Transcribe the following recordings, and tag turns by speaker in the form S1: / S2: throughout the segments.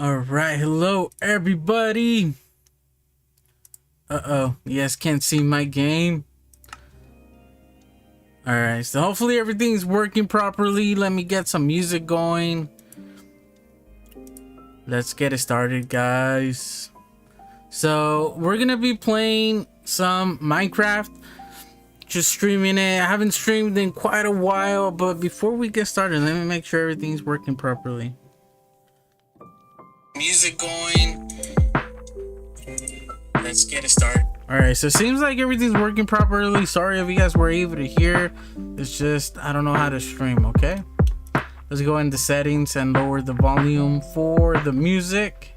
S1: All right, hello everybody. You guys can't see my game. All right, so hopefully everything's working properly. Let me get some music going. Let's get it started, guys. So we're gonna be playing some Minecraft, just streaming it. I haven't streamed in quite a while, but before we get started, let me make sure everything's working properly. Music going. Let's get it started. All right, so it seems like everything's working properly. Sorry if you guys were able to hear. It's just I don't know how to stream. Okay, let's go into settings and lower the volume for the music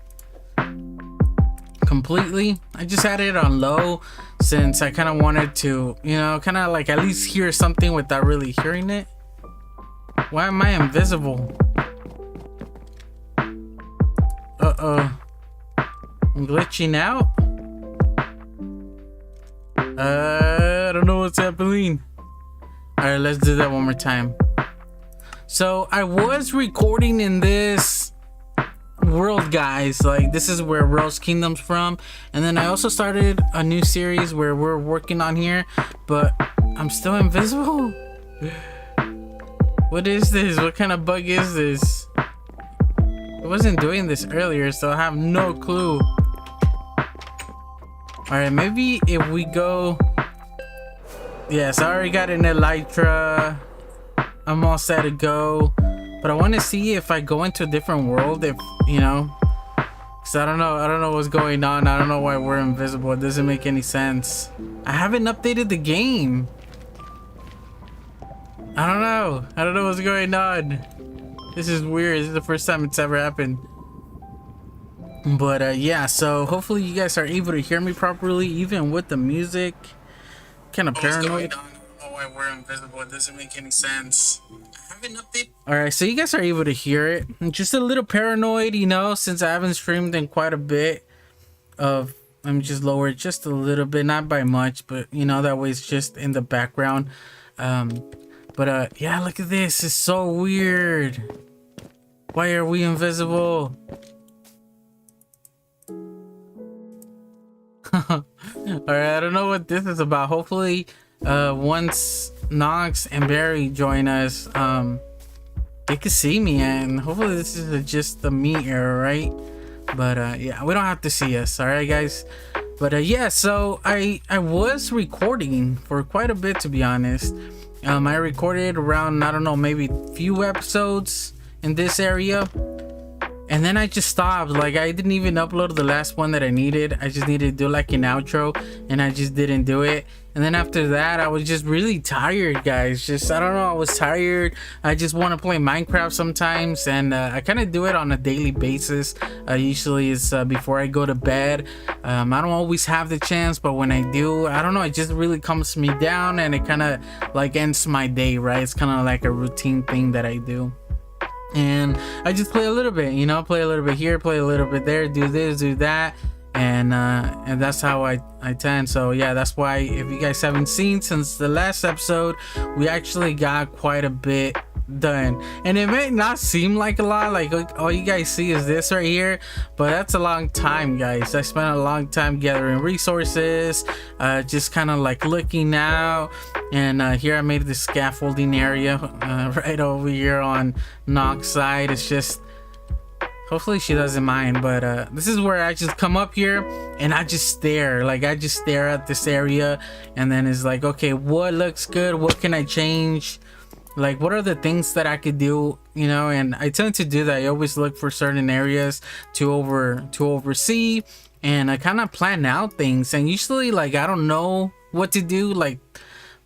S1: completely. I just had it on low since I kind of wanted to, you know, kind of like at least hear something without really hearing it. Why am I invisible? I'm glitching out. I don't know what's happening. All right, let's do that one more time. So I was recording in this world, guys. Like, this is where Rose Kingdom's from, and then I also started a new series where we're working on here, but I'm still invisible. What is this? What kind of bug is this? I wasn't doing this earlier, so I have no clue. All right, maybe if we go, yes, I already got an elytra. I'm all set to go, but I want to see if I go into a different world, if you know, because I don't know what's going on. I don't know why we're invisible. It doesn't make any sense. I haven't updated the game. I don't know what's going on. This is weird. This is the first time it's ever happened. But yeah, so hopefully you guys are able to hear me properly, even with the music. Kind of paranoid. I don't know why we're invisible. It doesn't make any sense. I haven't updated. All right, so you guys are able to hear it. I'm just a little paranoid, you know, since I haven't streamed in quite a bit. Let me just lower it just a little bit, not by much, but you know, that way it's just in the background. But yeah, look at this. It's so weird. Why are we invisible? Alright, I don't know what this is about. Hopefully once Nox and Barry join us, they can see me, and hopefully this is just the me error, right? But yeah, we don't have to see us. All right, guys. But yeah, so I was recording for quite a bit, to be honest. I recorded around, I don't know, maybe a few episodes in this area, and then I just stopped. Like, I didn't even upload the last one that I needed. I just needed to do like an outro, and I just didn't do it. And then after that, I was just really tired, guys. Just, I don't know, I was tired. I just want to play Minecraft sometimes, and I kind of do it on a daily basis. Usually it's before I go to bed. I don't always have the chance, but when I do, I don't know, it just really calms me down, and it kind of like ends my day, right? It's kind of like a routine thing that I do. And I just play a little bit, you know, play a little bit here, play a little bit there, do this, do that, and that's how I tend. So yeah, that's why if you guys haven't seen since the last episode, we actually got quite a bit done, and it may not seem like a lot, like all you guys see is this right here, but that's a long time, guys. I spent a long time gathering resources, just kind of like looking out, and here I made the scaffolding area right over here on Nox's side. It's just, hopefully she doesn't mind, but this is where I just come up here and I just stare. Like, I just stare at this area, and then it's like, okay, what looks good, what can I change, like what are the things that I could do, you know? And I tend to do that. I always look for certain areas to oversee, and I kind of plan out things. And usually, like, I don't know what to do. Like,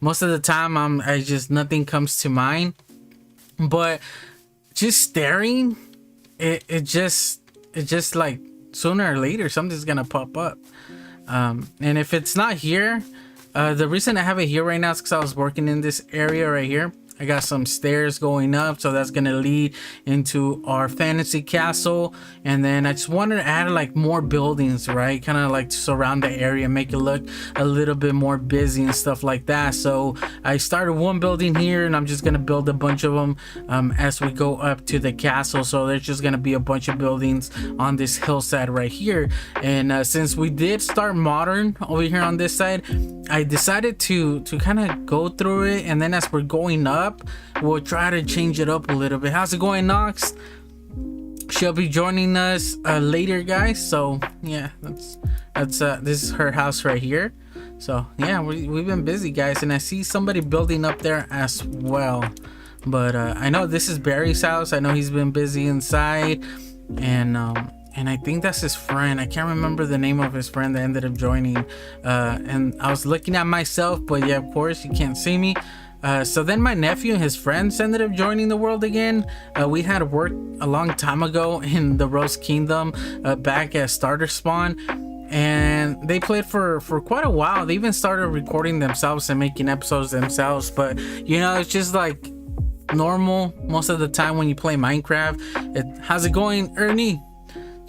S1: most of the time I just, nothing comes to mind. But just staring, it just like sooner or later something's gonna pop up. And if it's not here, the reason I have it here right now is because I was working in this area right here. I got some stairs going up, so that's gonna lead into our fantasy castle. And then I just wanted to add like more buildings, right? Kind of like to surround the area, make it look a little bit more busy and stuff like that. So I started one building here, and I'm just gonna build a bunch of them as we go up to the castle. So there's just gonna be a bunch of buildings on this hillside right here. And since we did start modern over here on this side, I decided to kind of go through it, and then as we're going up, we'll try to change it up a little bit. How's it going, Nox? She'll be joining us later, guys. So yeah, this is her house right here. So yeah, we've been busy, guys, and I see somebody building up there as well. But I know this is Barry's house. I know he's been busy inside, and I think that's his friend. I can't remember the name of his friend that ended up joining. And I was looking at myself, but yeah, of course you can't see me. So then my nephew and his friends ended up joining the world again. We had worked a long time ago in the Rose Kingdom, back at Starter Spawn, and they played for quite a while. They even started recording themselves and making episodes themselves. But you know, it's just like normal most of the time when you play Minecraft. How's it going, Ernie?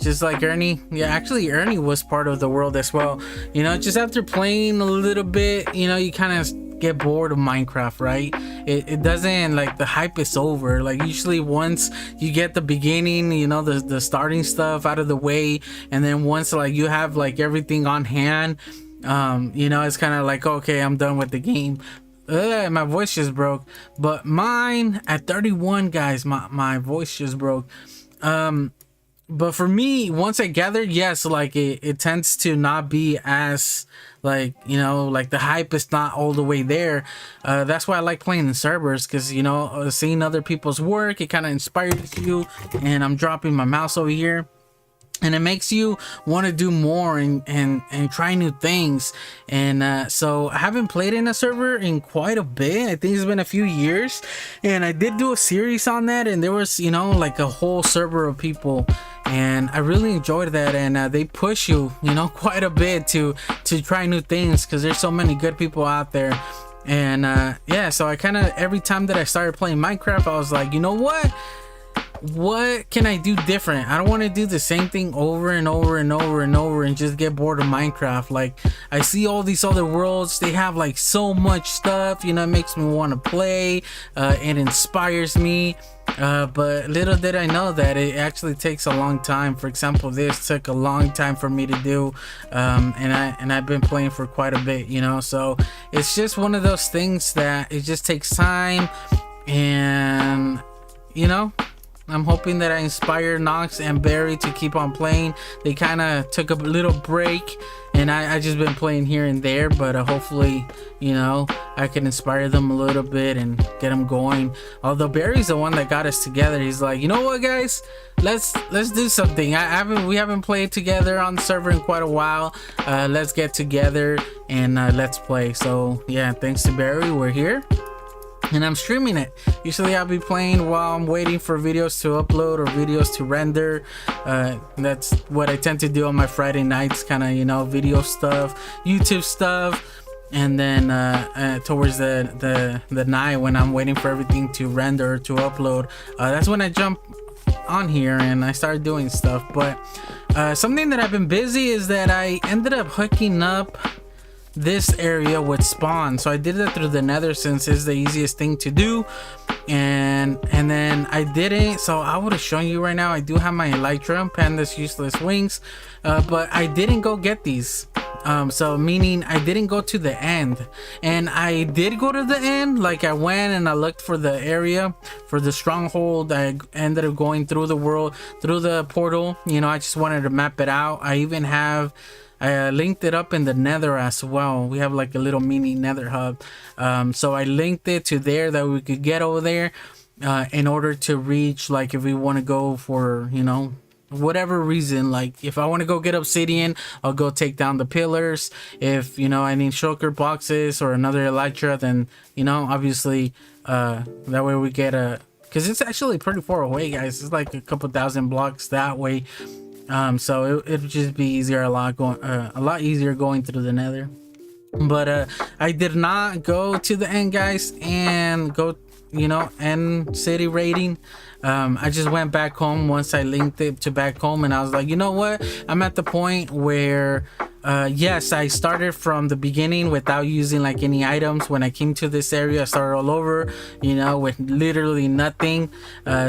S1: Just like Ernie. Yeah, actually Ernie was part of the world as well. You know, just after playing a little bit, you know, you kind of get bored of Minecraft, right? It doesn't, like, the hype is over. Like, usually once you get the beginning, you know, the starting stuff out of the way, and then once like you have like everything on hand, you know, it's kind of like, okay, I'm done with the game. My voice just broke. But mine at 31, guys, my voice just broke. But for me, once I gathered, yes, like it tends to not be as, like, you know, like the hype is not all the way there. That's why I like playing in servers, because, you know, seeing other people's work, it kind of inspires you. And I'm dropping my mouse over here, and it makes you want to do more and try new things. And so I haven't played in a server in quite a bit. I think it's been a few years, and I did do a series on that, and there was, you know, like a whole server of people, and I really enjoyed that. And they push you, you know, quite a bit to try new things, because there's so many good people out there. And yeah, so I kind of, every time that I started playing Minecraft, I was like, you know what can I do different? I don't want to do the same thing over and over and over and over and just get bored of Minecraft. Like, I see all these other worlds, they have like so much stuff, you know, it makes me want to play. It inspires me. But little did I know that it actually takes a long time. For example, this took a long time for me to do, and I've been playing for quite a bit, you know. So it's just one of those things that it just takes time. And you know, I'm hoping that I inspire Nox and Barry to keep on playing. They kind of took a little break, and I just been playing here and there, but hopefully, you know, I can inspire them a little bit and get them going. Although Barry's the one that got us together. He's like, you know what, guys, let's do something. We haven't played together on the server in quite a while. Let's get together and let's play. So yeah, thanks to Barry, we're here. And I'm streaming it. Usually I'll be playing while I'm waiting for videos to upload or videos to render. That's what I tend to do on my Friday nights, kind of, you know, video stuff, YouTube stuff. And then towards the night, when I'm waiting for everything to render, to upload, that's when I jump on here and I start doing stuff. But something that I've been busy is that I ended up hooking up this area with spawn. So I did it through the nether, since it's the easiest thing to do, and then I didn't. So I would have shown you right now. I do have my elytra, panda's useless wings, but I didn't go get these. So meaning I didn't go to the end, and I did go to the end. Like, I went and I looked for the area for the stronghold. I ended up going through the world, through the portal, you know. I just wanted to map it out. I even have, I linked it up in the nether as well. We have like a little mini nether hub. So I linked it to there that we could get over there in order to reach, like, if we want to go for, you know, whatever reason. Like, if I want to go get obsidian, I'll go take down the pillars. If, you know, I need shulker boxes or another elytra, then, you know, obviously that way we get a, because it's actually pretty far away, guys. It's like a couple thousand blocks that way. So it'd just be easier, a lot easier going through the nether. But I did not go to the end, guys, and go end city rating. I just went back home once I linked it to back home, and I was like, you know what, I'm at the point where yes, I started from the beginning without using like any items. When I came to this area, I started all over, with literally nothing.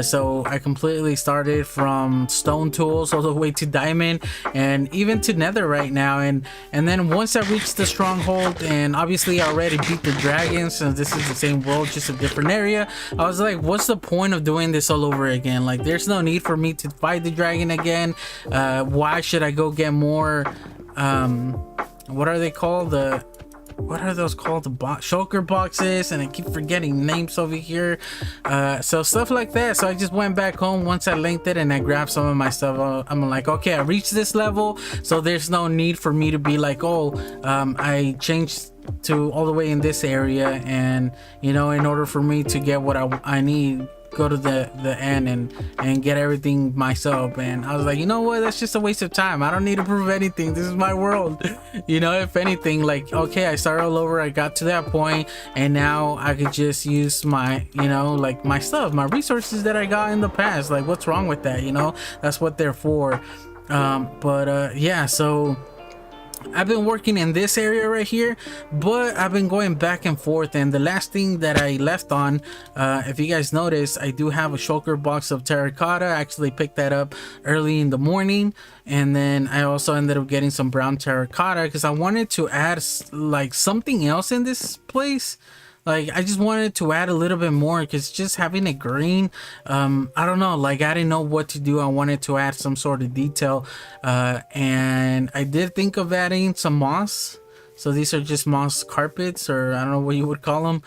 S1: So I completely started from stone tools all the way to diamond and even to nether right now. And then once I reached the stronghold, and obviously I already beat the dragons, and this is the same world, just a different area, I was like, what's the point of doing this all over again? Like, there's no need for me to fight the dragon again. Why should I go get more what are they called, what are those called, the shulker boxes, and I keep forgetting names over here, so stuff like that. So I just went back home once I linked it, and I grabbed some of my stuff. I'm like, okay, I reached this level, so there's no need for me to be like, oh, I changed to all the way in this area, and in order for me to get what I need, go to the end and get everything myself. And I was like, you know what, that's just a waste of time. I don't need to prove anything. This is my world. If anything, like, okay, I started all over, I got to that point, and now I could just use my like my stuff, my resources that I got in the past. Like, what's wrong with that? That's what they're for. Yeah, so I've been working in this area right here, but I've been going back and forth. And the last thing that I left on, if you guys notice, I do have a shulker box of terracotta. I actually picked that up early in the morning, and then I also ended up getting some brown terracotta because I wanted to add like something else in this place. Like, I just wanted to add a little bit more, because just having it green, I don't know, like, I didn't know what to do. I wanted to add some sort of detail, and I did think of adding some moss. So these are just moss carpets, or I don't know what you would call them.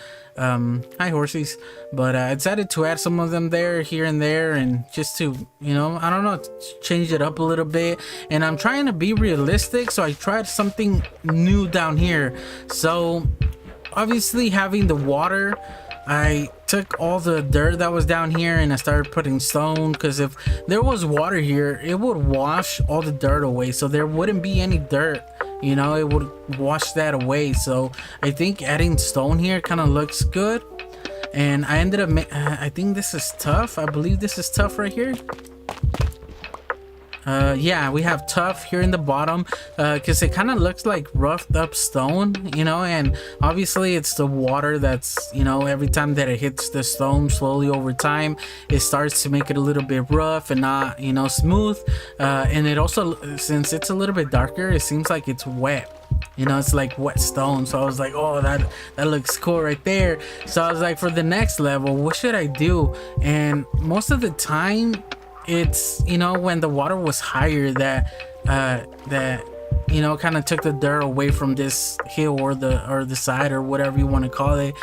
S1: Hi horsies. But I decided to add some of them here and there, and just to, I don't know, change it up a little bit. And I'm trying to be realistic, so I tried something new down here. So obviously, having the water, I took all the dirt that was down here and I started putting stone, because if there was water here, it would wash all the dirt away, so there wouldn't be any dirt. It would wash that away. So I think adding stone here kind of looks good. And I ended up I think this is tough. I believe this is tough right here. Yeah, we have tough here in the bottom, because it kind of looks like roughed up stone, and obviously it's the water that's, every time that it hits the stone, slowly over time, it starts to make it a little bit rough and not, smooth. And it also, since it's a little bit darker, it seems like it's wet. It's like wet stone. So I was like, oh, that looks cool right there. So I was like, for the next level, what should I do? And most of the time, it's when the water was higher that kind of took the dirt away from this hill or the side, or whatever you want to call it.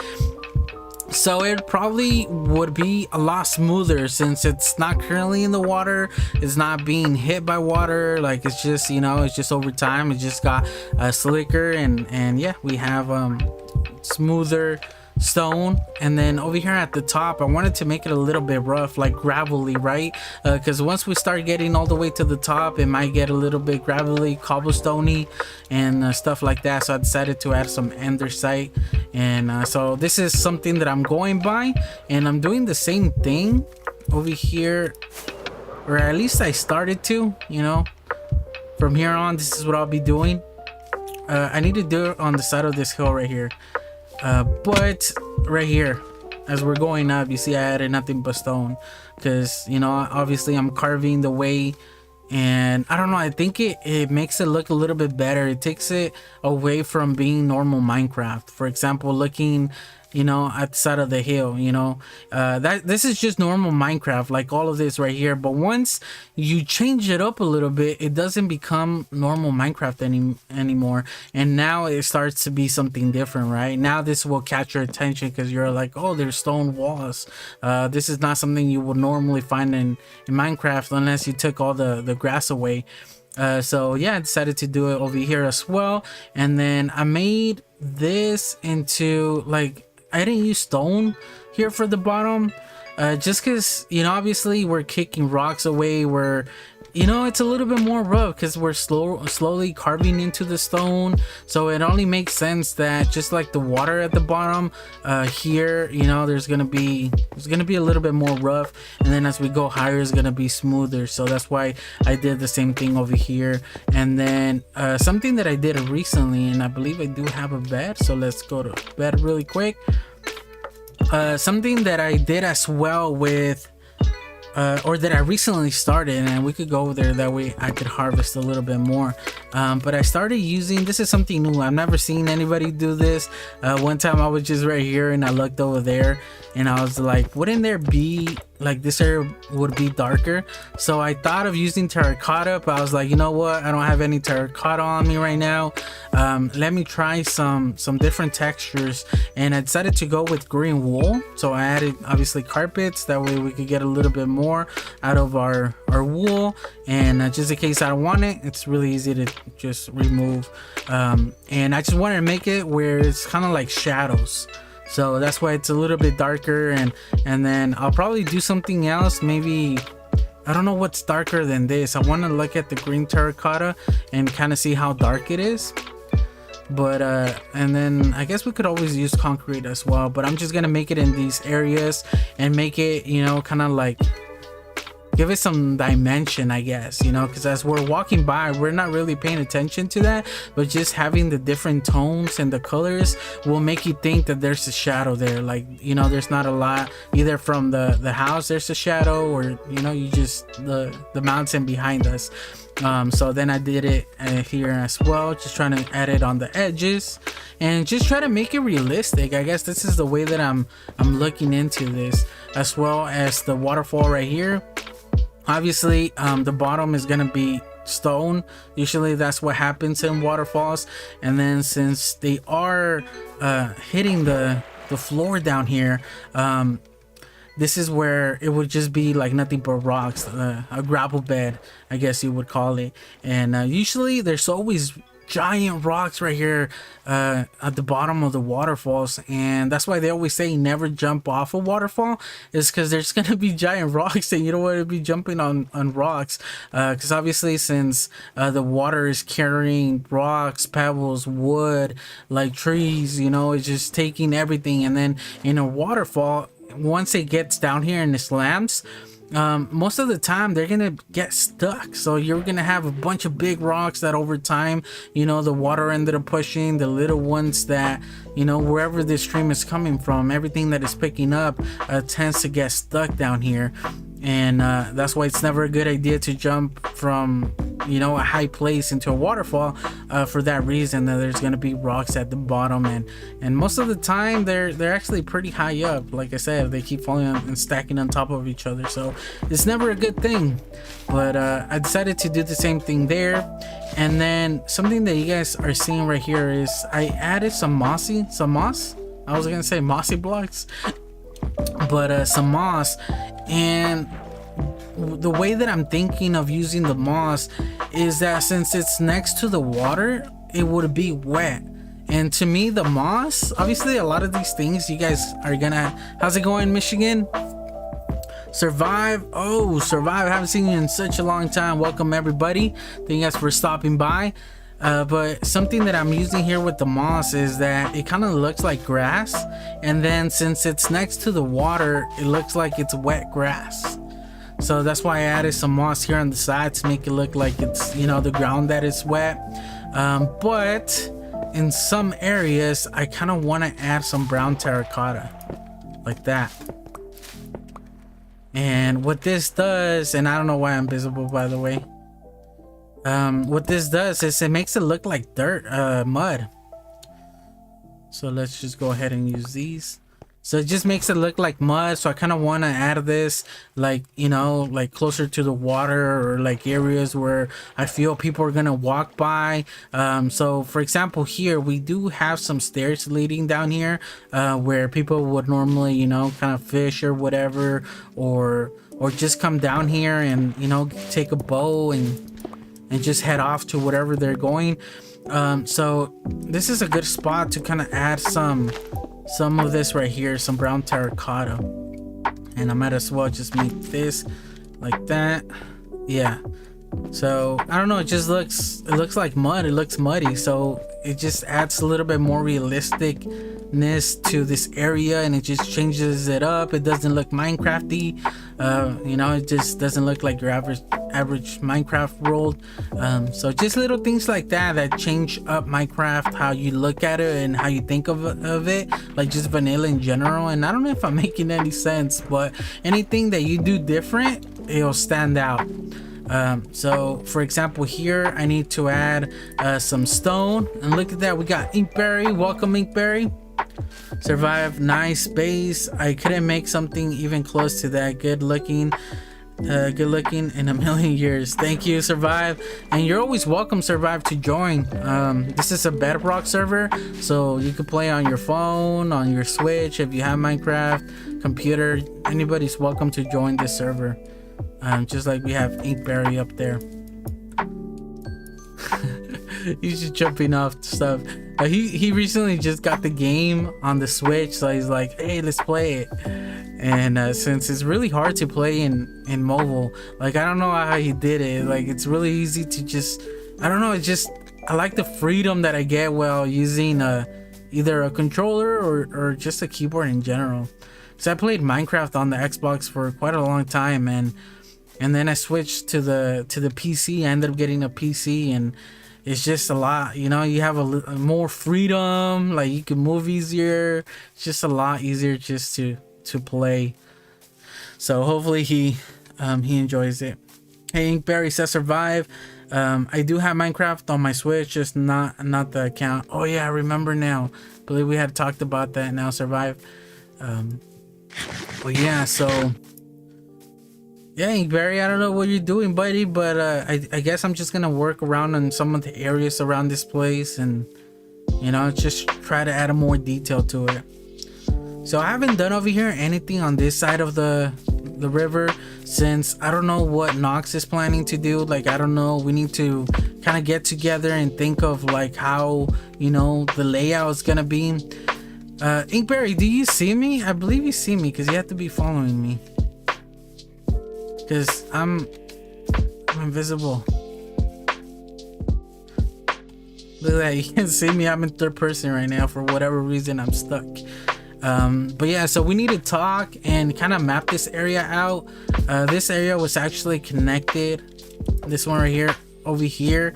S1: So it probably would be a lot smoother, since it's not currently in the water, it's not being hit by water. Like, it's just it's just over time, it just got slicker, and yeah, we have smoother stone. And then over here at the top, I wanted to make it a little bit rough, like gravelly, right? Because once we start getting all the way to the top, it might get a little bit gravelly, cobblestoney, and stuff like that. So I decided to add some andesite. And so this is something that I'm going by, and I'm doing the same thing over here, or at least I started to. From here on, this is what I'll be doing. I need to do it on the side of this hill right here. But right here, as we're going up, you see I added nothing but stone, because obviously I'm carving the way, and I don't know, I think it makes it look a little bit better. It takes it away from being normal Minecraft. For example, looking at the side of the hill, that this is just normal Minecraft, like all of this right here. But once you change it up a little bit, it doesn't become normal Minecraft anymore, and now it starts to be something different, right? Now this will catch your attention, because you're like, oh, there's stone walls. This is not something you would normally find in Minecraft, unless you took all the grass away. So yeah, I decided to do it over here as well. And then I made this into, like, I didn't use stone here for the bottom, just because obviously we're kicking rocks away, we're You know, it's a little bit more rough because we're slowly carving into the stone, so it only makes sense that just like the water at the bottom here, you know, there's gonna be a little bit more rough, and then as we go higher it's gonna be smoother. So that's why I did the same thing over here. And then something that I did recently, and I believe I do have a bed, so let's go to bed really quick. Something that I did as well with or that I recently started, and we could go over there, that way I could harvest a little bit more. But I started using, this is something new, I've never seen anybody do this. One time I was just right here and I looked over there and I was like, wouldn't there be like this area would be darker? So I thought of using terracotta, but I was like, you know what, I don't have any terracotta on me right now. Let me try some different textures, and I decided to go with green wool. So I added obviously carpets, that way we could get a little bit more out of our wool. And just in case I don't want it, it's really easy to just remove. And I just wanted to make it where it's kind of like shadows, so that's why it's a little bit darker. And then I'll probably do something else, maybe, I don't know what's darker than this. I want to look at the green terracotta and kind of see how dark it is. But and then I guess we could always use concrete as well, but I'm just gonna make it in these areas and make it, you know, kind of like give it some dimension, I guess, you know, because as we're walking by, we're not really paying attention to that, but just having the different tones and the colors will make you think that there's a shadow there. Like, you know, there's not a lot, either from the house there's a shadow, or, you know, you just the mountain behind us. So then I did it here as well, just trying to add it on the edges and just try to make it realistic. I guess this is the way that I'm looking into this, as well as the waterfall right here. Obviously the bottom is gonna be stone. Usually that's what happens in waterfalls, and then since they are hitting the floor down here, this is where it would just be like nothing but rocks, a gravel bed, I guess you would call it. And usually there's always giant rocks right here at the bottom of the waterfalls, and that's why they always say never jump off a waterfall, is because there's gonna be giant rocks and you don't want to be jumping on rocks, because obviously since the water is carrying rocks, pebbles, wood, like trees, you know, it's just taking everything. And then in a waterfall, once it gets down here and it slams, most of the time they're gonna get stuck, so you're gonna have a bunch of big rocks that over time, you know, the water ended up pushing the little ones that, you know, wherever this stream is coming from, everything that is picking up tends to get stuck down here. And that's why it's never a good idea to jump from, you know, a high place into a waterfall, for that reason, that there's gonna be rocks at the bottom, and most of the time they're actually pretty high up. Like I said, they keep falling and stacking on top of each other, so it's never a good thing. But I decided to do the same thing there. And then something that you guys are seeing right here is I added some moss, I was gonna say mossy blocks, but some moss. And the way that I'm thinking of using the moss is that since it's next to the water, it would be wet. And to me, the moss, obviously a lot of these things you guys are gonna, how's it going, Michigan? Survive. Oh, Survive, I haven't seen you in such a long time. Welcome everybody, thank you guys for stopping by. But something that I'm using here with the moss is that it kind of looks like grass, and then since it's next to the water, it looks like it's wet grass. So that's why I added some moss here on the side to make it look like it's, you know, the ground that is wet. But in some areas I kind of want to add some brown terracotta like that. And what this does, and I don't know why I'm visible, by the way, what this does is it makes it look like dirt, mud. So let's just go ahead and use these. So it just makes it look like mud. So I kind of want to add this, like, you know, like closer to the water, or like areas where I feel people are gonna walk by. So for example, here we do have some stairs leading down here, where people would normally, you know, kind of fish or whatever, or just come down here and, you know, take a bow and just head off to whatever they're going. So this is a good spot to kind of add some of this right here, some brown terracotta. And I might as well just make this like that. Yeah, So I don't know, it looks like mud, it looks muddy, so it just adds a little bit more realisticness to this area, and it just changes it up. It doesn't look Minecrafty, you know, it just doesn't look like your average Minecraft world. So just little things like that change up Minecraft, how you look at it and how you think of it, like just vanilla in general. And I don't know if I'm making any sense, but anything that you do different, it'll stand out. So for example, here I need to add some stone, and look at that, we got Inkberry. Welcome, Inkberry. Survive, nice base. I couldn't make something even close to that. Good looking in a million years. Thank you, Survive, and you're always welcome, Survive, to join. This is a Bedrock server, so you can play on your phone, on your Switch, if you have Minecraft computer. Anybody's welcome to join this server. Just like we have Inkberry up there. He's just jumping off stuff. He recently just got the game on the Switch, so he's like, hey, let's play it. And since it's really hard to play in mobile, like, I don't know how he did it. Like, it's really easy to just, I don't know, it's just, I like the freedom that I get while using either a controller or just a keyboard in general. So I played Minecraft on the Xbox for quite a long time, and then I switched to the PC. I ended up getting a PC, and it's just a lot, you know, you have a more freedom, like you can move easier. It's just a lot easier just to play. So hopefully he enjoys it. Hey, Inkberry says Survive. I do have Minecraft on my Switch, just not the account. Oh yeah, I remember now. I believe we had talked about that now, Survive. But yeah, so yeah, Inkberry, I don't know what you're doing, buddy, but I guess I'm just gonna work around on some of the areas around this place, and you know, just try to add a more detail to it. So I haven't done over here anything on this side of the river, since I don't know what Nox is planning to do. Like, I don't know, we need to kind of get together and think of like how, you know, the layout is gonna be. Inkberry, do you see me? I believe you see me, because you have to be following me, because I'm invisible. Look at that, you can see me. I'm in third person right now for whatever reason. I'm stuck. But yeah, so we need to talk and kind of map this area out. This area was actually connected, this one right here, over here,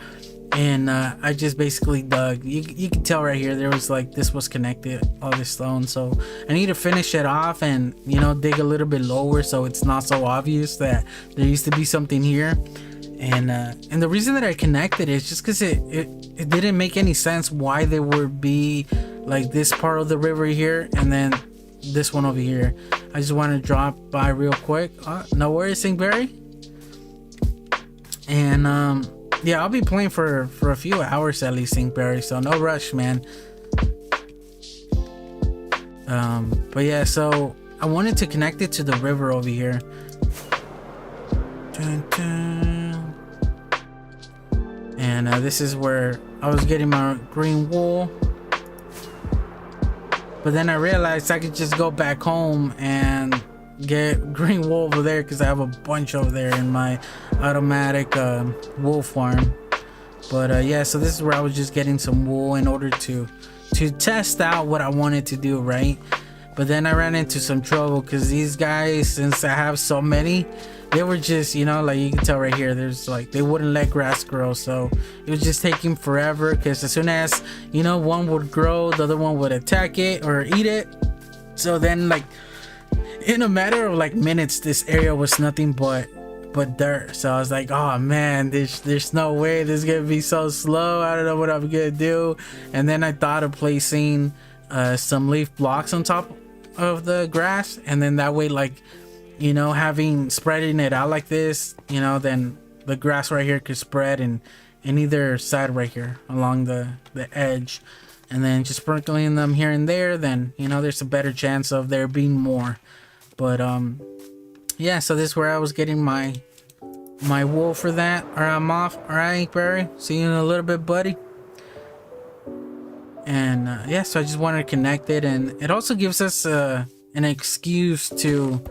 S1: and I just basically dug. You can tell right here, there was like, this was connected, all this stone. So I need to finish it off and, you know, dig a little bit lower so it's not so obvious that there used to be something here. And the reason that I connected is just because it didn't make any sense why there would be like this part of the river here and then this one over here. I just want to drop by real quick. No worries, Inkberry. And yeah, I'll be playing for a few hours at least, Inkberry, so no rush, man. But yeah, so I wanted to connect it to the river over here. Dun, dun. And this is where I was getting my green wool. But then I realized I could just go back home and get green wool over there, because I have a bunch over there in my automatic wool farm. But yeah, so this is where I was just getting some wool in order to test out what I wanted to do, right? But then I ran into some trouble, because these guys, since I have so many, they were just, you know, like you can tell right here, there's like, they wouldn't let grass grow. So it was just taking forever, because as soon as, you know, one would grow, the other one would attack it or eat it. So then, like, in a matter of like minutes, this area was nothing but dirt. So I was like, oh man, there's no way this is gonna be so slow. I don't know what I'm gonna do. And then I thought of placing some leaf blocks on top of the grass, and then that way, like, you know, spreading it out like this, you know, then the grass right here could spread in either side right here along the edge, and then just sprinkling them here and there, then, you know, there's a better chance of there being more. But yeah, so this is where I was getting my wool for that. All right, I'm off. All right, Inkberry, see you in a little bit, buddy. And yeah, so I just wanted to connect it, and it also gives us an excuse to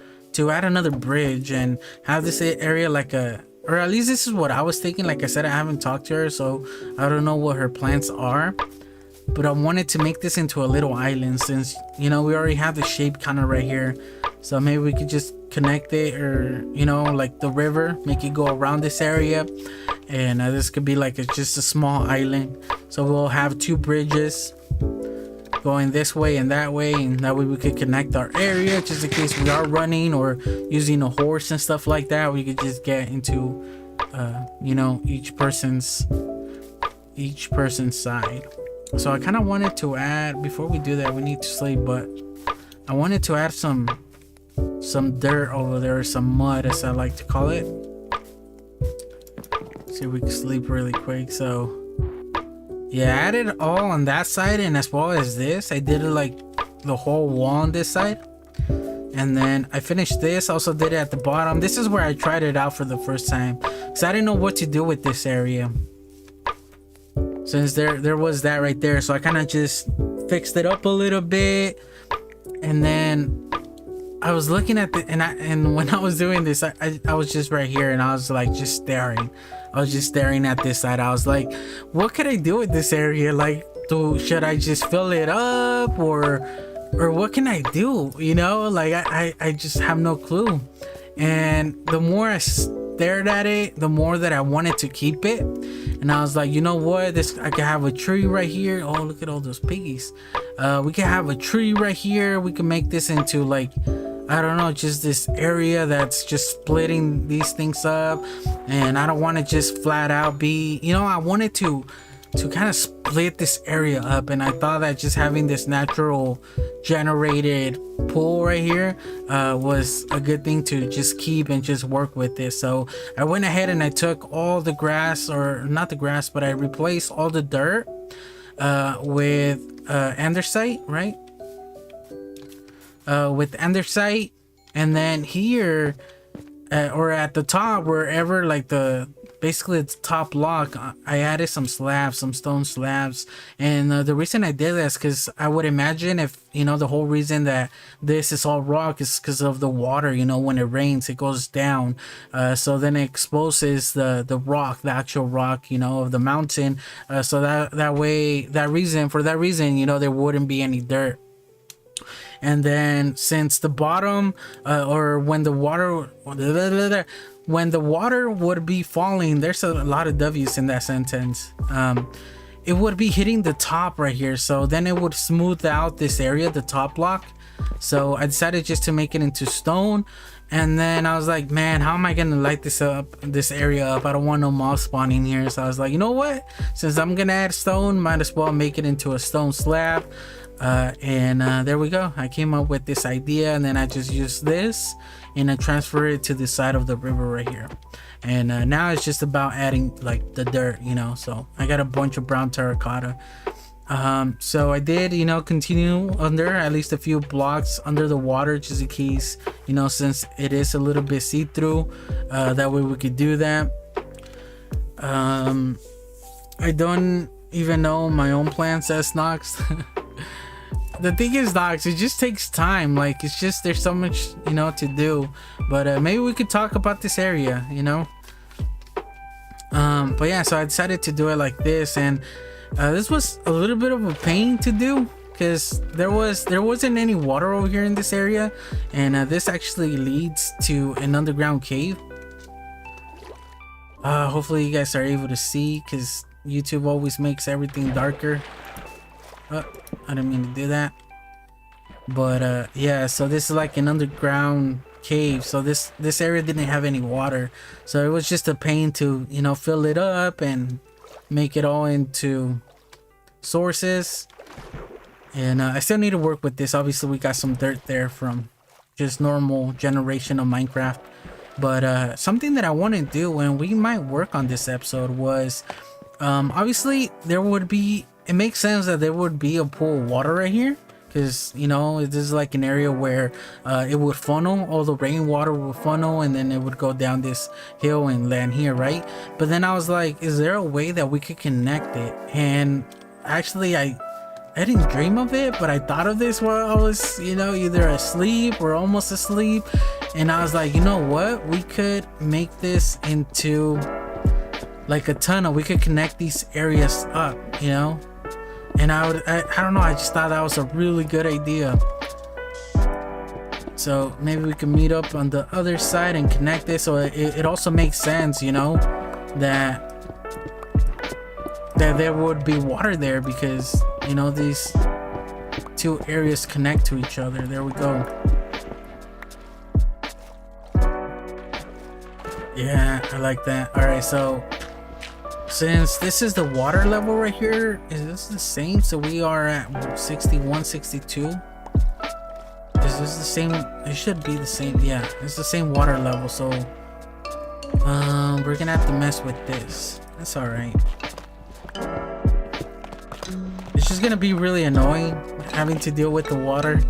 S1: add another bridge and have this area like a or at least this is what I was thinking. Like I said, I haven't talked to her, so I don't know what her plans are. But I wanted to make this into a little island, since we already have the shape kind of right here. So maybe we could just connect it, or like the river, make it go around this area, and this could be like just a small island. So we'll have 2 bridges going this way and that way, and that way we could connect our area, just in case we are running or using a horse and stuff like that. We could just get into each person's side. So I kind of wanted to add, before we do that, we need to sleep, but I wanted to add some dirt over there, some mud, as I like to call it. See if we can sleep really quick. So yeah, I added it all on that side, and as well as this, I did it like the whole wall on this side. And then I finished this, also did it at the bottom. This is where I tried it out for the first time, because I didn't know what to do with this area, since there was that right there. So I kind of just fixed it up a little bit, and then I was looking at and when I was doing this, I was just right here, and I was like just staring. I was just staring at this side. I was like, what could I do with this area? Like, should I just fill it up, or what can I do? Like I just have no clue. And the more I stared at it, the more that I wanted to keep it. And I was like, you know what, I could have a tree right here. Oh, look at all those piggies. We could have a tree right here. We can make this into, like, I don't know, just this area that's just splitting these things up. And I don't want to just flat out be, I wanted to kind of split this area up, and I thought that just having this natural generated pool right here was a good thing to just keep and just work with this. So I went ahead and I took all the grass, or not the grass, but I replaced all the dirt with andesite, right? With andesite, and then here or at the top, wherever, like basically it's top block, I added some stone slabs. And the reason I did this, because I would imagine if the whole reason that this is all rock is because of the water. When it rains, it goes down, so then it exposes the rock, the actual rock, of the mountain, so for that reason there wouldn't be any dirt. And then since the bottom, or when the water would be falling, there's a lot of W's in that sentence, it would be hitting the top right here, so then it would smooth out this area, the top block. So I decided just to make it into stone. And then I was like, man, how am I gonna light this area up? I don't want no mob spawning here. So I was like, you know what, since I'm gonna add stone, might as well make it into a stone slab. And there we go. I came up with this idea, and then I just used this and I transfer it to the side of the river right here. And now it's just about adding like the dirt, so I got a bunch of brown terracotta. So I did, continue under at least a few blocks under the water, just in case, since it is a little bit see-through, that way we could do that. I don't even know my own plan, says Nox. The thing is, Nox, it just takes time. Like, it's just, there's so much, to do. But maybe we could talk about this area, But yeah, so I decided to do it like this. And this was a little bit of a pain to do, because there wasn't any water over here in this area. And this actually leads to an underground cave. Hopefully you guys are able to see, because YouTube always makes everything darker. I didn't mean to do that. But yeah, so this is like an underground cave. So this area didn't have any water, so it was just a pain to fill it up and make it all into sources. And I still need to work with this. Obviously we got some dirt there from just normal generation of Minecraft. But something that I want to do, and we might work on this episode, was obviously it makes sense that there would be a pool of water right here, because this is like an area where it would funnel, all the rainwater would funnel, and then it would go down this hill and land here, right? But then I was like, is there a way that we could connect it? And actually I didn't dream of it, but I thought of this while I was either asleep or almost asleep. and I was like, you know what, we could make this into like a tunnel. We could connect these areas up, you know. And I don't know, I just thought that was a really good idea. So maybe we can meet up on the other side and connect it, so it also makes sense, you know, that there would be water there, because, you know, these two areas connect to each other. There we go. Yeah, I like that. All right, so since this is the water level right here, is this the same? So we are at 61, 62. Is this the same? It should be the same. Yeah, it's the same water level. So we're gonna have to mess with this. That's all right. It's just gonna be really annoying having to deal with the water.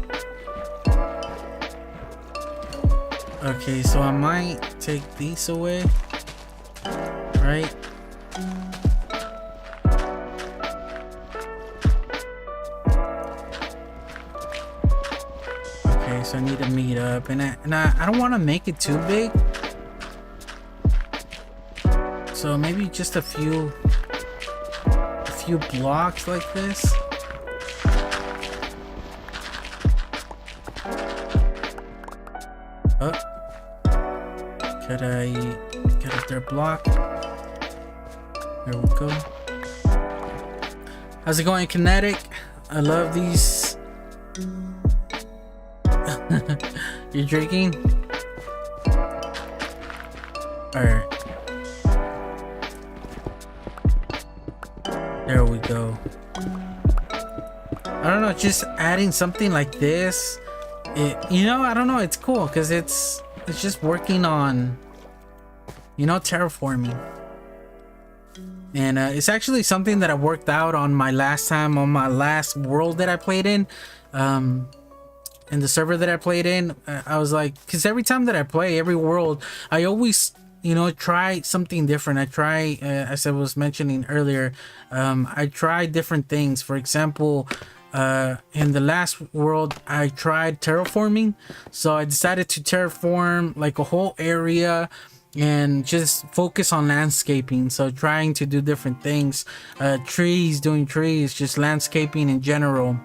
S1: Okay, so I might take these away, right? Okay, so I need to meet up, and I don't want to make it too big, so maybe just a few blocks like this. Oh, could I get a third block? There we go. How's it going, Kinetic? I love these. You're drinking? Alright. There we go. I don't know, just adding something like this, you know, I don't know, it's cool because it's just working on, you know, terraforming. And it's actually something that I worked out on my last world that I played in the server that I played in. I was like, because every time that I play every world, I always, you know, try something different. I try, as I was mentioning earlier, I try different things. For example, in the last world, I tried terraforming. So I decided to terraform like a whole area and just focus on landscaping. So trying to do different things, doing trees, just landscaping in general.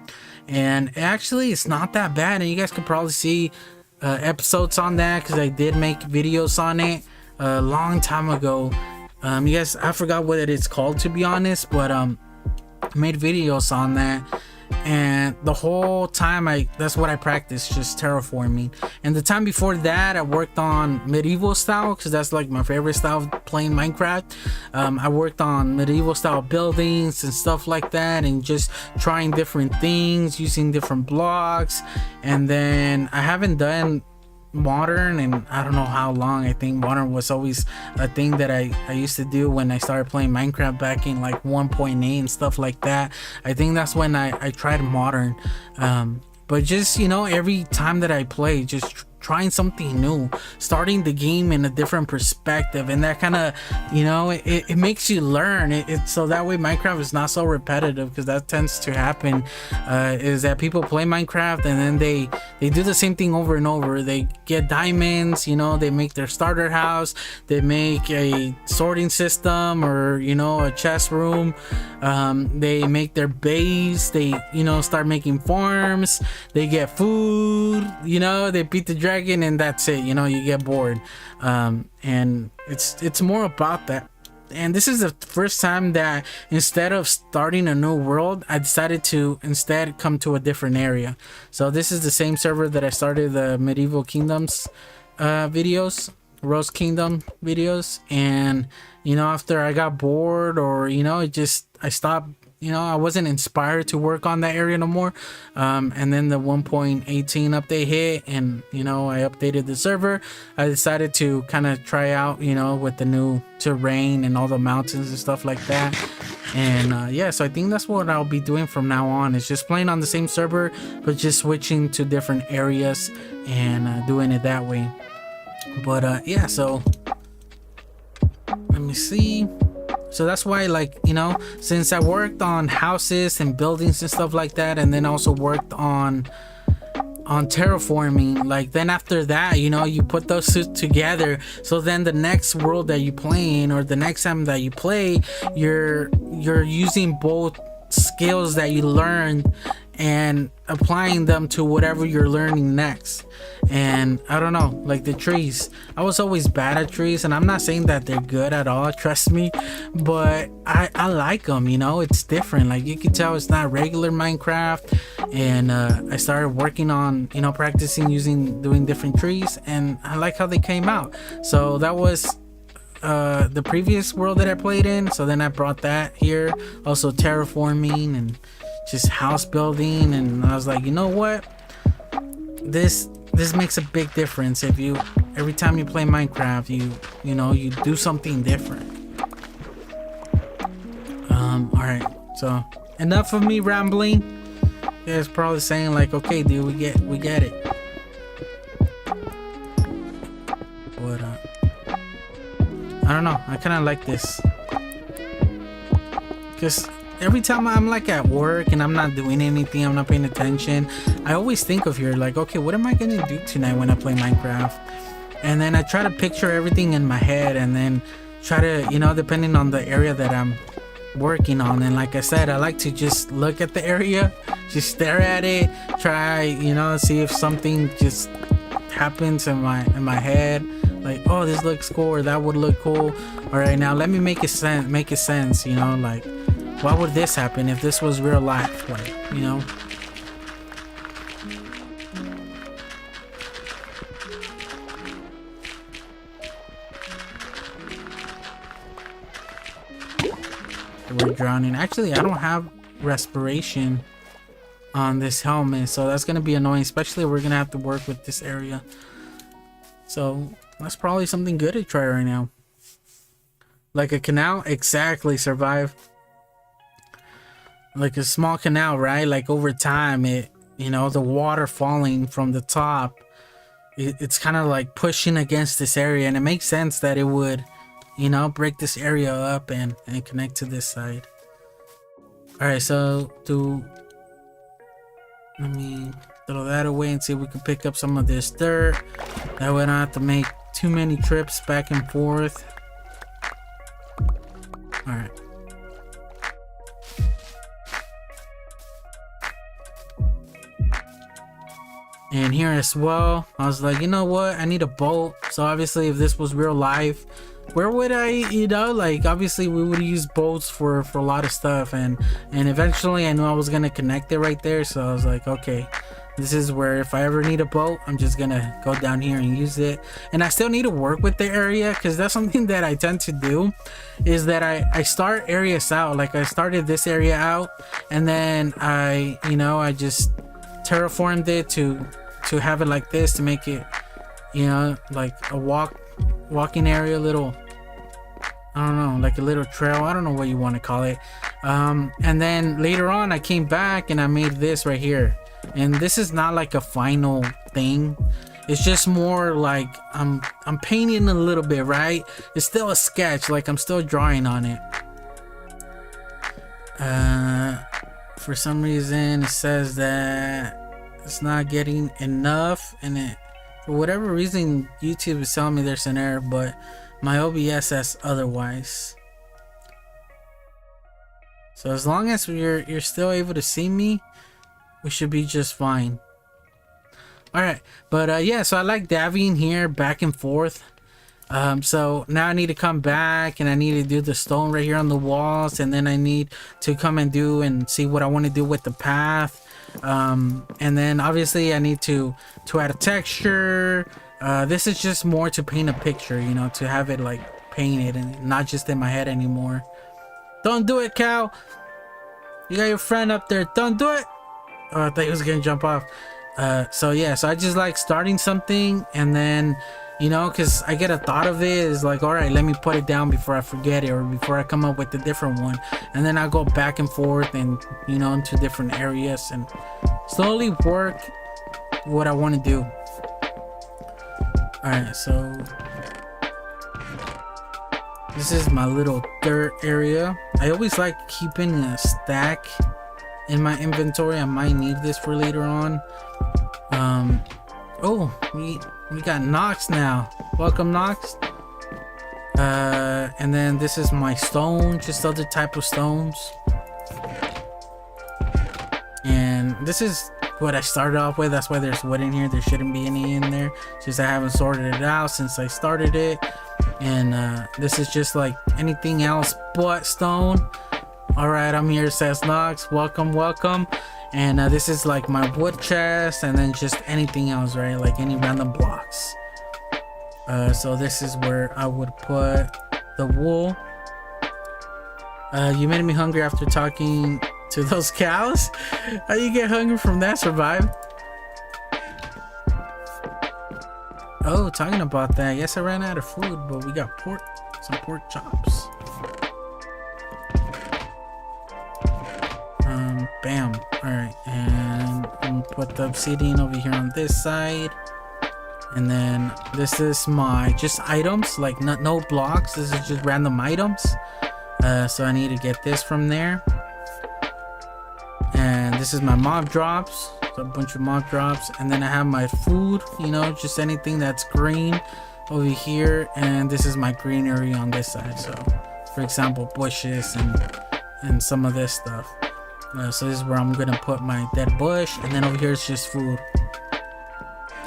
S1: And actually, it's not that bad. And you guys could probably see episodes on that, because I did make videos on it a long time ago. You guys, I forgot what it is called, to be honest, but I made videos on that. And the whole time that's what I practiced, just terraforming. And the time before that, I worked on medieval style, because that's like my favorite style of playing Minecraft. I worked on medieval style buildings and stuff like that, and just trying different things, using different blocks. And then I haven't done modern and I don't know how long. I think modern was always a thing that I used to do when I started playing Minecraft back in like 1.8 and stuff like that. I think that's when I tried modern. But just, you know, every time that I play, just trying something new, starting the game in a different perspective, and that kind of, you know, it makes you learn it, so that way Minecraft is not so repetitive, because that tends to happen, is that people play Minecraft and then they do the same thing over and over. They get diamonds, you know, they make their starter house, they make a sorting system, or, you know, a chest room, they make their base, they, you know, start making farms, they get food, you know, they beat the dragon, and that's it. You know, you get bored. And it's more about that. And this is the first time that instead of starting a new world, I decided to instead come to a different area. So this is the same server that I started the Medieval Kingdoms videos, Rose Kingdom videos. And, you know, after I got bored, or, you know, I stopped. You know, I wasn't inspired to work on that area no more. And then the 1.18 update hit, and, you know, I updated the server. I decided to kind of try out, you know, with the new terrain and all the mountains and stuff like that. And yeah, so I think that's what I'll be doing from now on, is just playing on the same server, but just switching to different areas and doing it that way. But yeah, so let me see. So that's why, like, you know, since I worked on houses and buildings and stuff like that, and then also worked on on terraforming. Like then after that, you know, you put those two together, so then the next world that you play in, or the next time that you play, you're using both skills that you learned and applying them to whatever you're learning next. And I don't know, like the trees, I was always bad at trees, and I'm not saying that they're good at all, trust me, but I like them, you know. It's different, like you can tell it's not regular Minecraft. And I started working on, you know, practicing doing different trees, and I like how they came out. So that was the previous world that I played in, so then I brought that here, also terraforming and just house building. And I was like, you know what, this makes a big difference. If you, every time you play Minecraft, you know, you do something different. All right, so enough of me rambling. You guys probably saying like, okay dude, we get it. But I don't know, I kind of like this, because every time I'm like at work and I'm not doing anything, I'm not paying attention, I always think of here like, okay, what am I gonna do tonight when I play Minecraft? And then I try to picture everything in my head, and then try to, you know, depending on the area that I'm working on. And like I said, I like to just look at the area, just stare at it, try, you know, see if something just happens in my head, like, oh, this looks cool, or that would look cool. All right, now let me make it sense, you know, like, why would this happen if this was real life, like, you know. We're drowning. Actually, I don't have respiration on this helmet, so that's gonna be annoying, especially if we're gonna have to work with this area. So that's probably something good to try right now. Like a canal, exactly, survive. Like a small canal, right? Like over time, it, you know, the water falling from the top, it's kind of like pushing against this area, and it makes sense that it would, you know, break this area up and connect to this side. All right, so let me throw that away and see if we can pick up some of this dirt. That way I don't have to make too many trips back and forth. All right. And here as well, I was like, you know what, I need a boat. So obviously if this was real life, where would I, you know, like obviously we would use boats for a lot of stuff, and eventually I knew I was gonna connect it right there. So I was like, okay, this is where if I ever need a boat, I'm just gonna go down here and use it. And I still need to work with the area, because that's something that I tend to do, is that I start areas out. Like I started this area out, and then I just terraformed it to have it like this, to make it, you know, like a walking area, little, I don't know, like a little trail, I don't know what you want to call it. And then later on I came back and I made this right here, and this is not like a final thing, it's just more like I'm painting a little bit, right? It's still a sketch, like I'm still drawing on it. For some reason it says that it's not getting enough, and for whatever reason YouTube is telling me there's an error, but my OBS says otherwise. So as long as you're still able to see me, we should be just fine. All right, but yeah, so I like davvying here back and forth. So now I need to come back and I need to do the stone right here on the walls, and then I need to come and see what I want to do with the path. And then obviously I need to add a texture. This is just more to paint a picture, you know, to have it like painted and not just in my head anymore. Don't do it, cow. You got your friend up there, don't do it. Oh, I thought he was gonna jump off. So yeah, so I just like starting something, and then, you know, because I get a thought of it, is like, all right, let me put it down before I forget it, or before I come up with a different one, and then I go back and forth and, you know, into different areas and slowly work what I want to do. All right, so this is my little dirt area. I always like keeping a stack in my inventory. I might need this for later on. Oh, we got Nox now. Welcome, Nox. And then this is my stone, just other type of stones. And this is what I started off with. That's why there's wood in here. There shouldn't be any in there. Just I haven't sorted it out since I started it. And this is just like anything else but stone. All right, I'm here, says Nox. Welcome, welcome. And this is like my wood chest, and then just anything else, right? Like any random blocks. So this is where I would put the wool. You made me hungry after talking to those cows. How you get hungry from that? Survive? Oh, talking about that. Yes, I ran out of food, but we got pork, some pork chops. Bam. All right, and I'm put the obsidian over here on this side. And then this is my just items, like no blocks. This is just random items. So I need to get this from there. And this is my mob drops, so a bunch of mob drops. And then I have my food, you know, just anything that's green over here. And this is my greenery on this side. So for example, bushes and some of this stuff. So this is where I'm gonna put my dead bush. And then over here is just food.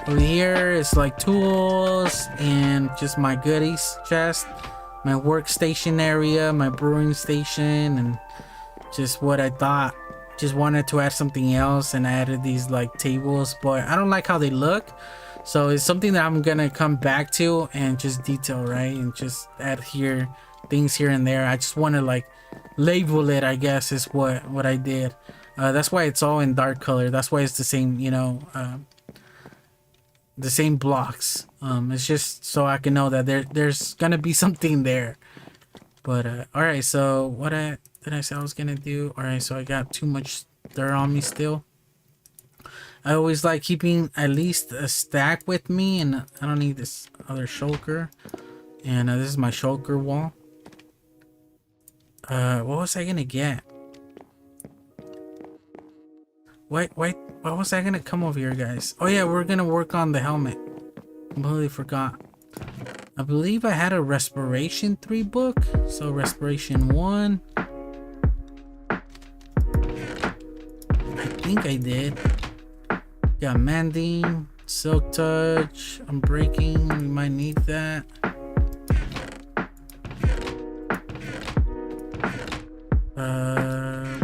S1: Over here is like tools and just my goodies chest, my workstation area, my brewing station, and just what I thought. Just wanted to add something else, and I added these like tables, but I don't like how they look. So it's something that I'm gonna come back to and just detail, right? And just add here things here and there. I just want to like label it, I guess, is what I did. That's why it's all in dark color. That's why it's the same, you know, the same blocks. It's just so I can know that there's gonna be something there. But all right, so what did I say I was gonna do? All right, so I got too much dirt on me still. I always like keeping at least a stack with me, and I don't need this other shulker. And this is my shulker wall. What was I gonna get? Why was I gonna come over here, guys? Oh yeah, we're gonna work on the helmet. Completely forgot. I believe I had a respiration 3 book. So respiration 1. I think I did. Got mending, silk touch, unbreaking. We might need that.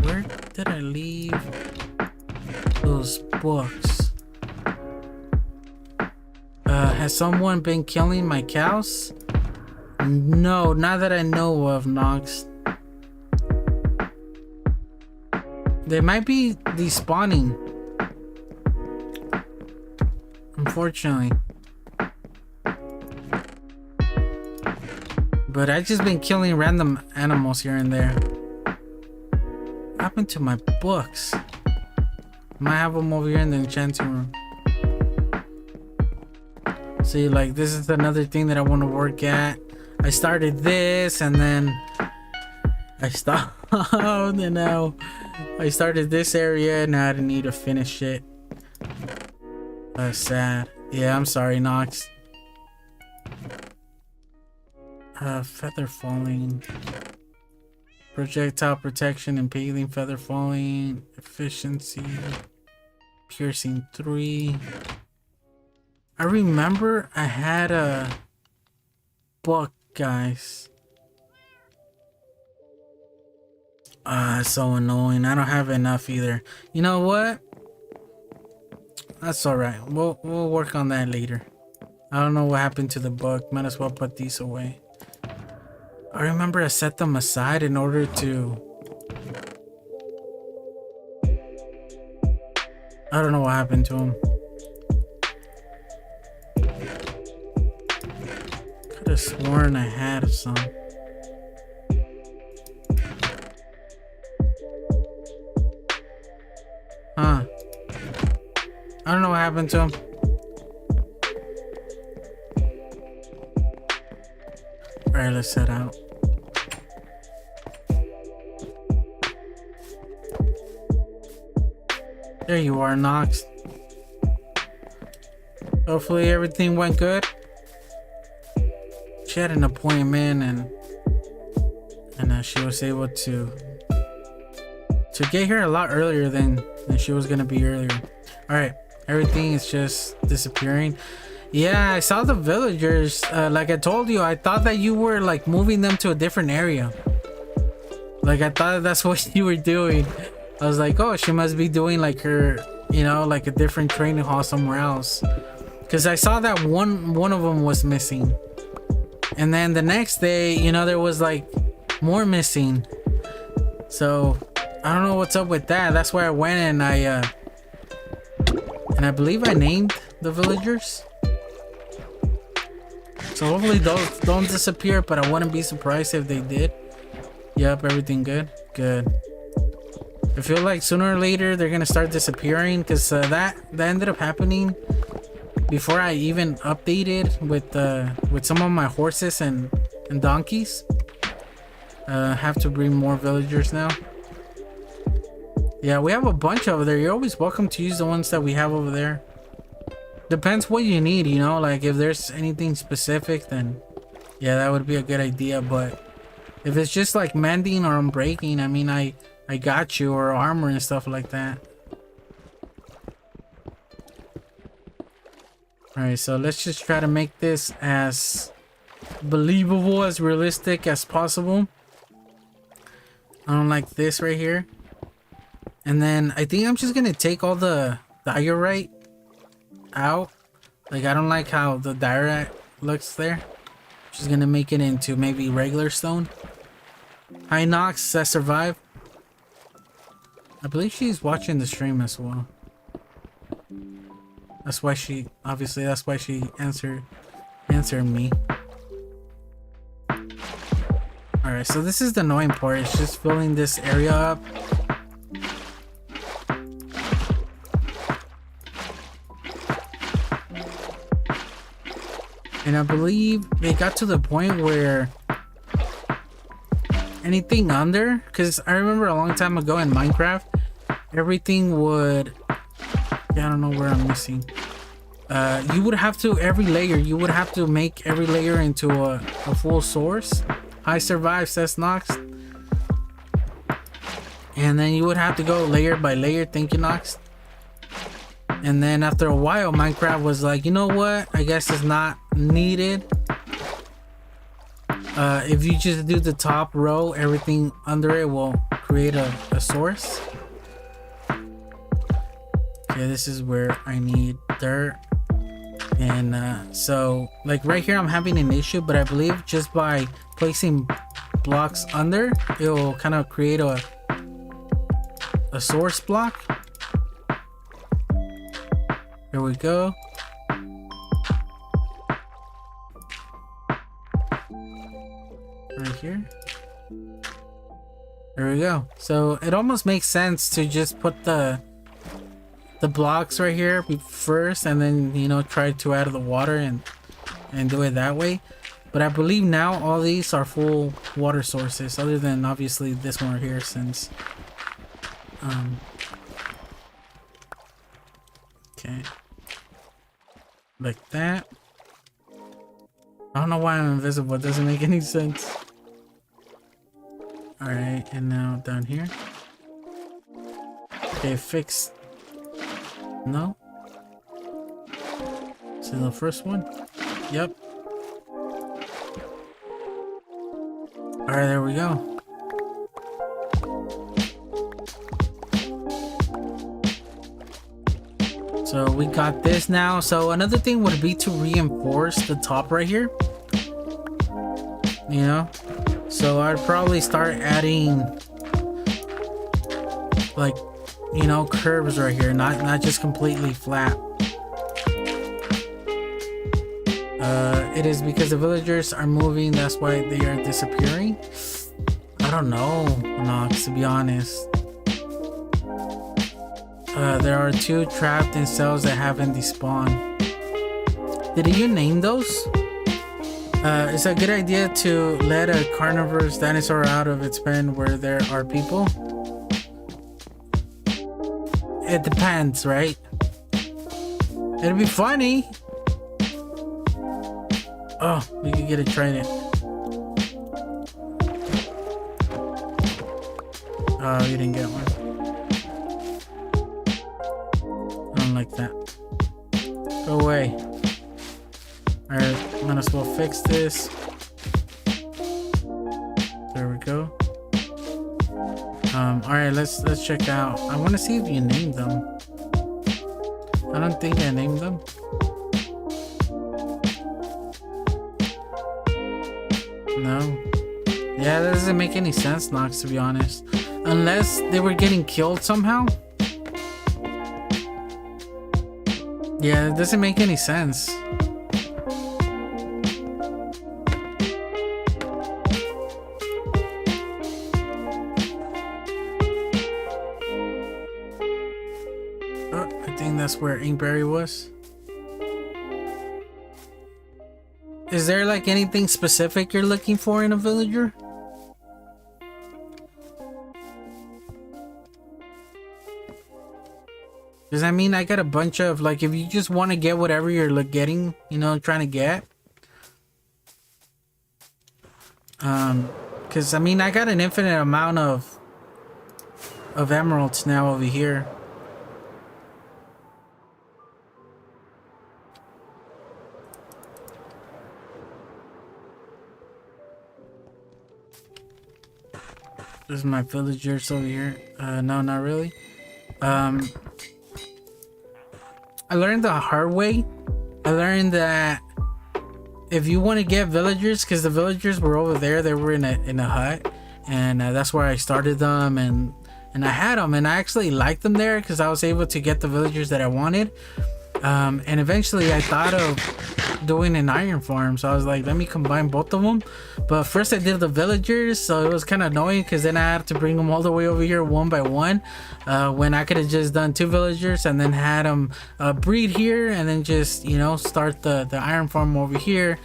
S1: Where did I leave those books? Has someone been killing my cows? No, not that I know of, Nox. They might be despawning, unfortunately. But I've just been killing random animals here and there. What happened to my books? Might have them over here in the enchanting room. See, like, this is another thing that I want to work at. I started this and then I stopped. And now I started this area and now I need to finish it. That's sad. Yeah, I'm sorry, Nox. Feather falling. Projectile protection, impaling, feather falling, efficiency, piercing 3. I remember I had a book, guys. It's so annoying. I don't have enough either. You know what? That's alright. We'll work on that later. I don't know what happened to the book. Might as well put these away. I remember I set them aside in order to... I don't know what happened to them. Could have sworn I had some. Huh. I don't know what happened to him. Alright, let's head out. There you are, Nox. Hopefully everything went good. She had an appointment and she was able to get here a lot earlier than she was gonna be earlier. All right, everything is just disappearing. Yeah, I saw the villagers. Like I told you, I thought that you were like moving them to a different area. Like I thought that's what you were doing. I was like, oh, she must be doing like her, you know, like a different training hall somewhere else. Because I saw that one of them was missing. And then the next day, you know, there was like more missing. So I don't know what's up with that. That's why I went and I believe I named the villagers. So hopefully those don't disappear, but I wouldn't be surprised if they did. Yep, everything good? Good. I feel like sooner or later they're gonna start disappearing, because that ended up happening before I even updated with some of my horses and donkeys. Have to bring more villagers now. Yeah, we have a bunch over there. You're always welcome to use the ones that we have over there. Depends what you need, you know, like if there's anything specific, then yeah, that would be a good idea. But if it's just like mending or unbreaking, I mean, I got you, or armor and stuff like that. All right, so let's just try to make this as believable, as realistic as possible. I don't like this right here. And then I think I'm just gonna take all the diorite out. Like I don't like how the diorite looks there. Just gonna make it into maybe regular stone. Hi Nox, that survived. I believe she's watching the stream as well. That's why she answered me. Alright, so this is the annoying part. It's just filling this area up. And I believe they got to the point where anything under, because I remember a long time ago in Minecraft, everything would, yeah, I don't know where I'm missing. You would have to, every layer, you would have to make every layer into a full source. I survived, says Nox. And then you would have to go layer by layer. Thank you, Nox. And then after a while, Minecraft was like, you know what? I guess it's not needed. If you just do the top row, everything under it will create a source. Okay, this is where I need dirt. And so like right here, I'm having an issue, but I believe just by placing blocks under, it will kind of create a source block. There we go. Right here. There we go. So it almost makes sense to just put the blocks right here first, and then, you know, try to add the water and do it that way. But I believe now all these are full water sources, other than obviously this one right here, since okay, like that. I don't know why I'm invisible. It doesn't make any sense. All right, and now down here. Okay, fixed. No. So the first one. Yep. All right, there we go. So we got this now. So another thing would be to reinforce the top right here. You know? So I'd probably start adding like, you know, curves right here, not just completely flat. It is because the villagers are moving, that's why they are disappearing. I don't know, Nox, to be honest. There are 2 trapped in cells that haven't despawned. Did you name those? It's a good idea to let a carnivorous dinosaur out of its pen where there are people. It depends, right? It'd be funny. Oh, we could get a trident. Oh, you didn't get one. I don't like that. Go away. Alright, might as well fix this. There we go. Alright, let's check out. I want to see if you named them. I don't think I named them. No. Yeah, that doesn't make any sense, Nox, to be honest. Unless they were getting killed somehow. Yeah, it doesn't make any sense. Oh, I think that's where Inkberry was. Is there like anything specific you're looking for in a villager? Because I mean, I got a bunch of, like, if you just want to get whatever you're getting, you know, trying to get. Because I mean, I got an infinite amount of emeralds now over here. This is my villagers over here. No, not really. I learned the hard way. I learned that if you want to get villagers, because the villagers were over there, they were in a hut, and that's where I started them, and I had them, and I actually liked them there because I was able to get the villagers that I wanted. And eventually I thought of doing an iron farm, so I was like, let me combine both of them. But first I did the villagers, so it was kind of annoying because then I had to bring them all the way over here one by one, when I could have just done 2 villagers and then had them breed here, and then just, you know, start the iron farm over here.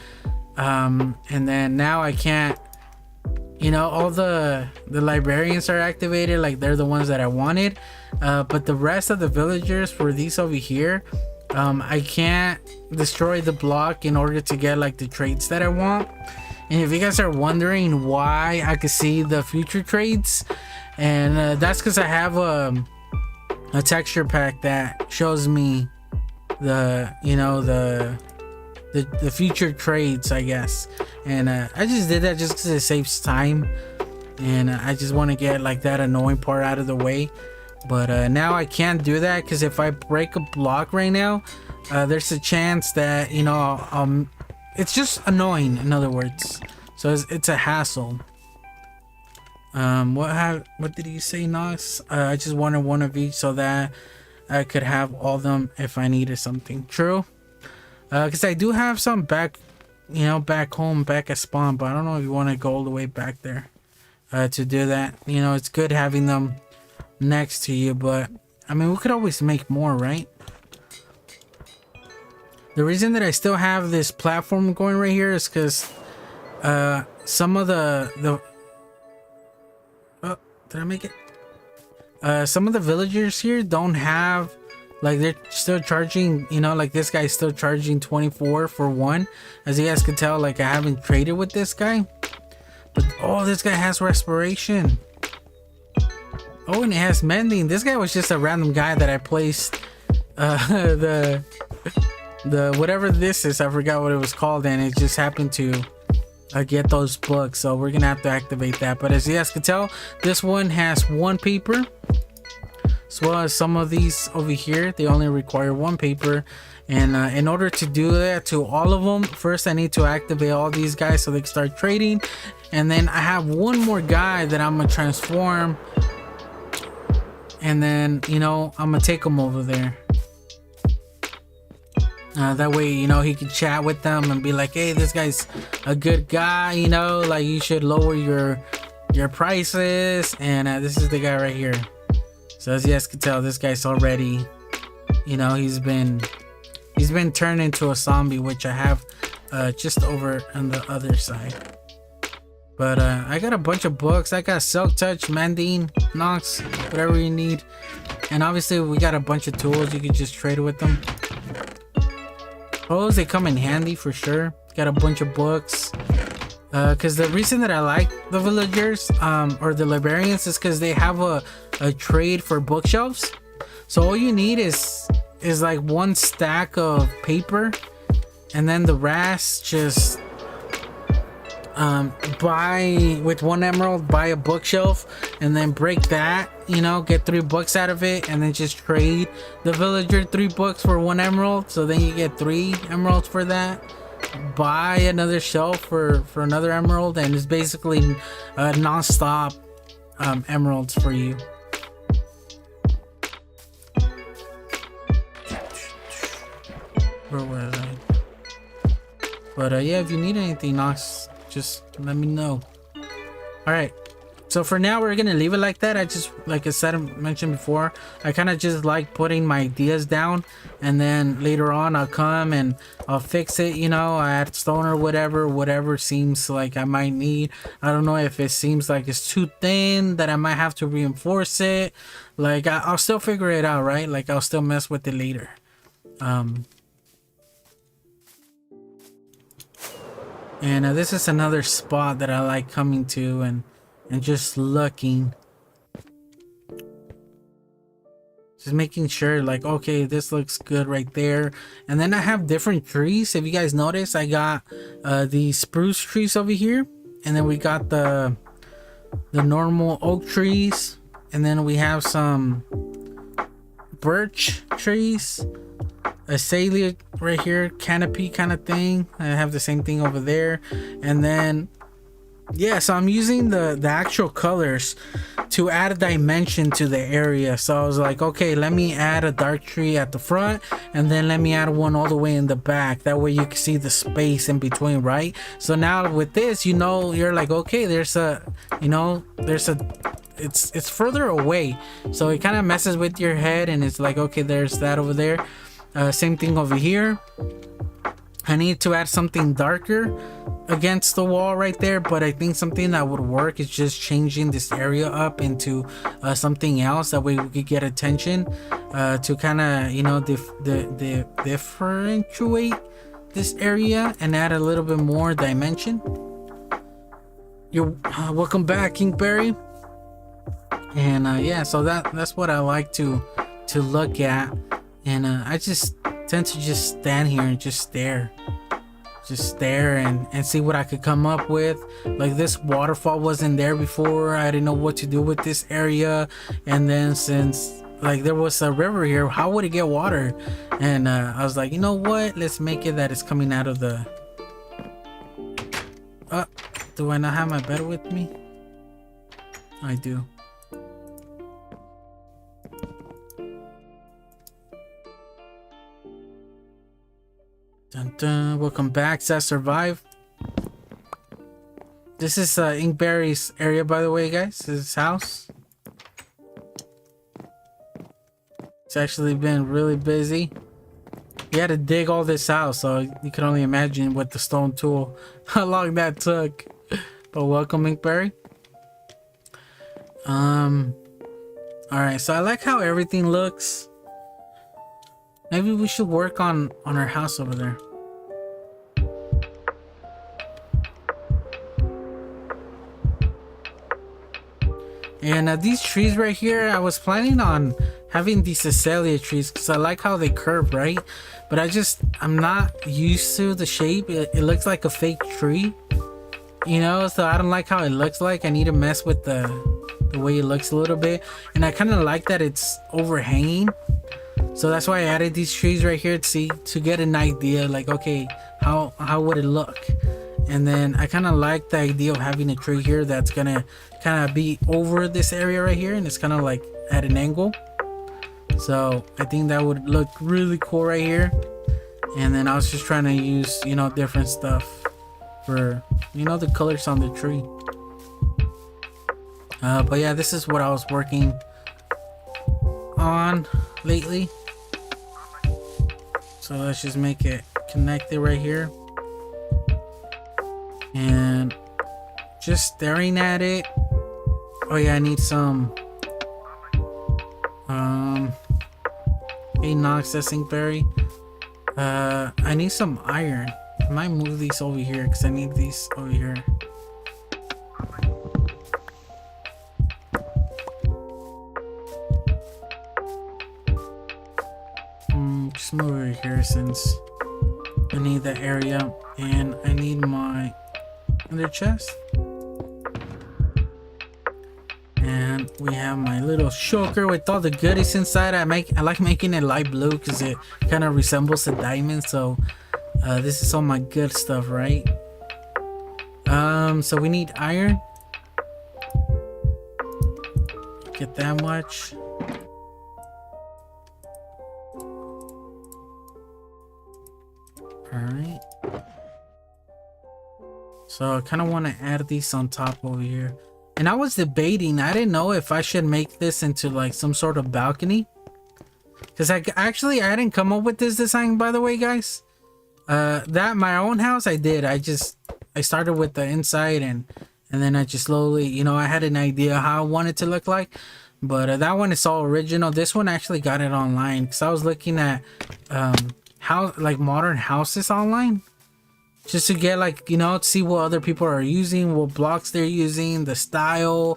S1: And then now I can't, you know, all the librarians are activated, like they're the ones that I wanted, but the rest of the villagers for these over here, I can't destroy the block in order to get like the trades that I want. And if you guys are wondering why I could see the future trades, and that's because I have a texture pack that shows me the, you know, the future trades, I guess. And I just did that just because it saves time, and I just want to get like that annoying part out of the way. But now I can't do that because if I break a block right now, there's a chance that, you know, it's just annoying, in other words. So it's a hassle. What did he say, Nox? I just wanted one of each so that I could have all of them if I needed something. True. Because I do have some back, you know, back home, back at spawn, but I don't know if you want to go all the way back there to do that. You know, it's good having them next to you, but I mean, we could always make more, right? The reason that I still have this platform going right here is because some of the oh, did I make it? Some of the villagers here don't have, like, they're still charging, you know, like this guy's still charging 24 for one. As you guys can tell, like, I haven't traded with this guy, but oh, this guy has respiration. Oh, and it has mending. This guy was just a random guy that I placed the whatever this is, I forgot what it was called, and it just happened to get those books, so we're gonna have to activate that. But as you guys can tell, this one has 1 paper, as well as some of these over here, they only require 1 paper. And in order to do that to all of them, first I need to activate all these guys so they can start trading, and then I have one more guy that I'm gonna transform, and then, you know, I'm gonna take him over there. That way, you know, he can chat with them and be like, hey, this guy's a good guy, you know, like, you should lower your prices. And this is the guy right here. So as you guys can tell, this guy's already, you know, he's been turned into a zombie, which I have just over on the other side. But I got a bunch of books. I got Silk Touch, Mending, Nox, whatever you need. And obviously we got a bunch of tools. You can just trade with them. Those, they come in handy for sure. got a bunch of books. Because the reason that I like the villagers or the librarians is because they have a trade for bookshelves. So all you need is like one stack of paper, and then the rest just buy with 1 emerald, buy a bookshelf, and then break that, you know, get 3 books out of it, and then just trade the villager 3 books for 1 emerald. So then you get 3 emeralds for that. Buy another shelf for another emerald, and it's basically non-stop emeralds for you. Where was I? But yeah, if you need anything, Nox, just let me know. All right, so for now we're gonna leave it like that. I just, like I said, mentioned before, I kind of just like putting my ideas down, and then later on I'll come and I'll fix it, you know, I add stone or whatever seems like I might need. I don't know if it seems like it's too thin that I might have to reinforce it. Like I'll still figure it out, right? Like I'll still mess with it later. And this is another spot that I like coming to and just looking, just making sure, like, okay, this looks good right there. And then I have different trees. If you guys notice, I got the spruce trees over here, and then we got the normal oak trees, and then we have some birch trees, azalea right here, canopy kind of thing. I have the same thing over there. And then yeah, so I'm using the actual colors to add a dimension to the area. So I was like, okay, let me add a dark tree at the front, and then let me add one all the way in the back. That way you can see the space in between, right? So now with this, you know, you're like, okay, there's a, you know, there's a, it's further away, so it kind of messes with your head, and it's like, okay, there's that over there. Same thing over here. I need to add something darker against the wall right there, but I think something that would work is just changing this area up into something else. That way we could get attention to kind of, you know, differentiate this area and add a little bit more dimension. You're welcome back, Kingberry. And yeah, so that's what I like to look at. And I just tend to just stand here and just stare and see what I could come up with. Like, this waterfall wasn't there before. I didn't know what to do with this area, and then since like there was a river here, how would it get water? And I was like, you know what, let's make it that it's coming out of the do I not have my bed with me? I do. Dun, dun. Welcome back. Does that survive? This is Inkberry's area, by the way, guys. This is his house. It's actually been really busy. He had to dig all this out, so you can only imagine with the stone tool how long that took. But welcome, Inkberry. Alright, so I like how everything looks. Maybe we should work on our house over there. And these trees right here, I was planning on having these azalea trees because I like how they curve, right? But I'm not used to the shape. It looks like a fake tree, you know, so I don't like how it looks like. I need to mess with the way it looks a little bit. And I kind of like that it's overhanging. So that's why I added these trees right here to get an idea, like, okay, how would it look? And then I kind of like the idea of having a tree here that's gonna kind of be over this area right here, and it's kind of like at an angle. So I think that would look really cool right here. And then I was just trying to use, you know, different stuff for, you know, the colors on the tree. But yeah, this is what I was working on lately. So let's just make it connected right here. And just staring at it. Oh yeah, I need some hey, Nox, that's Inkberry. I need some iron. I might move these over here because I need these over here. Just move over here since I need that area, and I need my other chest. And we have my little shulker with all the goodies inside. I like making it light blue because it kind of resembles a diamond. So this is all my good stuff, right? So we need iron. Get that much. Alright. So I kind of want to add these on top over here. And I was debating, I didn't know if I should make this into like some sort of balcony. Because I didn't come up with this design, by the way, guys. That my own house I did. I started with the inside and then I just slowly, you know, I had an idea how I want it to look like. But that one is all original. This one actually got it online because I was looking at how like modern houses online, just to get like, you know, to see what other people are using, what blocks they're using, the style,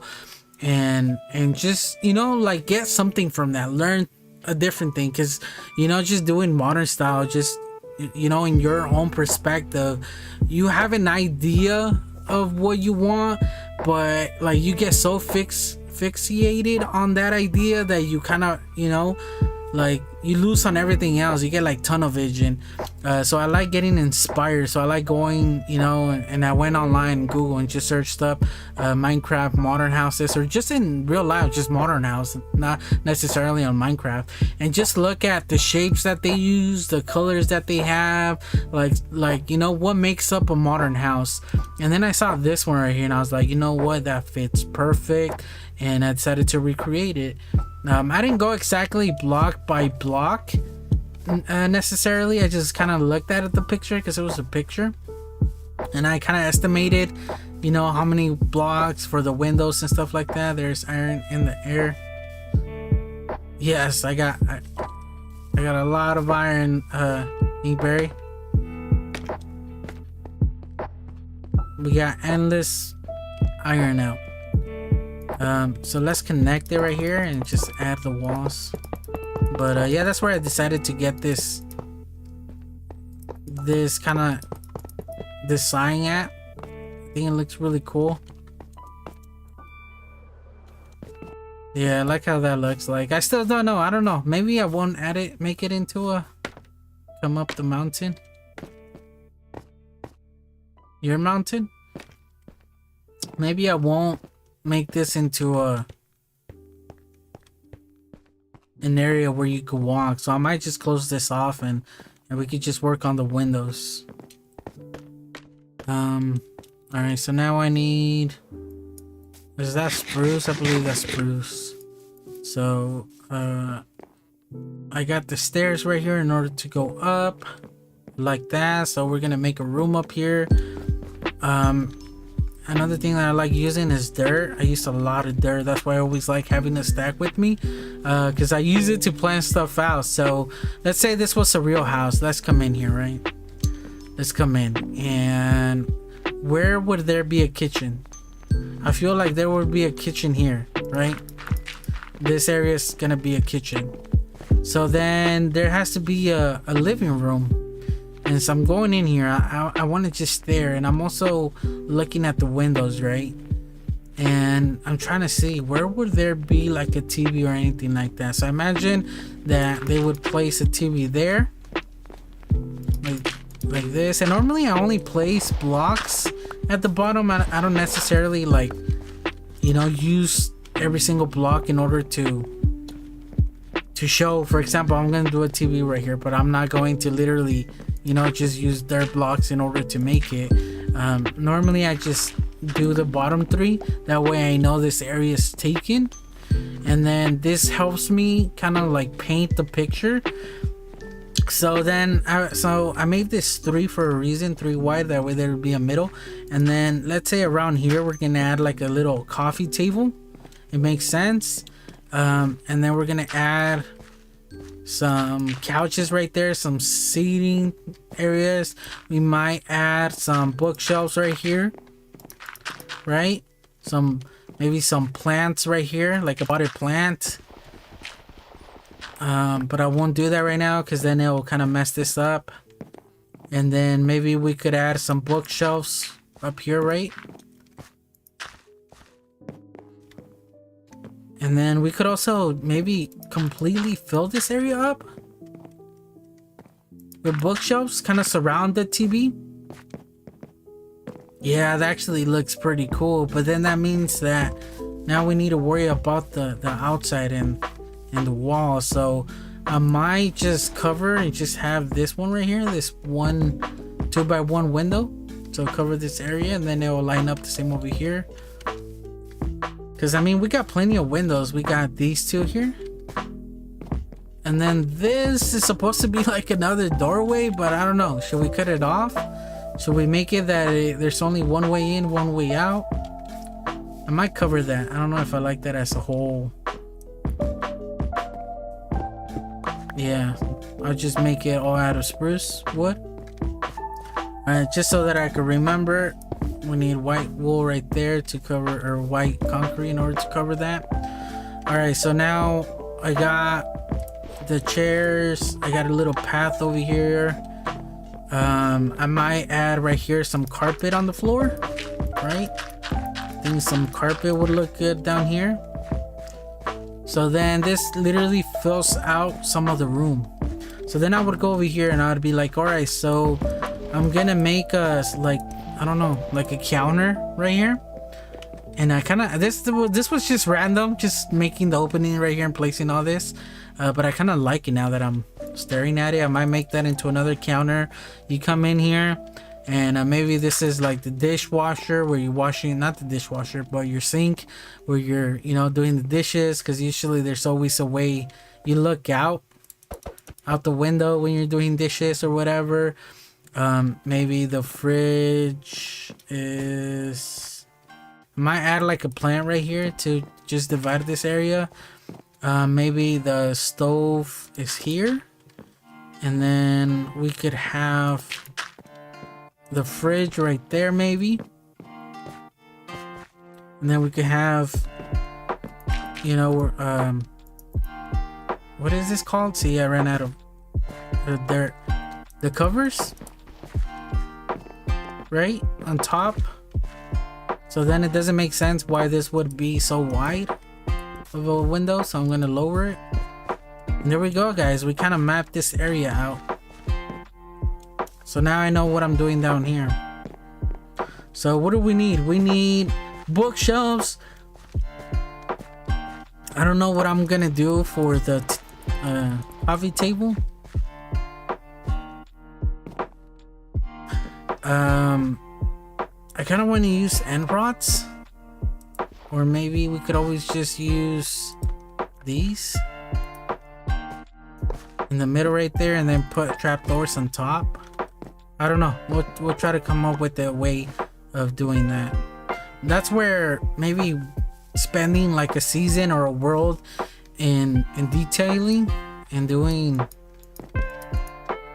S1: and just, you know, like get something from that, learn a different thing. Because, you know, just doing modern style, just, you know, in your own perspective, you have an idea of what you want, but like you get so fixated on that idea that you kind of, you know, like you lose on everything else. You get like tunnel vision. So I like getting inspired. So I like going, you know, and I went online and Google and just searched up Minecraft modern houses, or just in real life, just modern house, not necessarily on Minecraft, and just look at the shapes that they use, the colors that they have, like you know, what makes up a modern house. And then I saw this one right here and I was like, you know what, that fits perfect, and I decided to recreate it. I didn't go exactly block by block necessarily. I just kind of looked at the picture because it was a picture, and I kind of estimated, you know, how many blocks for the windows and stuff like that. There's iron in the air. Yes, I got a lot of iron, Inkberry. We got endless iron now. So let's connect it right here and just add the walls. But yeah, that's where I decided to get this kind of design at. I think it looks really cool. Yeah, I like how that looks like. I still don't know. I don't know. Maybe I won't add it, make it into a come up the mountain. Your mountain? Maybe I won't make this into an area where you could walk, so I might just close this off and we could just work on the windows. All right, so now I need, is that spruce? I believe that's spruce. So I got the stairs right here in order to go up like that. So we're gonna make a room up here. Another thing that I like using is dirt. I use a lot of dirt. That's why I always like having a stack with me, because I use it to plan stuff out. So let's say this was a real house. Let's come in here, right? Let's come in. And where would there be a kitchen? I feel like there would be a kitchen here, right? This area is gonna be a kitchen. So then there has to be a living room. And so I'm going in here. I want to just stare, and I'm also looking at the windows, right? And I'm trying to see where would there be like a TV or anything like that. So I imagine that they would place a TV there, like this. And normally I only place blocks at the bottom. I don't necessarily, like, you know, use every single block in order to show. For example, I'm gonna do a TV right here, but I'm not going to literally, you know, just use dirt blocks in order to make it. Normally I just do the bottom three, that way I know this area is taken, and then this helps me kind of like paint the picture. So then I made this 3 for a reason, 3 wide, that way there would be a middle. And then let's say around here we're gonna add like a little coffee table. It makes sense. And then we're gonna add some couches right there, some seating areas. We might add some bookshelves right here, right? Maybe some plants right here, like a potted plant. But I won't do that right now because then it will kind of mess this up. And then maybe we could add some bookshelves up here, right? And then we could also maybe completely fill this area up with bookshelves, kind of surround the TV. Yeah, that actually looks pretty cool. But then that means that now we need to worry about the outside and the wall. So I might just cover and just have this one right here, this 2x1 window. So cover this area and then it will line up the same over here. Because I mean, we got plenty of windows. We got these two here. And then this is supposed to be like another doorway, but I don't know. Should we cut it off? Should we make it that there's only one way in, one way out? I might cover that. I don't know if I like that as a whole. Yeah, I'll just make it all out of spruce wood. Alright, just so that I can remember, we need white wool right there to cover, or white concrete in order to cover that. Alright, so now I got the chairs. I got a little path over here. I might add right here some carpet on the floor, right? I think some carpet would look good down here. So then this literally fills out some of the room. So then I would go over here and I'd be like, all right, so I'm gonna make us like, I don't know, like a counter right here. And I kind of, this was just random, just making the opening right here and placing all this. But I kind of like it now that I'm staring at it. I might make that into another counter. You come in here and maybe this is like the dishwasher where you're washing, not the dishwasher, but your sink where you're, you know, doing the dishes. Because usually there's always a way you look out the window when you're doing dishes or whatever. Maybe the fridge is, I might add like a plant right here to just divide this area. Maybe the stove is here, and then we could have the fridge right there maybe, and then we could have, you know, what is this called? See, I ran out of the covers right on top. So then it doesn't make sense why this would be so wide of a window, so I'm gonna lower it. And there we go, guys. We kind of mapped this area out. So now I know what I'm doing down here. So what do we need? We need bookshelves. I don't know what I'm gonna do for the coffee table. I kind of want to use end rods, or maybe we could always just use these in the middle right there and then put trapdoors on top. I don't know. We'll try to come up with a way of doing that. That's where maybe spending like a season or a world in detailing and doing,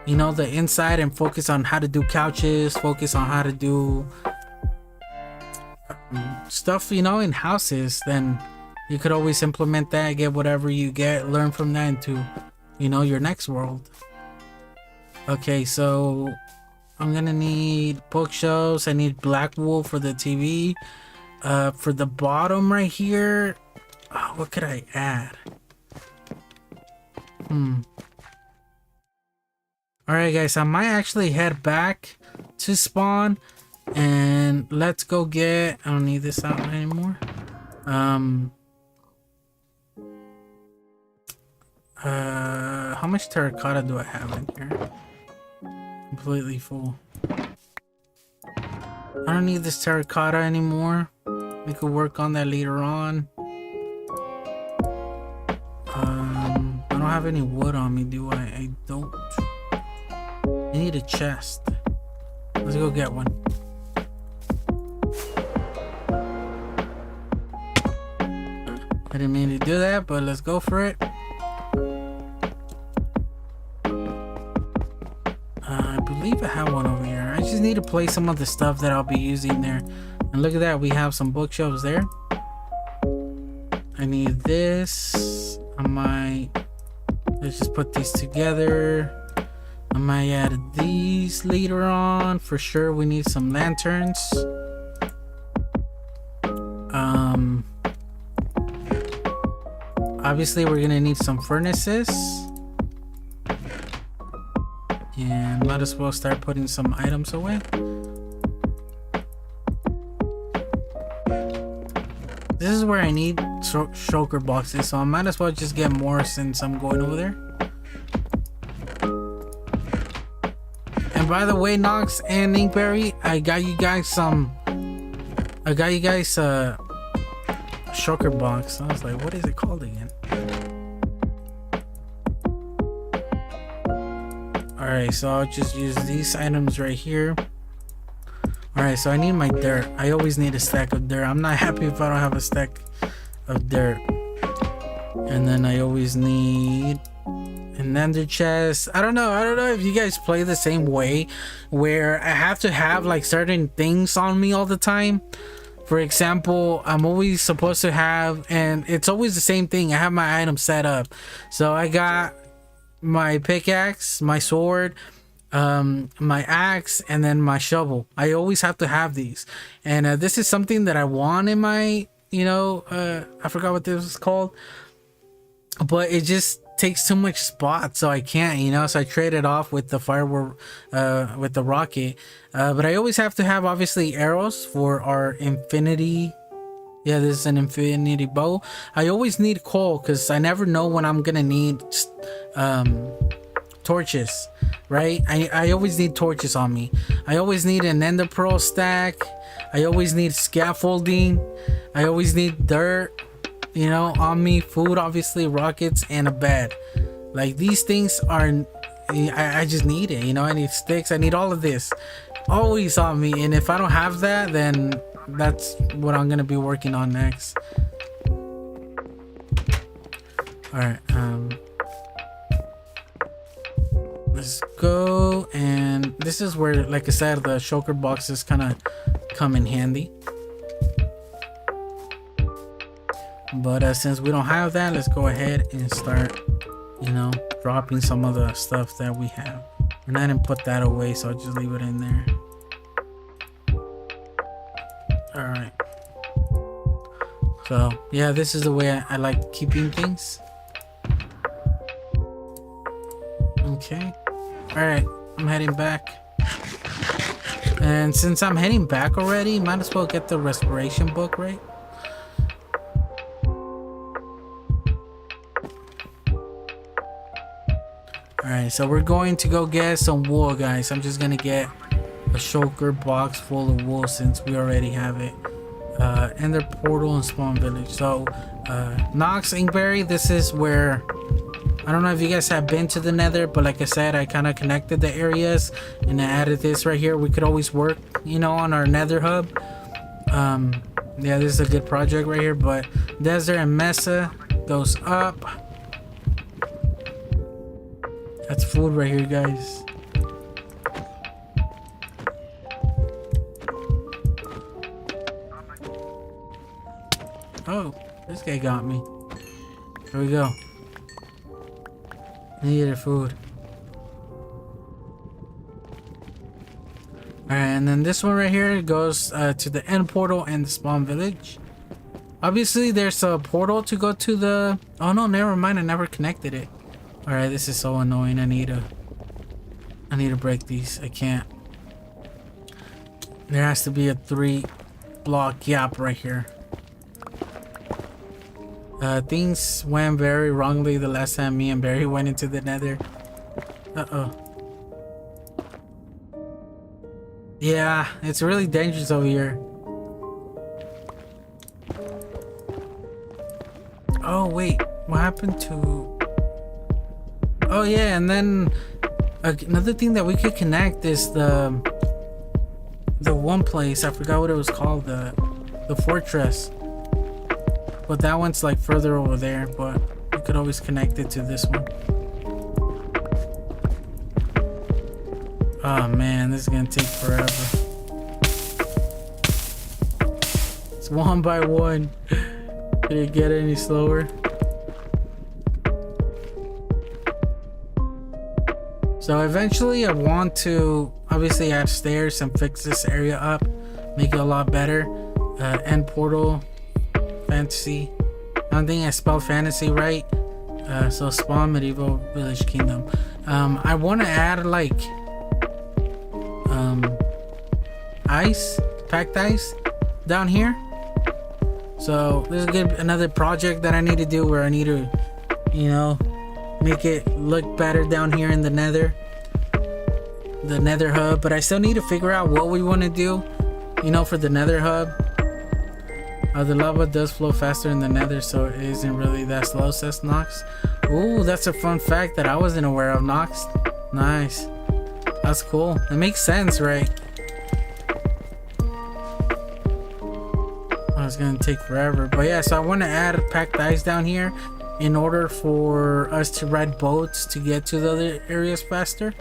S1: you know, the inside, and focus on how to do couches, focus on how to do stuff, you know, in houses. Then you could always implement that, get whatever you get, learn from that into, you know, your next world. Okay, so I'm gonna need bookshelves. I need black wool for the TV. For the bottom right here, what could I add? Alright guys, I might actually head back to spawn and let's go get, I don't need this out anymore. How much terracotta do I have in here? Completely full. I don't need this terracotta anymore. We could work on that later on. I don't have any wood on me, do I? I don't. I need a chest. Let's go get one. I didn't mean to do that, but let's go for it. believe I have one over here. I just need to place some of the stuff that I'll be using there. And look at that, we have some bookshelves there. I need this. I might, let's just put these together. I might add these later on. For sure, we need some lanterns. Obviously, we're gonna need some furnaces. And might as well start putting some items away. This is where I need shulker boxes, so I might as well just get more since I'm going over there. And by the way, Nox and Inkberry, I got you guys shulker box. I was like, what is it called again? Alright, so I'll just use these items right here. Alright, so I need my dirt. I always need a stack of dirt. I'm not happy if I don't have a stack of dirt. And then I always need an ender chest. I don't know if you guys play the same way, where I have to have like certain things on me all the time. For example, I'm always supposed to have, and it's always the same thing, I have my items set up. So I got my pickaxe, my sword, my axe, and then my shovel. I always have to have these, and this is something that I want in my, I forgot what this is called, but it just takes too much spot, so I can't, so I trade it off with the firework, with the rocket. But I always have to have, obviously, arrows for our infinity. Yeah, this is an infinity bow. I always need coal because I never know when I'm gonna need torches, right? I always need torches on me. I always need an ender pearl stack. I always need scaffolding. I always need dirt, on me. Food, obviously, rockets, and a bed. Like, these things are, I just need it, I need sticks. I need all of this always on me, and if I don't have that, then that's what I'm gonna be working on next. Alright, let's go. And this is where, like I said, the shulker boxes kind of come in handy. But since we don't have that, let's go ahead and start, dropping some of the stuff that we have. And I didn't put that away, so I'll just leave it in there. Alright. So, yeah, this is the way I like keeping things. Okay. Alright, I'm heading back. And since I'm heading back already, might as well get the respiration book, right? Alright, so we're going to go get some wool, guys. I'm just gonna get a shulker box full of wool since we already have it. Ender portal and spawn village. So, Nox, Inkberry, this is where, I don't know if you guys have been to the nether, but like I said, I kind of connected the areas and I added this right here. We could always work, on our nether hub. Yeah, this is a good project right here, but Desert and Mesa goes up. That's food right here, guys. Oh, this guy got me. Here we go. Needed food. Alright, and then this one right here goes to the end portal and the spawn village. Obviously, there's a portal to go to the... Oh no, never mind. I never connected it. Alright, this is so annoying. I need to break these. I can't. There has to be a 3-block gap right here. Things went very wrongly the last time me and Barry went into the nether. Uh-oh. Yeah, it's really dangerous over here. Oh, wait. What happened to... Oh yeah, and then another thing that we could connect is the one place, I forgot what it was called, the fortress. But that one's like further over there, but we could always connect it to this one. Oh man, this is gonna take forever. It's one by one. Did it get any slower? So eventually I want to obviously add stairs and fix this area up, make it a lot better. End portal, fantasy. I don't think I spelled fantasy right. So spawn medieval village kingdom. I want to add like ice, packed ice down here. So this is good, another project that I need to do where I need to, you know, make it look better down here in the nether hub. But I still need to figure out what we want to do, you know, for the nether hub. The lava does flow faster in the nether, so it isn't really that slow, says Nox. Ooh, that's a fun fact that I wasn't aware of, Nox. Nice. That's cool. It makes sense, right? Oh, it's gonna take forever. But yeah, so I want to add packed ice down here in order for us to ride boats to get to the other areas faster.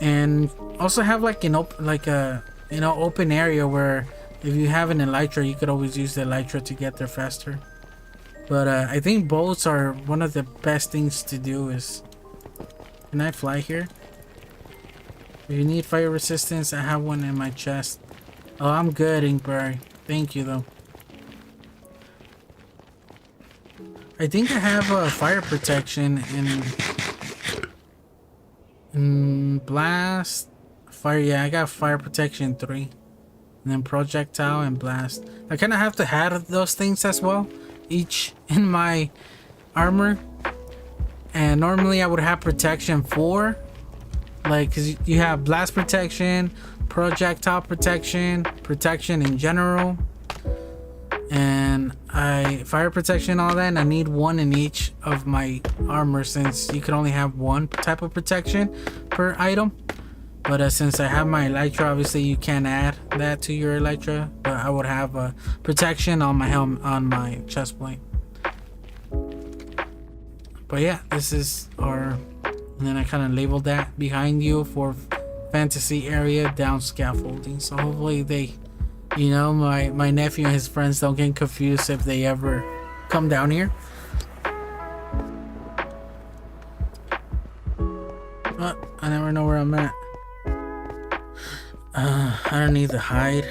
S1: And also have like an open area where if you have an elytra, you could always use the elytra to get there faster. But I think boats are one of the best things to do. Is, can I fly here? If you need fire resistance, I have one in my chest. Oh, I'm good, Inkberry. Thank you, though. I think I have fire protection in blast. Fire, yeah, I got fire protection 3. And then projectile and blast. I kind of have to have those things as well, each in my armor. And normally I would have protection 4, like, because you have blast protection, projectile protection, protection in general, and fire protection, all that. And I need 1 in each of my armor, since you can only have 1 type of protection per item. But since I have my elytra, obviously you can add that to your elytra. But I would have protection on my helmet, on my chest plate. But yeah, this is our, and then I kind of labeled that behind you for fantasy area down scaffolding. So hopefully they, you know, my nephew and his friends don't get confused if they ever come down here. But I never know where I'm at. I don't need to hide.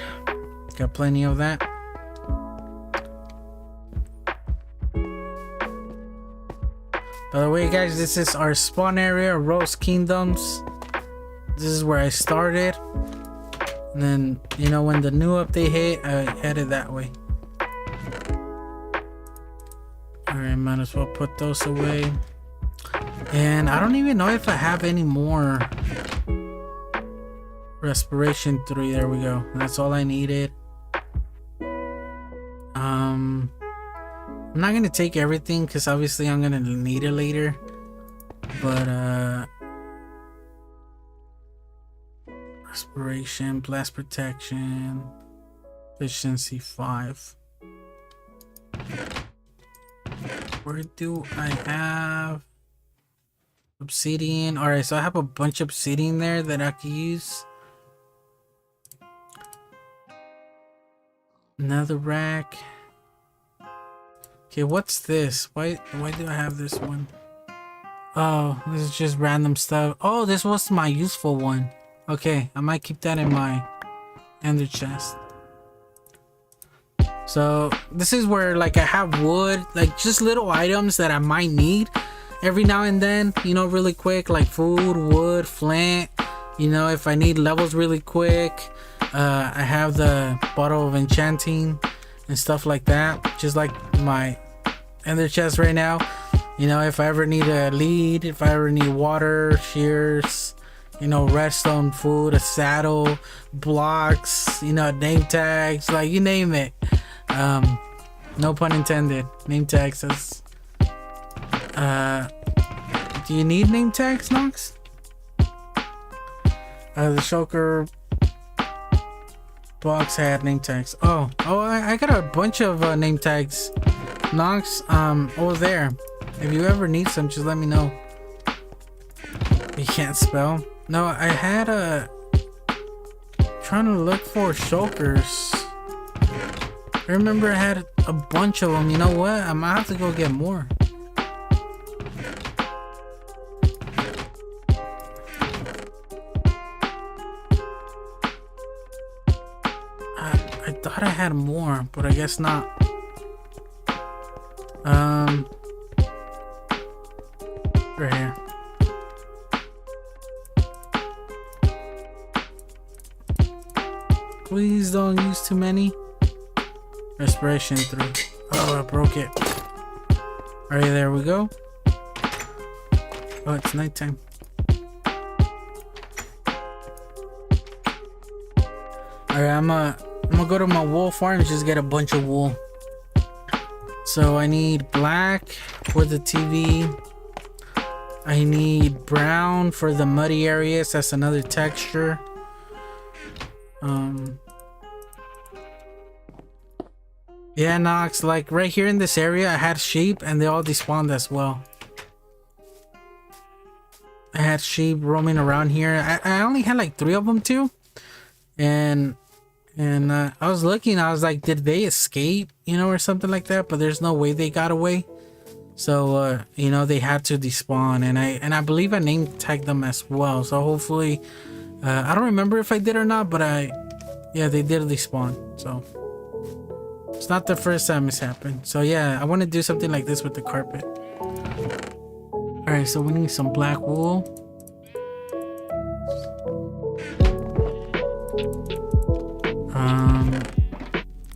S1: Got plenty of that. By the way, guys, this is our spawn area, Rose Kingdoms. This is where I started. And then, you know, when the new update hit, I headed that way. Alright, might as well put those away. And I don't even know if I have any more. Respiration 3, there we go. That's all I needed. I'm not gonna take everything because obviously I'm gonna need it later. But respiration, blast protection, efficiency 5. Where do I have obsidian? Alright, so I have a bunch of obsidian there that I can use. Another rack. Okay, what's this? Why do I have this one? Oh, this is just random stuff. Oh, this was my useful one. Okay, I might keep that in my ender chest. So this is where, like, I have wood, like just little items that I might need every now and then, you know, really quick, like food, wood, flint, you know, if I need levels really quick. I have the bottle of enchanting and stuff like that, just like my ender chest right now. You know, if I ever need a lead, if I ever need water, shears, you know, redstone, food, a saddle, blocks, you know, name tags, like you name it. No pun intended. Name tags. That's, do you need name tags, Nox? The shulker box had name tags. Oh, I got a bunch of name tags, Nox, over there. If you ever need some, just let me know. You can't spell. No, I had a trying to look for shulkers. I remember I had a bunch of them. You know what? I might have to go get more. I thought I had more, but I guess not. Right here. Please don't use too many. Respiration 3. Oh, I broke it. Alright, there we go. Oh, it's nighttime. Alright, I'm gonna go to my wool farm and just get a bunch of wool. So I need black for the TV. I need brown for the muddy areas. That's another texture. Yeah, Nox, like right here in this area I had sheep and they all despawned as well. I had sheep roaming around here. I only had like 3 of them too. And I was looking, I was like, did they escape, you know, or something like that? But there's no way they got away. So you know, they had to despawn, and I believe I name tagged them as well. So hopefully, I don't remember if I did or not, but yeah, they did despawn. So it's not the first time it's happened. So yeah, I want to do something like this with the carpet. All right, so we need some black wool.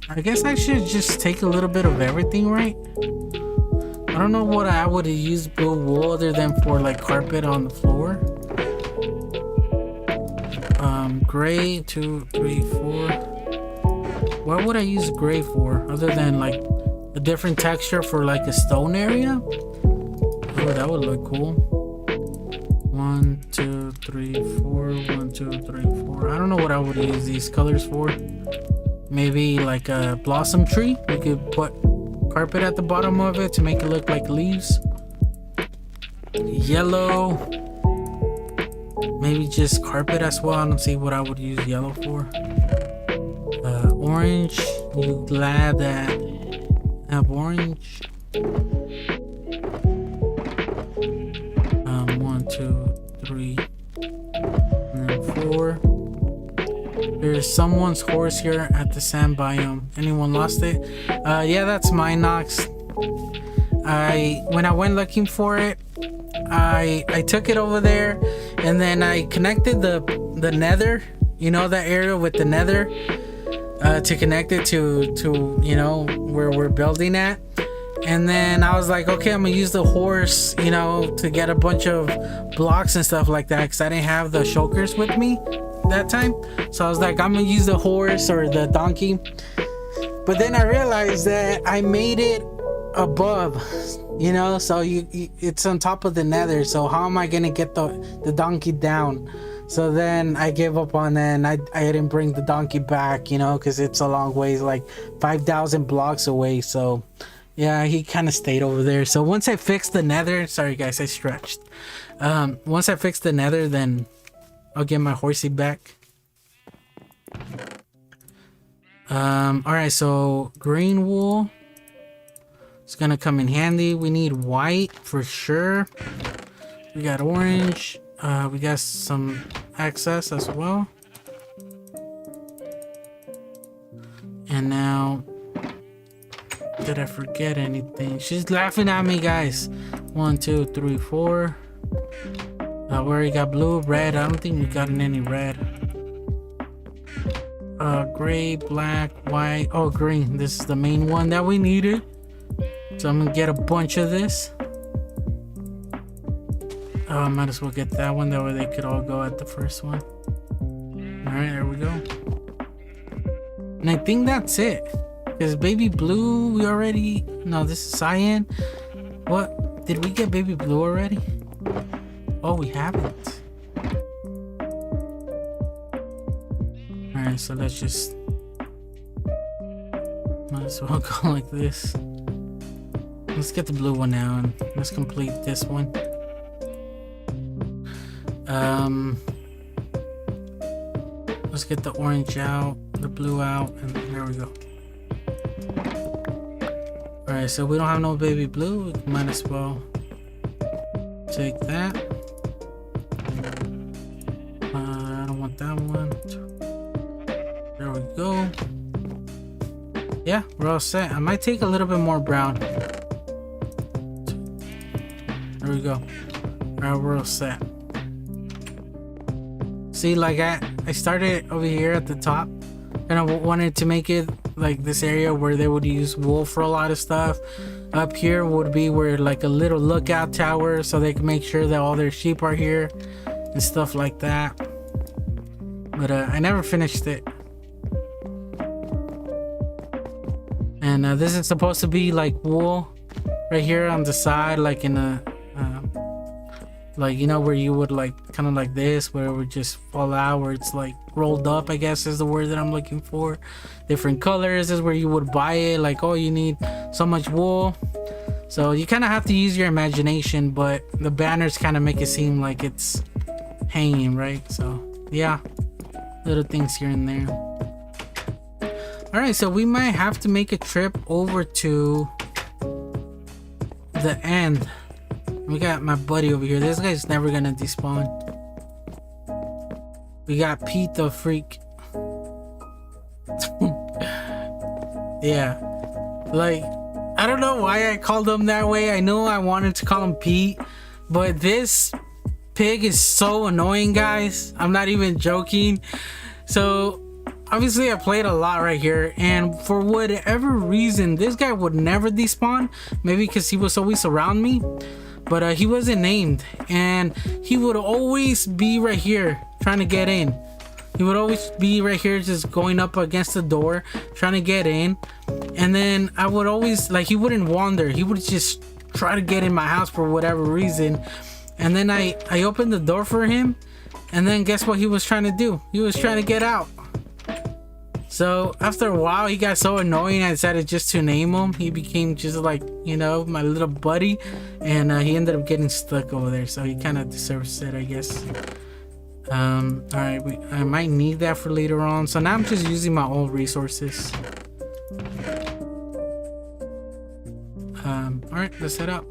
S1: I guess I should just take a little bit of everything, right? I don't know what I would have used blue wool other than for like carpet on the floor. Gray, 2, 3, 4. What would I use gray for other than like a different texture for like a stone area? Oh, that would look cool. 1, 2, 3, 4. 1, 2, 3, 4. I don't know what I would use these colors for. Maybe like a blossom tree. We could put carpet at the bottom of it to make it look like leaves. Yellow. Maybe just carpet as well. I don't see what I would use yellow for. Orange. You glad that I have orange? 1, 2, 3, and then 4. There's someone's horse here at the sand biome. Anyone lost it? Yeah, that's mine, Nox. When I went looking for it, I took it over there, and then I connected the nether, you know, that area with the nether, to connect it to you know, where we're building at. And then I was like, okay, I'm gonna use the horse, you know, to get a bunch of blocks and stuff like that, because I didn't have the shulkers with me that time. So I was like, I'm gonna use the horse or the donkey. But then I realized that I made it above, you know, so it's on top of the nether. So how am I gonna get the donkey down? So then I gave up on that, and I didn't bring the donkey back, you know, because it's a long ways, like 5,000 blocks away. So yeah, he kind of stayed over there. So once I fixed the nether, sorry guys, I stretched. Once I fixed the nether, then I'll get my horsey back. Alright, so green wool. It's gonna come in handy. We need white for sure. We got orange. We got some excess as well. And now, did I forget anything? She's laughing at me, guys. 1, 2, 3, 4. We already got blue, red. I don't think we got any red. Gray, black, white. Oh, green. This is the main one that we needed. So I'm gonna get a bunch of this. I might as well get that one. That way they could all go at the first one. Alright, there we go. And I think that's it. Because baby blue, we already... No, this is cyan. What? Did we get baby blue already? Oh, we haven't. Alright, so let's just... Might as well go like this. Let's get the blue one now and let's complete this one. Let's get the orange out, the blue out, and there we go. Alright, so we don't have no baby blue. We might as well take that. I don't want that one. There we go. Yeah, we're all set. I might take a little bit more brown. There we go. Alright, we're all set. See, like I started over here at the top, and I wanted to make it like this area where they would use wool for a lot of stuff. Up here would be where like a little lookout tower, so they can make sure that all their sheep are here and stuff like that. But I never finished it. And this is supposed to be like wool right here on the side, like in a like, you know, where you would like kind of like this, where it would just fall out, where it's like rolled up, I guess is the word that I'm looking for. Different colors is where you would buy it, like, oh, you need so much wool. So you kind of have to use your imagination, but the banners kind of make it seem like it's hanging, right? So yeah, little things here and there. All right, so we might have to make a trip over to the end. We got my buddy over here. This guy's never gonna despawn. We got Pete the Freak. Yeah, like, I don't know why I called him that way. I know I wanted to call him Pete, but this pig is so annoying, guys. I'm not even joking. So obviously I played a lot right here, and for whatever reason this guy would never despawn. Maybe because he was always around me, but he wasn't named, and he would always be right here trying to get in. He would always be right here just going up against the door trying to get in, and then I would always, like, he wouldn't wander. He would just try to get in my house for whatever reason, and then I opened the door for him, and then guess what he was trying to do? He was trying to get out. So after a while, he got so annoying, I decided just to name him. He became just like, you know, my little buddy, and he ended up getting stuck over there, so he kind of deserves it, I guess. All right, I might need that for later on, so now I'm just using my old resources. All right, let's head up.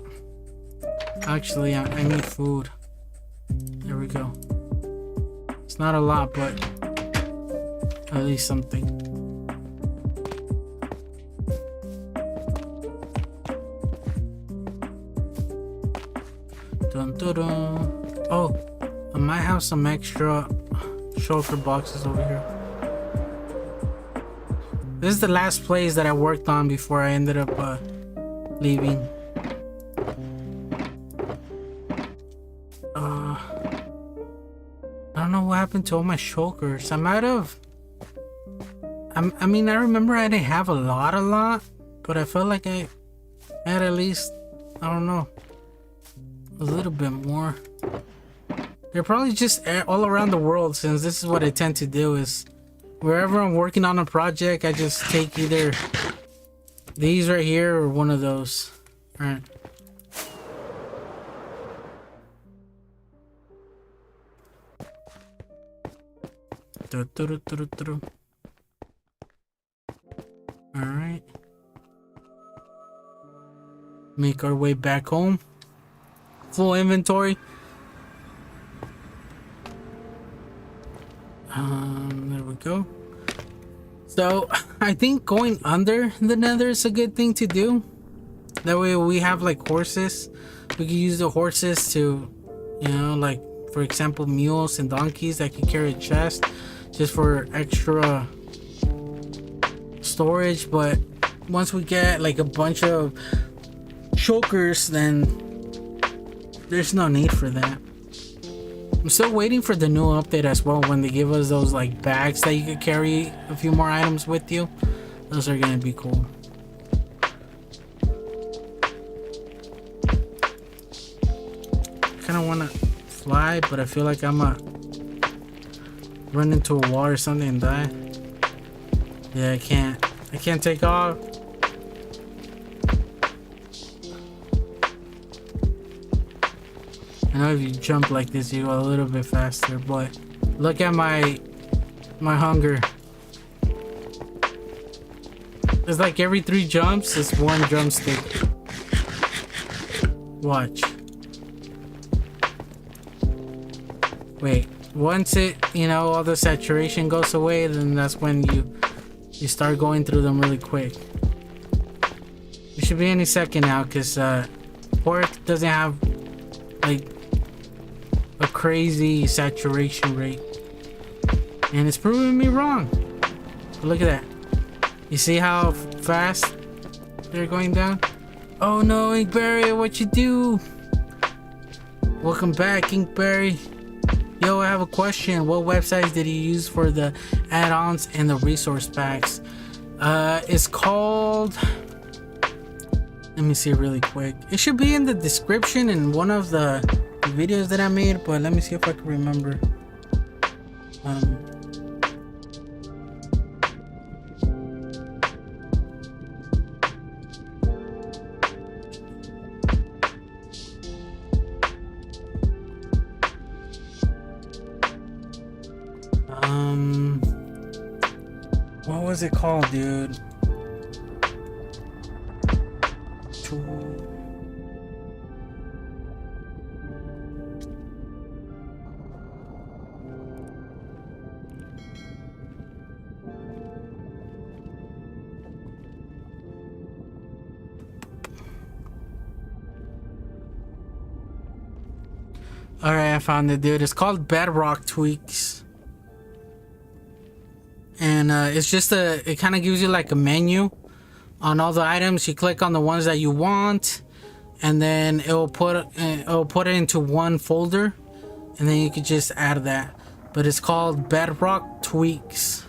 S1: Actually, I need food. There we go. It's not a lot, but at least something. Dun, dun, dun. Oh, I might have some extra shulker boxes over here. This is the last place that I worked on before I ended up leaving. I don't know what happened to all my shulkers. I might have. I mean, I remember I didn't have a lot, but I felt like I had at least, I don't know, a little bit more. They're probably just all around the world, since this is what I tend to do, is wherever I'm working on a project, I just take either these right here or one of those. All right. All right. Make our way back home. Full inventory. There we go. So I think going under the nether is a good thing to do. That way we have like horses. We can use the horses to, you know, like for example mules and donkeys that can carry a chest just for extra storage. But once we get like a bunch of chokers, then there's no need for that. I'm still waiting for the new update as well, when they give us those like bags that you could carry a few more items with you. Those are gonna be cool. Kinda wanna fly, but I feel like I'm gonna run into a wall or something and die. Yeah, I can't take off. I know if you jump like this, you go a little bit faster, but look at my my hunger. It's like every 3 jumps is 1 drumstick. Watch. Wait, once it, you know, all the saturation goes away, then that's when you start going through them really quick. It should be any second now, because pork doesn't have like a crazy saturation rate, and it's proving me wrong. But look at that. You see how fast they're going down? Oh no, Inkberry, what you do? Welcome back, Inkberry. Yo, I have a question. What websites did you use for the add-ons and the resource packs? It's called... Let me see really quick. It should be in the description in one of the videos that I made, but let me see if I can remember. What was it called, dude? Alright, I found it, dude. It's called Bedrock Tweaks. And it's just it kind of gives you like a menu on all the items. You click on the ones that you want, and then it'll put it into one folder, and then you could just add that. But it's called Bedrock Tweaks.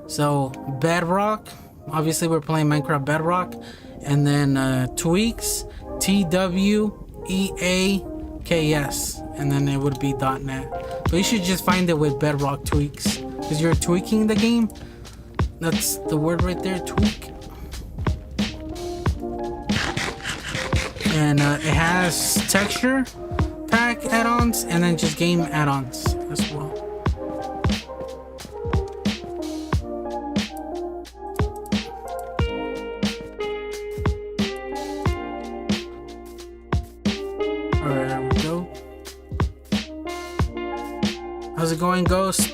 S1: So Bedrock, obviously we're playing Minecraft Bedrock, and then Tweaks, TWEAKS, and then it would be .net. But you should just find it with Bedrock Tweaks, because you're tweaking the game. That's the word right there, tweak. And it has texture pack add-ons and then just game add-ons as well. Alright, there we go. How's it going, Ghost?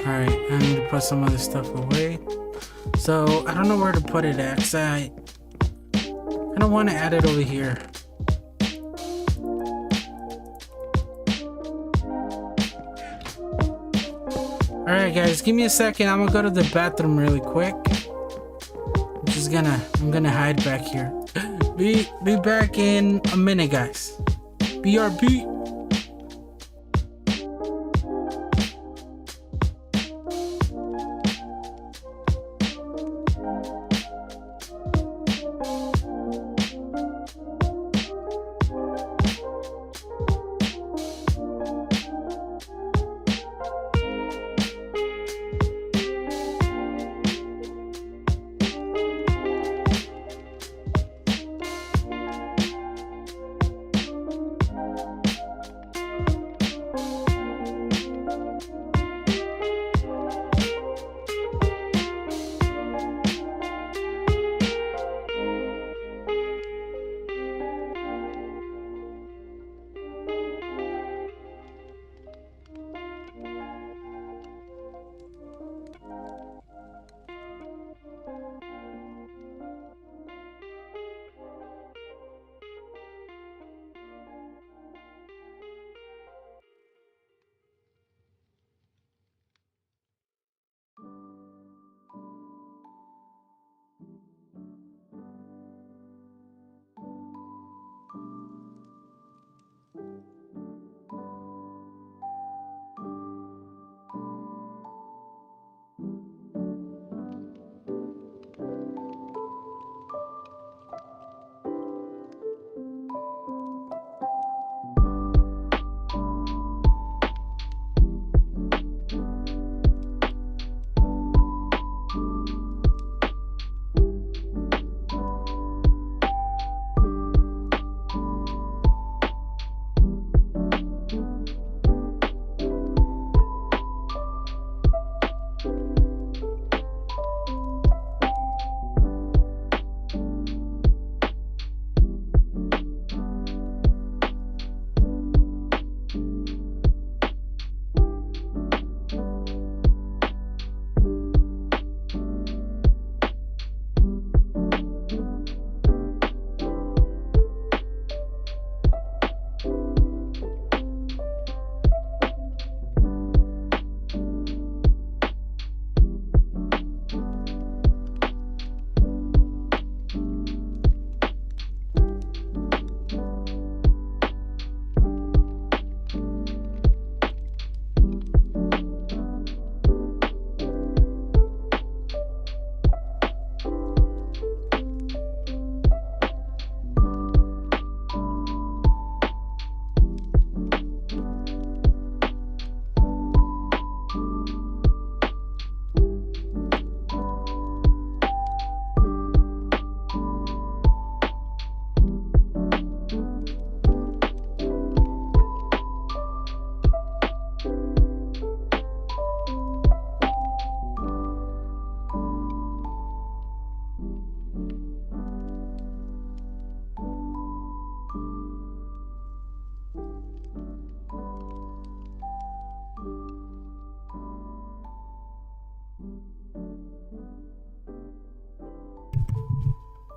S1: Alright, I need to put some of this stuff away. So, I don't know where to put it at, because I don't want to add it over here. Alright guys, give me a second. I'm gonna go to the bathroom really quick. I'm gonna hide back here. Be back in a minute, guys. BRB.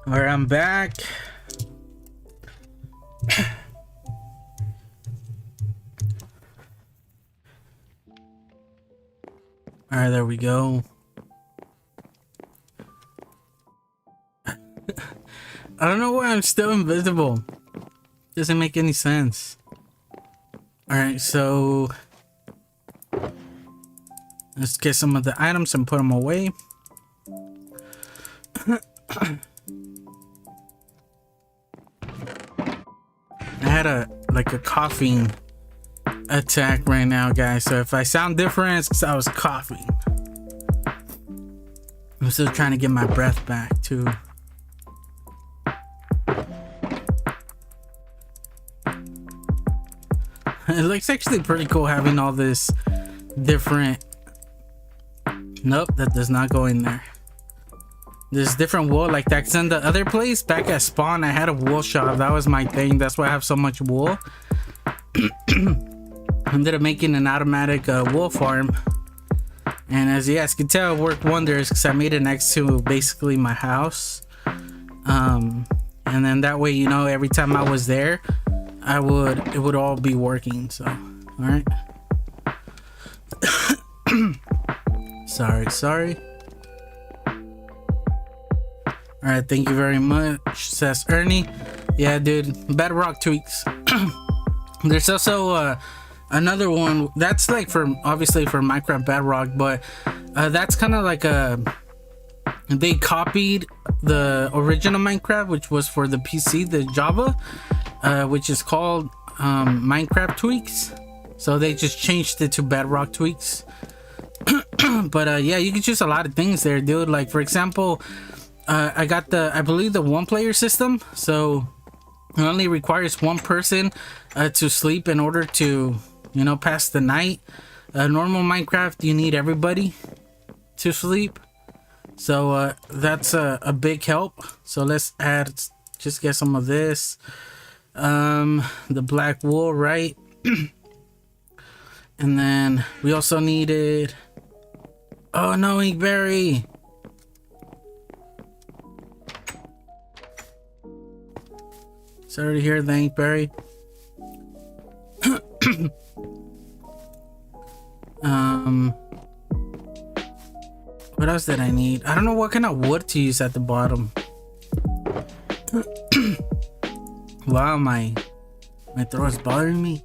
S1: All right, I'm back. All right, there we go. I don't know why I'm still invisible. Doesn't make any sense. All right, so let's get some of the items and put them away. I had a coughing attack right now, guys, so if I sound different, it's because I was coughing. I'm still trying to get my breath back too. It looks actually pretty cool having all this different. Nope, that does not go in there. There's different wool like that. Cause in the other place back at spawn, I had a wool shop. That was my thing. That's why I have so much wool. Ended up making an automatic wool farm, and as you guys can tell, it worked wonders because I made it next to basically my house. And then that way, you know, every time I was there, it would all be working. So, all right. sorry. All right, thank you very much, says Ernie. Yeah, dude, Bedrock Tweaks. There's also another one that's like obviously for Minecraft Bedrock, but that's kind of like they copied the original Minecraft, which was for the PC, the Java, which is called Minecraft Tweaks. So they just changed it to Bedrock Tweaks. But yeah, you can choose a lot of things there, dude. Like for example, I got I believe the one player system, so it only requires one person to sleep in order to, you know, pass the night. Normal Minecraft, you need everybody to sleep, so that's a big help. So let's just get some of this, the black wool, right? And then we also needed, oh no, Inkberry. Sorry to hear the Inkberry. What else did I need? I don't know what kind of wood to use at the bottom. Wow, my throat's bothering me.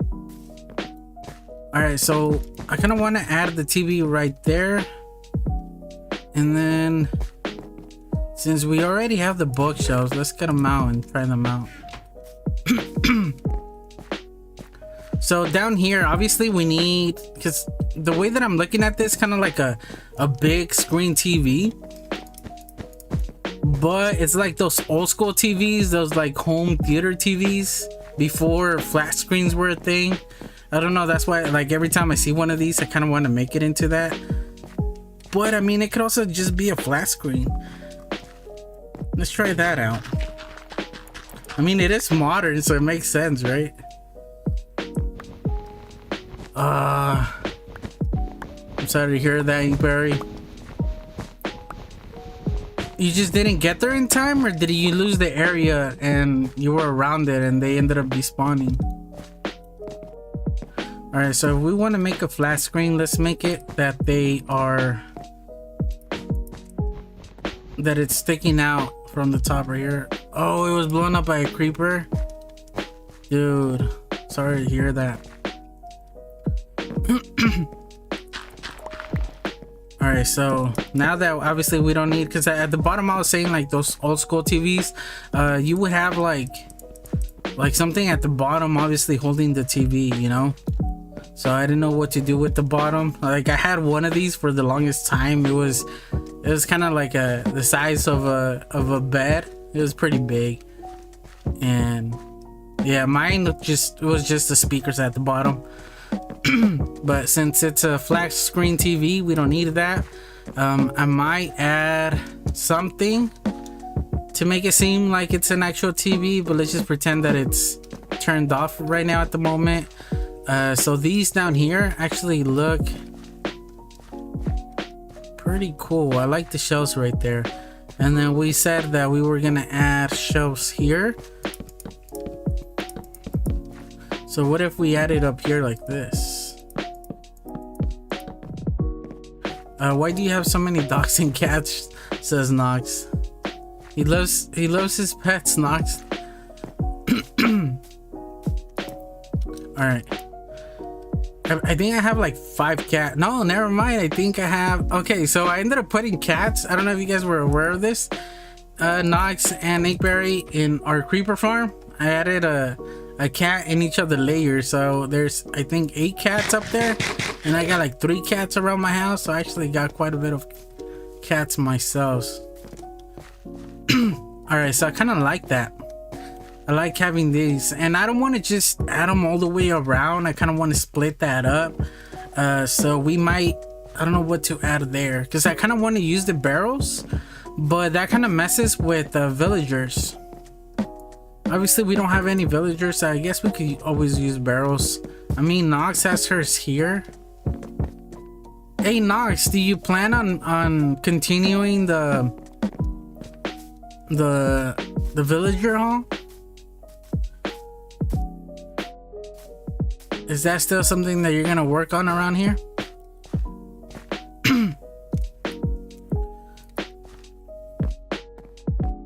S1: All right, so I kind of want to add the TV right there, and then since we already have the bookshelves, let's get them out and try them out. So down here, obviously we need, because the way that I'm looking at this, kind of like a big screen TV, but it's like those old school TVs, those like home theater TVs before flat screens were a thing. I don't know, that's why like every time I see one of these, I kind of want to make it into that. but I mean, it could also just be a flat screen. Let's try that out. I mean, it is modern, so it makes sense, right? I'm sorry to hear that, Barry. You just didn't get there in time, or did you lose the area and you were around it and they ended up despawning? Alright, so if we want to make a flat screen, let's make it that it's sticking out from the top right here. Oh, it was blown up by a creeper. Dude, sorry to hear that. Alright, so now that obviously we don't need, because at the bottom I was saying like those old school TVs, you would have like something at the bottom obviously holding the TV, you know? So I didn't know what to do with the bottom. Like I had one of these for the longest time. It was kind of like the size of a bed. It was pretty big. And yeah, mine was just the speakers at the bottom. But since it's a flat screen TV, we don't need that. I might add something to make it seem like it's an actual TV, but let's just pretend that it's turned off right now at the moment. So these down here actually look pretty cool. I like the shelves right there. And then we said that we were gonna add shelves here. So what if we add it up here like this? Why do you have so many dogs and cats? Says Nox. He loves his pets, Nox. Alright. I think I have like 5 cats. No, never mind. I think I have. Okay, so I ended up putting cats. I don't know if you guys were aware of this. Nox and Nickberry in our creeper farm. I added a cat in each of the layers. So there's, I think, 8 cats up there. And I got like 3 cats around my house. So I actually got quite a bit of cats myself. Alright, so I kind of like that. I like having these, and I don't want to just add them all the way around. I kind of want to split that up. So we might, I don't know what to add there, because I kind of want to use the barrels, but that kind of messes with villagers. Obviously we don't have any villagers, so I guess we could always use barrels. I mean, Nox has hers here. Hey Nox, do you plan on continuing the villager hall? Is that still something that you're gonna work on around here?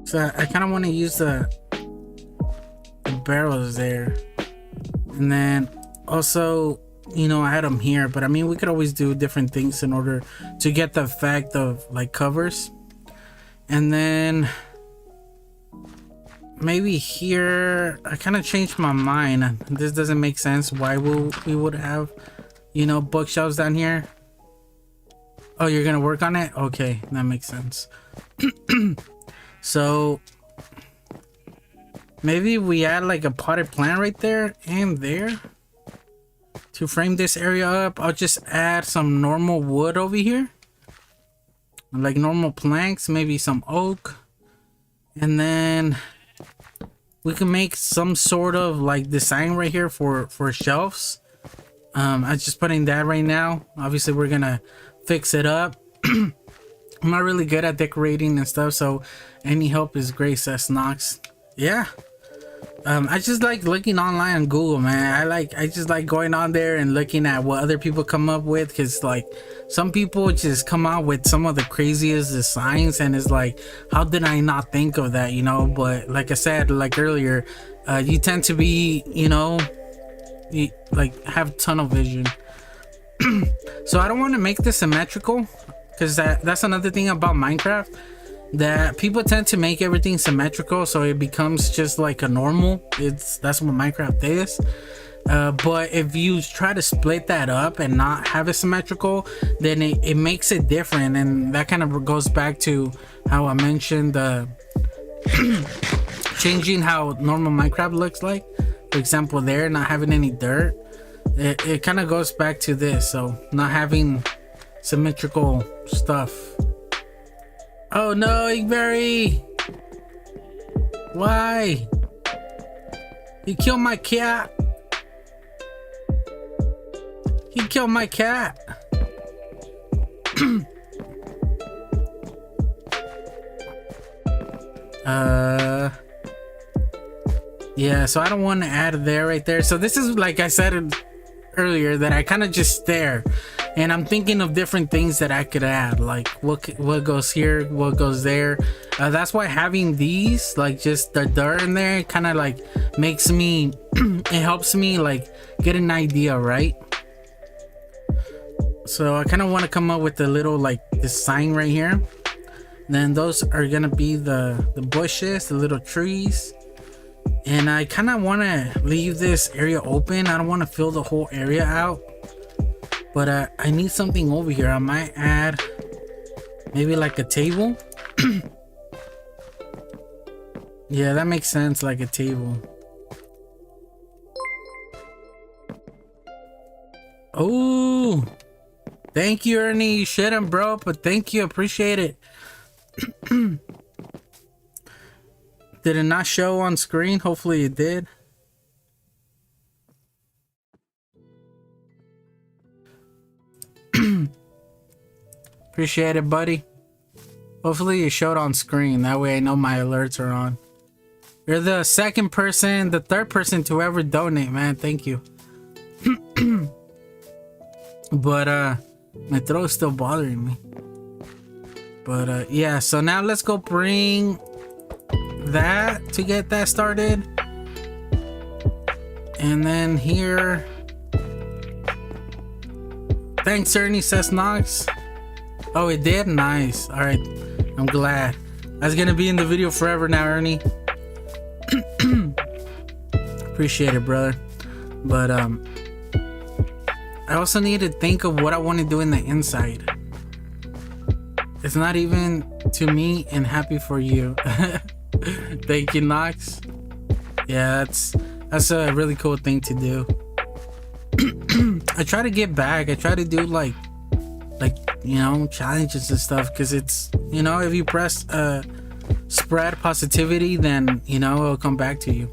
S1: So I kind of want to use the barrels there, and then also, you know, I had them here, but I mean, we could always do different things in order to get the effect of like covers. And then maybe here, I kind of changed my mind. This doesn't make sense. Why we would have, you know, bookshelves down here? Oh, you're gonna work on it? Okay, that makes sense. So maybe we add like a potted plant right there and there to frame this area up. I'll just add some normal wood over here, like normal planks, maybe some oak, and then we can make some sort of like design right here for shelves. I'm just putting that right now. Obviously we're gonna fix it up. I'm not really good at decorating and stuff, so any help is great, says Nox. Yeah. I just like looking online on Google, man. I just like going on there and looking at what other people come up with, because like some people just come out with some of the craziest designs, and it's like, how did I not think of that, you know? But like I said, like earlier, you tend to be, you know, you like have tunnel vision. So I don't want to make this symmetrical, because that's another thing about Minecraft, that people tend to make everything symmetrical, so it becomes just like a normal. That's what Minecraft is. But if you try to split that up and not have it symmetrical, then it makes it different, and that kind of goes back to how I mentioned changing how normal Minecraft looks like. For example, there not having any dirt, it kind of goes back to this. So not having symmetrical stuff. Oh no, Igberry! Why? He killed my cat. He killed my cat. Yeah, so I don't want to add there right there. So this is, like I said earlier, that I kind of just stare and I'm thinking of different things that I could add, like what goes here, what goes there. That's why having these, like just the dirt in there, kind of like makes me it helps me like get an idea, right? So I kind of want to come up with a little like this sign right here. Then those are gonna be the bushes, the little trees. And I kind of want to leave this area open. I don't want to fill the whole area out, but I need something over here. I might add maybe like a table. Yeah, that makes sense, like a table. Oh, thank you, Ernie. You shouldn't, bro, but thank you, appreciate it. Did it not show on screen? Hopefully it did. Appreciate it, buddy. Hopefully it showed on screen. That way I know my alerts are on. You're the second person, the third person to ever donate, man. Thank you. But my throat's still bothering me. But yeah, so now let's go bring that to get that started. And then here, thanks, Ernie, says Knox. Oh, it did? Nice. All right, I'm glad. That's gonna be in the video forever now, Ernie. Appreciate it, brother. But I also need to think of what I want to do in the inside. It's not even to me, and happy for you. Thank you, Knox. Yeah, that's a really cool thing to do. I try to get back. I try to do like you know, challenges and stuff, because it's, you know, if you press spread positivity, then you know it'll come back to you.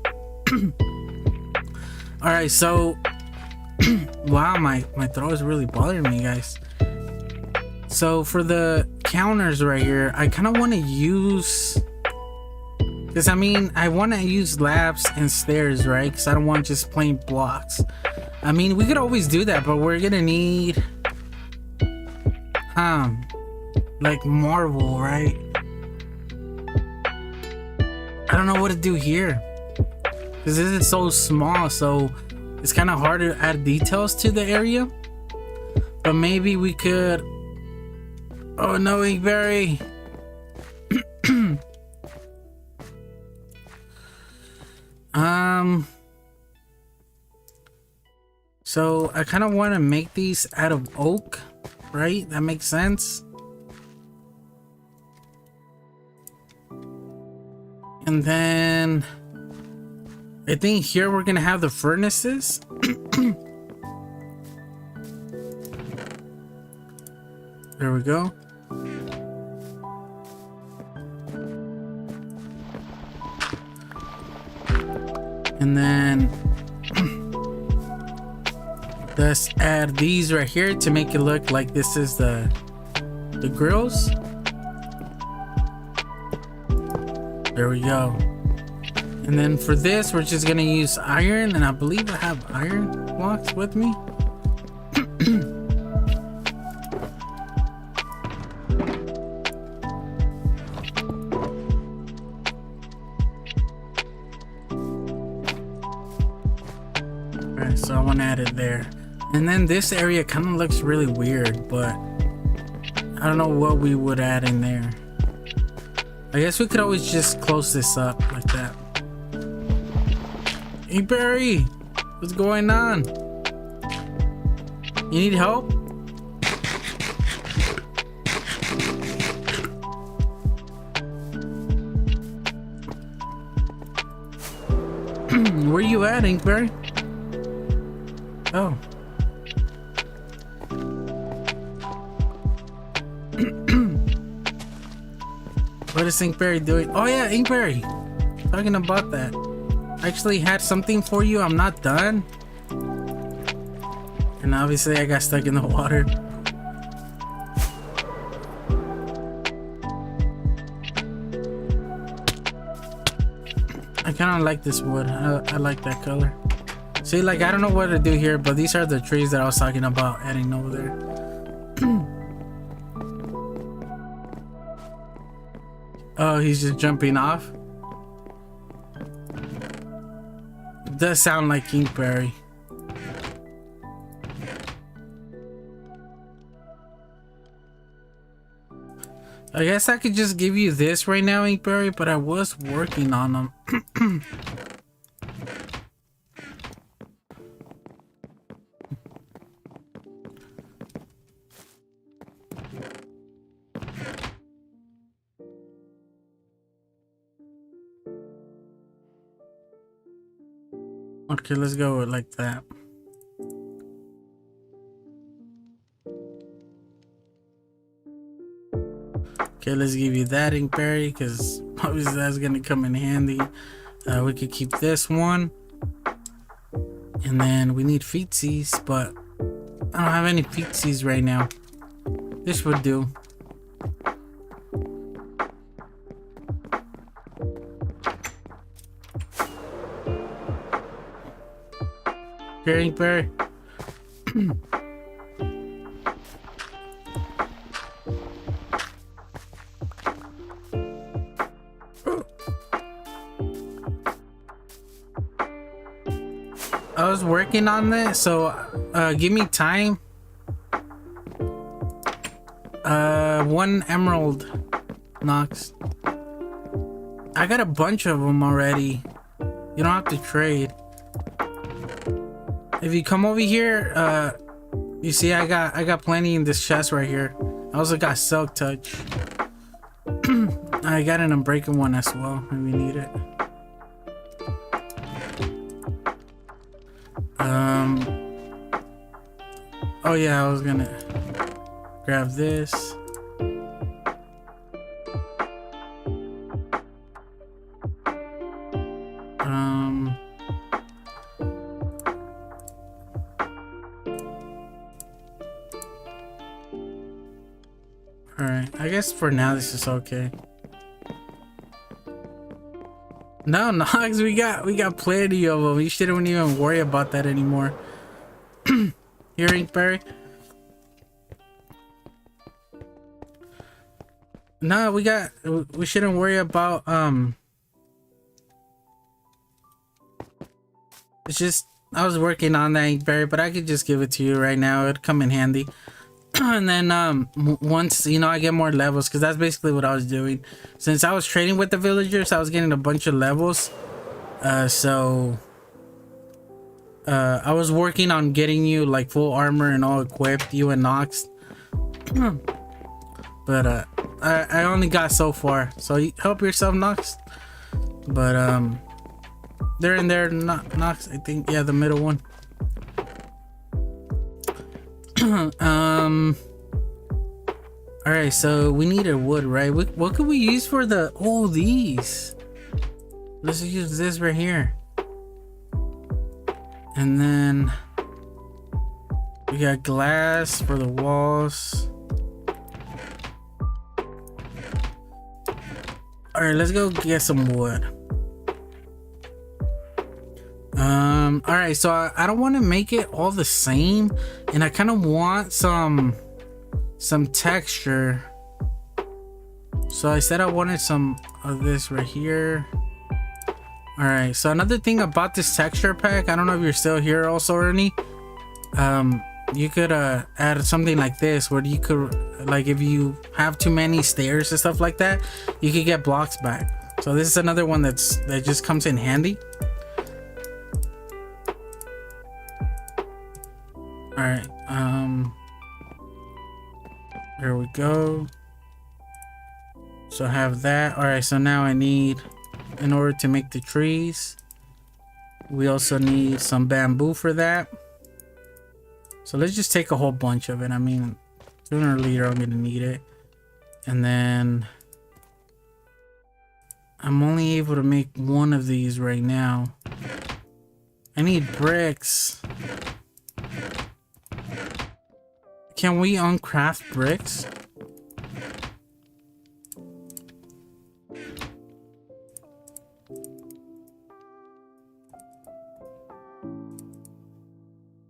S1: All right, so wow, my throat is really bothering me, guys. So for the counters right here, I kind of want to use, because I mean, I want to use slabs and stairs, right? Because I don't want just plain blocks. I mean, we could always do that, but we're gonna need like marble, right? I don't know what to do here, because this is so small, so it's kind of hard to add details to the area. But maybe we could, oh no, Inkberry. So I kind of want to make these out of oak, right? That makes sense. And then I think here we're gonna have the furnaces. There we go. And then let's add these right here to make it look like this is the grills. There we go. And then for this, we're just gonna use iron, and I believe I have iron blocks with me. Alright, so I want to add it there. And then this area kind of looks really weird, but I don't know what we would add in there. I guess we could always just close this up like that. Hey Barry, what's going on? You need help? Where you at, Inkberry? Oh. What is Inkberry doing? Oh yeah, Inkberry. Talking about that. I actually had something for you. I'm not done. And obviously I got stuck in the water. I kind of like this wood. I like that color. See, like, I don't know what to do here, but these are the trees that I was talking about adding over there. Oh, he's just jumping off. Does sound like Inkberry. I guess I could just give you this right now, Inkberry, but I was working on them. Okay, let's go with like that. Okay, let's give you that, Inkberry, because obviously that's gonna come in handy. We could keep this one, and then we need feetsies, but I don't have any feetsies right now. This would do. Here, Inkberry. I was working on this, so give me time. 1 emerald, Nox. I got a bunch of them already. You don't have to trade. If you come over here, you see I got plenty in this chest right here. I also got silk touch. I got an unbreaking one as well if we need it. Oh yeah, I was gonna grab this. Alright, I guess for now this is okay. No, Nox, we got plenty of them. You shouldn't even worry about that anymore. Here, Inkberry. No, we shouldn't worry about it's just I was working on that, Inkberry, but I could just give it to you right now. It'd come in handy. And then once I get more levels, because that's basically what I was doing. Since I was trading with the villagers, I was getting a bunch of levels. So I was working on getting you like full armor and all equipped, you and Nox. But I only got so far, so you help yourself, Nox. But they're in there, Nox, I think. Yeah, the middle one. All right, so we need a wood, right? What could we use for the these? Let's use this right here. And then we got glass for the walls. All right, let's go get some wood. All right, so I don't want to make it all the same, and I kind of want some texture. So I said I wanted some of this right here. All right, so another thing about this texture pack, I don't know if you're still here also, Ernie. You could add something like this, where you could, like, if you have too many stairs and stuff like that, you could get blocks back. So this is another one that just comes in handy. All right, there we go. So I have that. All right, so now I need, in order to make the trees, we also need some bamboo for that. So let's just take a whole bunch of it. I mean, sooner or later I'm gonna need it. And then I'm only able to make one of these right now. I need bricks. Can we uncraft bricks?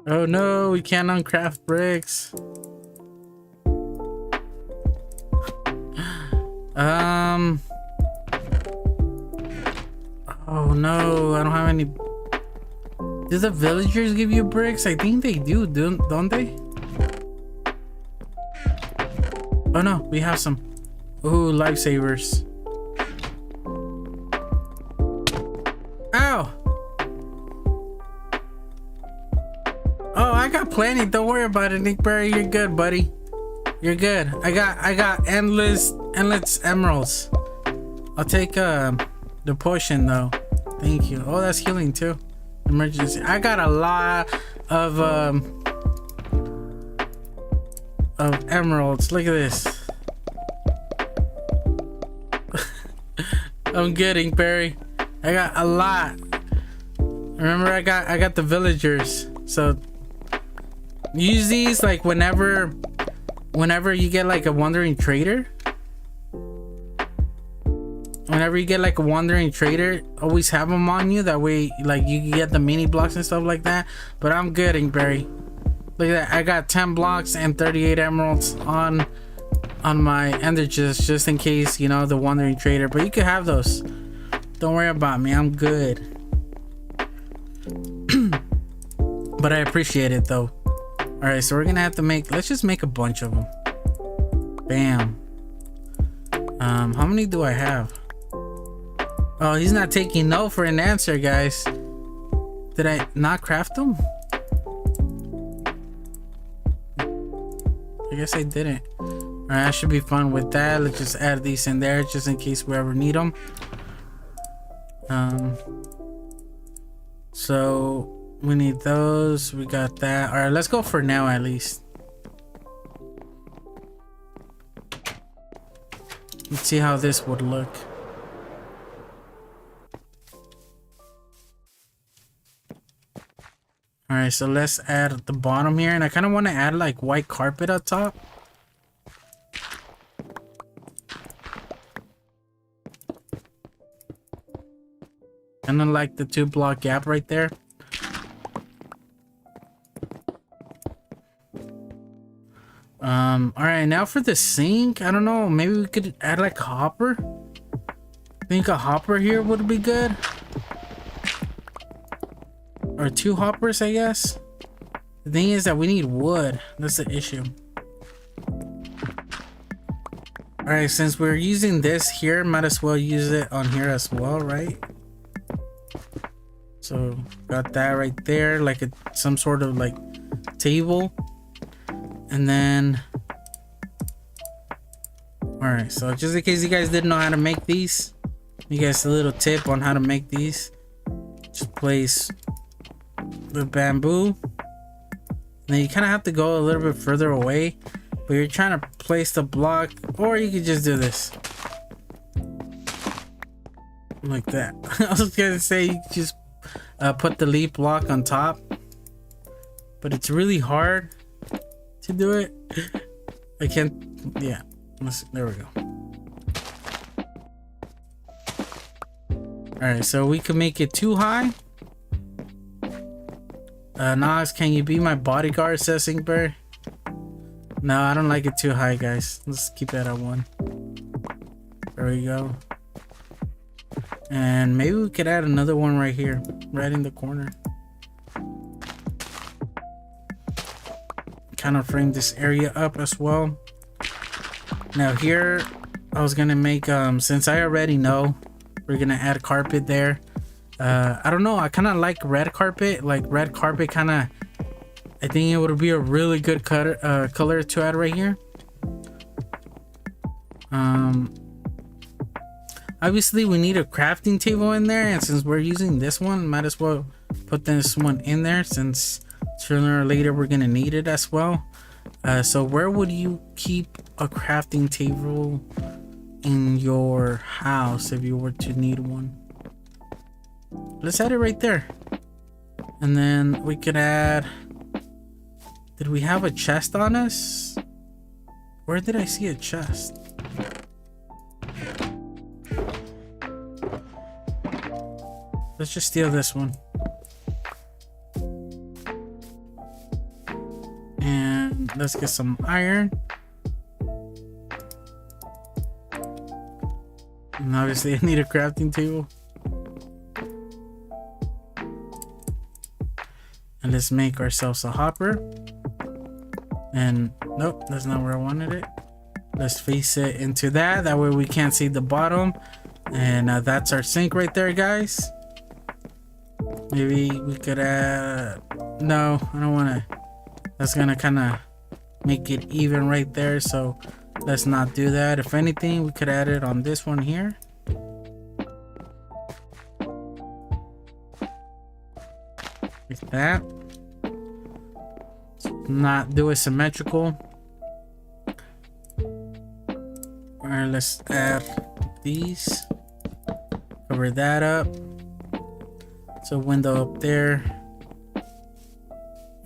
S1: Oh no, we can't uncraft bricks. Oh no, I don't have any. Do the villagers give you bricks? I think they do, don't they? Oh no, we have some. Ooh, lifesavers. Ow! Oh, I got plenty. Don't worry about it, Nick Berry. You're good, buddy. You're good. I got endless emeralds. I'll take the potion though. Thank you. Oh, that's healing too. Emergency. I got a lot of emeralds. Look at this. I'm getting Barry. I got a lot. Remember, I got the villagers. So use these like whenever you get like a wandering trader. Whenever you get like a wandering trader, always have them on you. That way, like, you can get the mini blocks and stuff like that. But I'm good, Inkberry. Look at that. I got 10 blocks and 38 emeralds on my ender chest, just in case, you know, the wandering trader. But you can have those. Don't worry about me. I'm good. But I appreciate it though. All right, so we're gonna have to let's just make a bunch of them. Bam. How many do I have? Oh, he's not taking no for an answer, guys. Did I not craft them? I guess I didn't. Alright, I should be fun with that. Let's just add these in there just in case we ever need them. So we need those. We got that. Alright, let's go for now at least. Let's see how this would look. Alright, so let's add at the bottom here. And I kind of want to add like white carpet up top. Kind of like the 2-block gap right there. Alright, now for the sink. I don't know, maybe we could add like a hopper. I think a hopper here would be good. Or 2 hoppers, I guess. The thing is that we need wood. That's the issue. Alright, since we're using this here, might as well use it on here as well, right? So got that right there, like some sort of like table. And then alright, so just in case you guys didn't know how to make these, you guys a little tip on how to make these. Just place the bamboo, and then you kind of have to go a little bit further away, but you're trying to place the block, or you could just do this like that. I was gonna say you just put the leaf block on top, but it's really hard to do it. I can't. Yeah, there we go. All right, so we can make it too high. Nox, can you be my bodyguard, says Inkberry? No, I don't like it too high, guys. Let's keep that at 1. There we go. And maybe we could add another one right here, right in the corner. Kind of frame this area up as well. Now here, I was gonna make, since I already know, we're gonna add carpet there. I don't know, I kind of like red carpet. Like red carpet kind of, I think it would be a really good color to add right here. Obviously we need a crafting table in there, and since we're using this one, might as well put this one in there, since sooner or later we're gonna need it as well. So where would you keep a crafting table in your house if you were to need one. Let's add it right there. And then we could add, did we have a chest on us? Where did I see a chest? Let's just steal this one. And let's get some iron. And obviously I need a crafting table. And let's make ourselves a hopper. And nope, that's not where I wanted it. Let's face it into that. That way we can't see the bottom. And that's our sink right there, guys. Maybe we could add, no, I don't want to. That's gonna kind of make it even right there, so let's not do that. If anything, we could add it on this one here. Like that. Not do it symmetrical. Alright, let's add these. Cover that up. So window up there.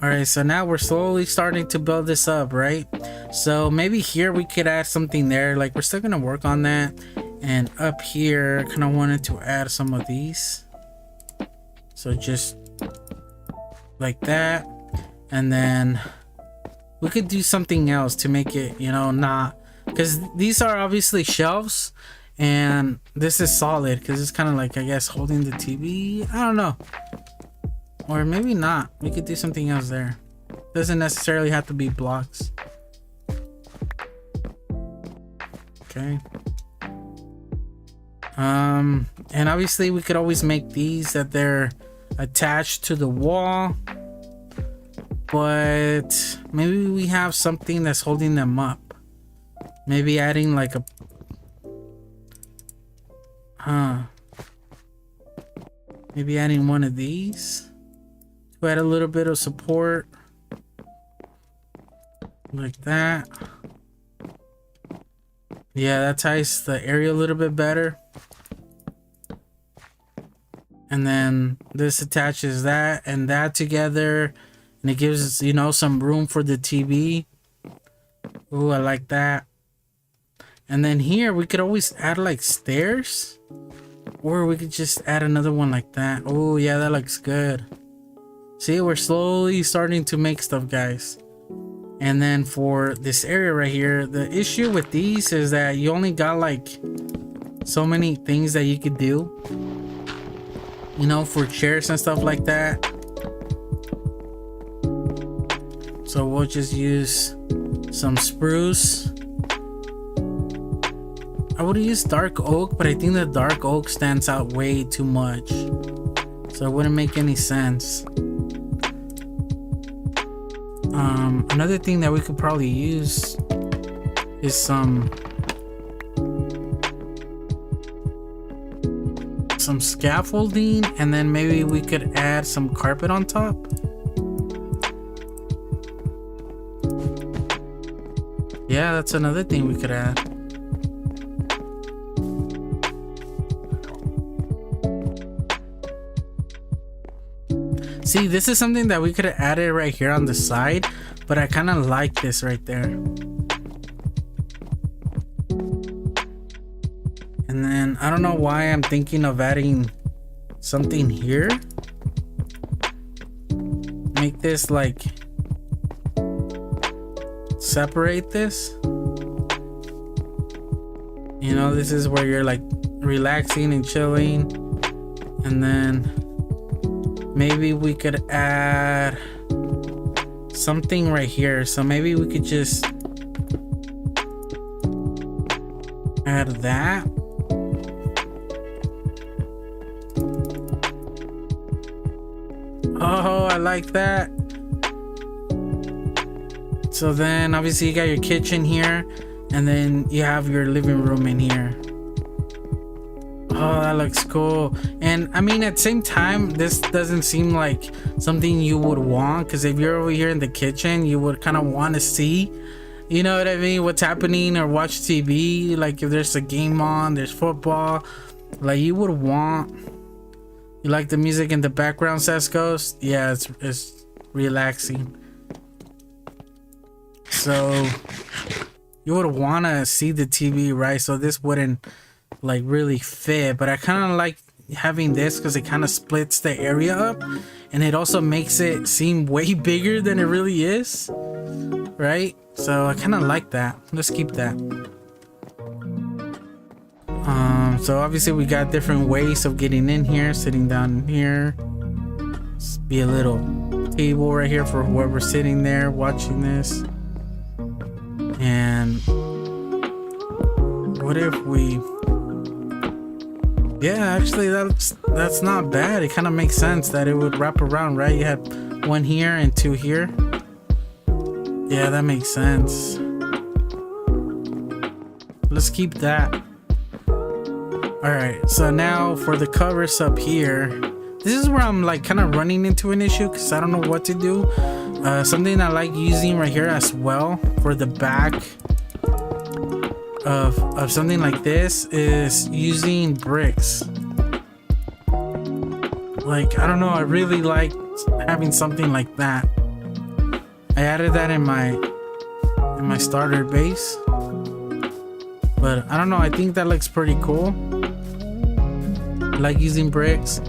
S1: All right, so now we're slowly starting to build this up, right? So maybe here we could add something there. Like, we're still gonna work on that. And up here, I kind of wanted to add some of these. So just like that. And then we could do something else to make it, you know, not, because these are obviously shelves. And this is solid because it's kind of like, I guess, holding the TV. I don't know. Or maybe not. We could do something else there. Doesn't necessarily have to be blocks. Okay. And obviously we could always make these that they're attached to the wall. But maybe we have something that's holding them up. Maybe adding like a maybe adding one of these to add a little bit of support like that. Yeah, that ties the area a little bit better. And then this attaches that and that together, and it gives, you know, some room for the TV. Ooh, I like that. And then here we could always add like stairs, or we could just add another one like that. Oh yeah, that looks good. See, we're slowly starting to make stuff, guys. And then for this area right here, the issue with these is that you only got like so many things that you could do, you know, for chairs and stuff like that. So we'll just use some spruce. I would use dark oak, but I think the dark oak stands out way too much, so it wouldn't make any sense. Another thing that we could probably use is some scaffolding, and then maybe we could add some carpet on top. Yeah, that's another thing we could add. See, this is something that we could have added right here on the side, but I kind of like this right there. And then I don't know why I'm thinking of adding something here. Make this like separate this. You know, this is where you're like relaxing and chilling. And then maybe we could add something right here. So maybe we could just add that. Oh, I like that. So then obviously you got your kitchen here, and then you have your living room in here. Oh, that looks cool. And I mean, at the same time, this doesn't seem like something you would want, because if you're over here in the kitchen, you would kind of want to see, You know what I mean? What's happening, or watch TV. Like if there's a game on, there's football. Like you would want. You like the music in the background, Sescos? Yeah, it's relaxing. So you would want to see the TV, right? So this wouldn't like really fit, but I kind of like having this because it kind of splits the area up, and it also makes it seem way bigger than it really is, right? So I kind of like that. Let's keep that. So obviously we got different ways of getting in here. Sitting down here. Let's be a little table right here for whoever's sitting there watching this. And what if we... Yeah, actually that's not bad. It kind of makes sense that it would wrap around, right? You had one here and two here. Yeah, that makes sense. Let's keep that. Alright, so now for the covers up here. This is where I'm like kind of running into an issue because I don't know what to do. Something I like using right here as well for the back of something like this is using bricks. Like, I don't know, I really like having something like that. I added that in my starter base, but I don't know, I think that looks pretty cool. I like using bricks.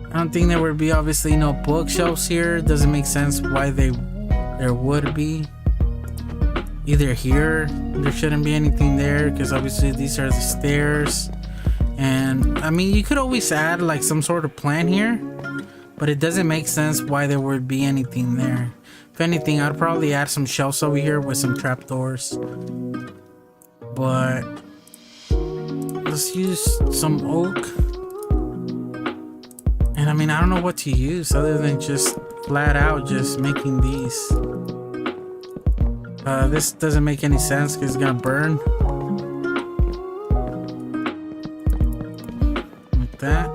S1: I don't think there would be obviously no bookshelves here. It doesn't make sense why there would be. Either here, there shouldn't be anything there because obviously these are the stairs. And I mean, you could always add like some sort of plan here, but it doesn't make sense why there would be anything there. If anything, I'd probably add some shelves over here with some trapdoors. But let's use some oak. And I mean, I don't know what to use other than just flat out just making these. This doesn't make any sense because it's gonna burn. Like that.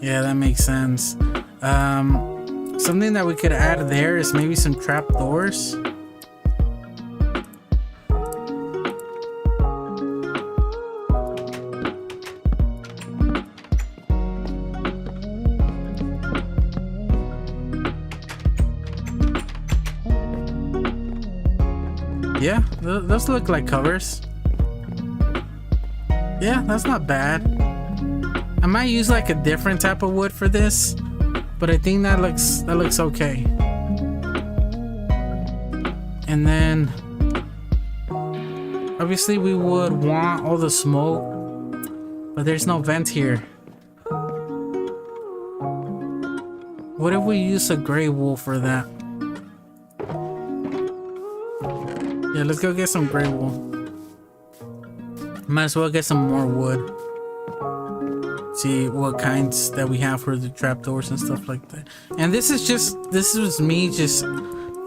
S1: Yeah, that makes sense. Something that we could add there is maybe some trapdoors. Yeah, those look like covers. Yeah, that's not bad. I might use like a different type of wood for this, but I think that looks okay. And then obviously we would want all the smoke, but there's no vent here. What if we use a gray wool for that? Yeah, let's go get some gray wool. Might as well get some more wood. See what kinds that we have for the trapdoors and stuff like that. And this was me just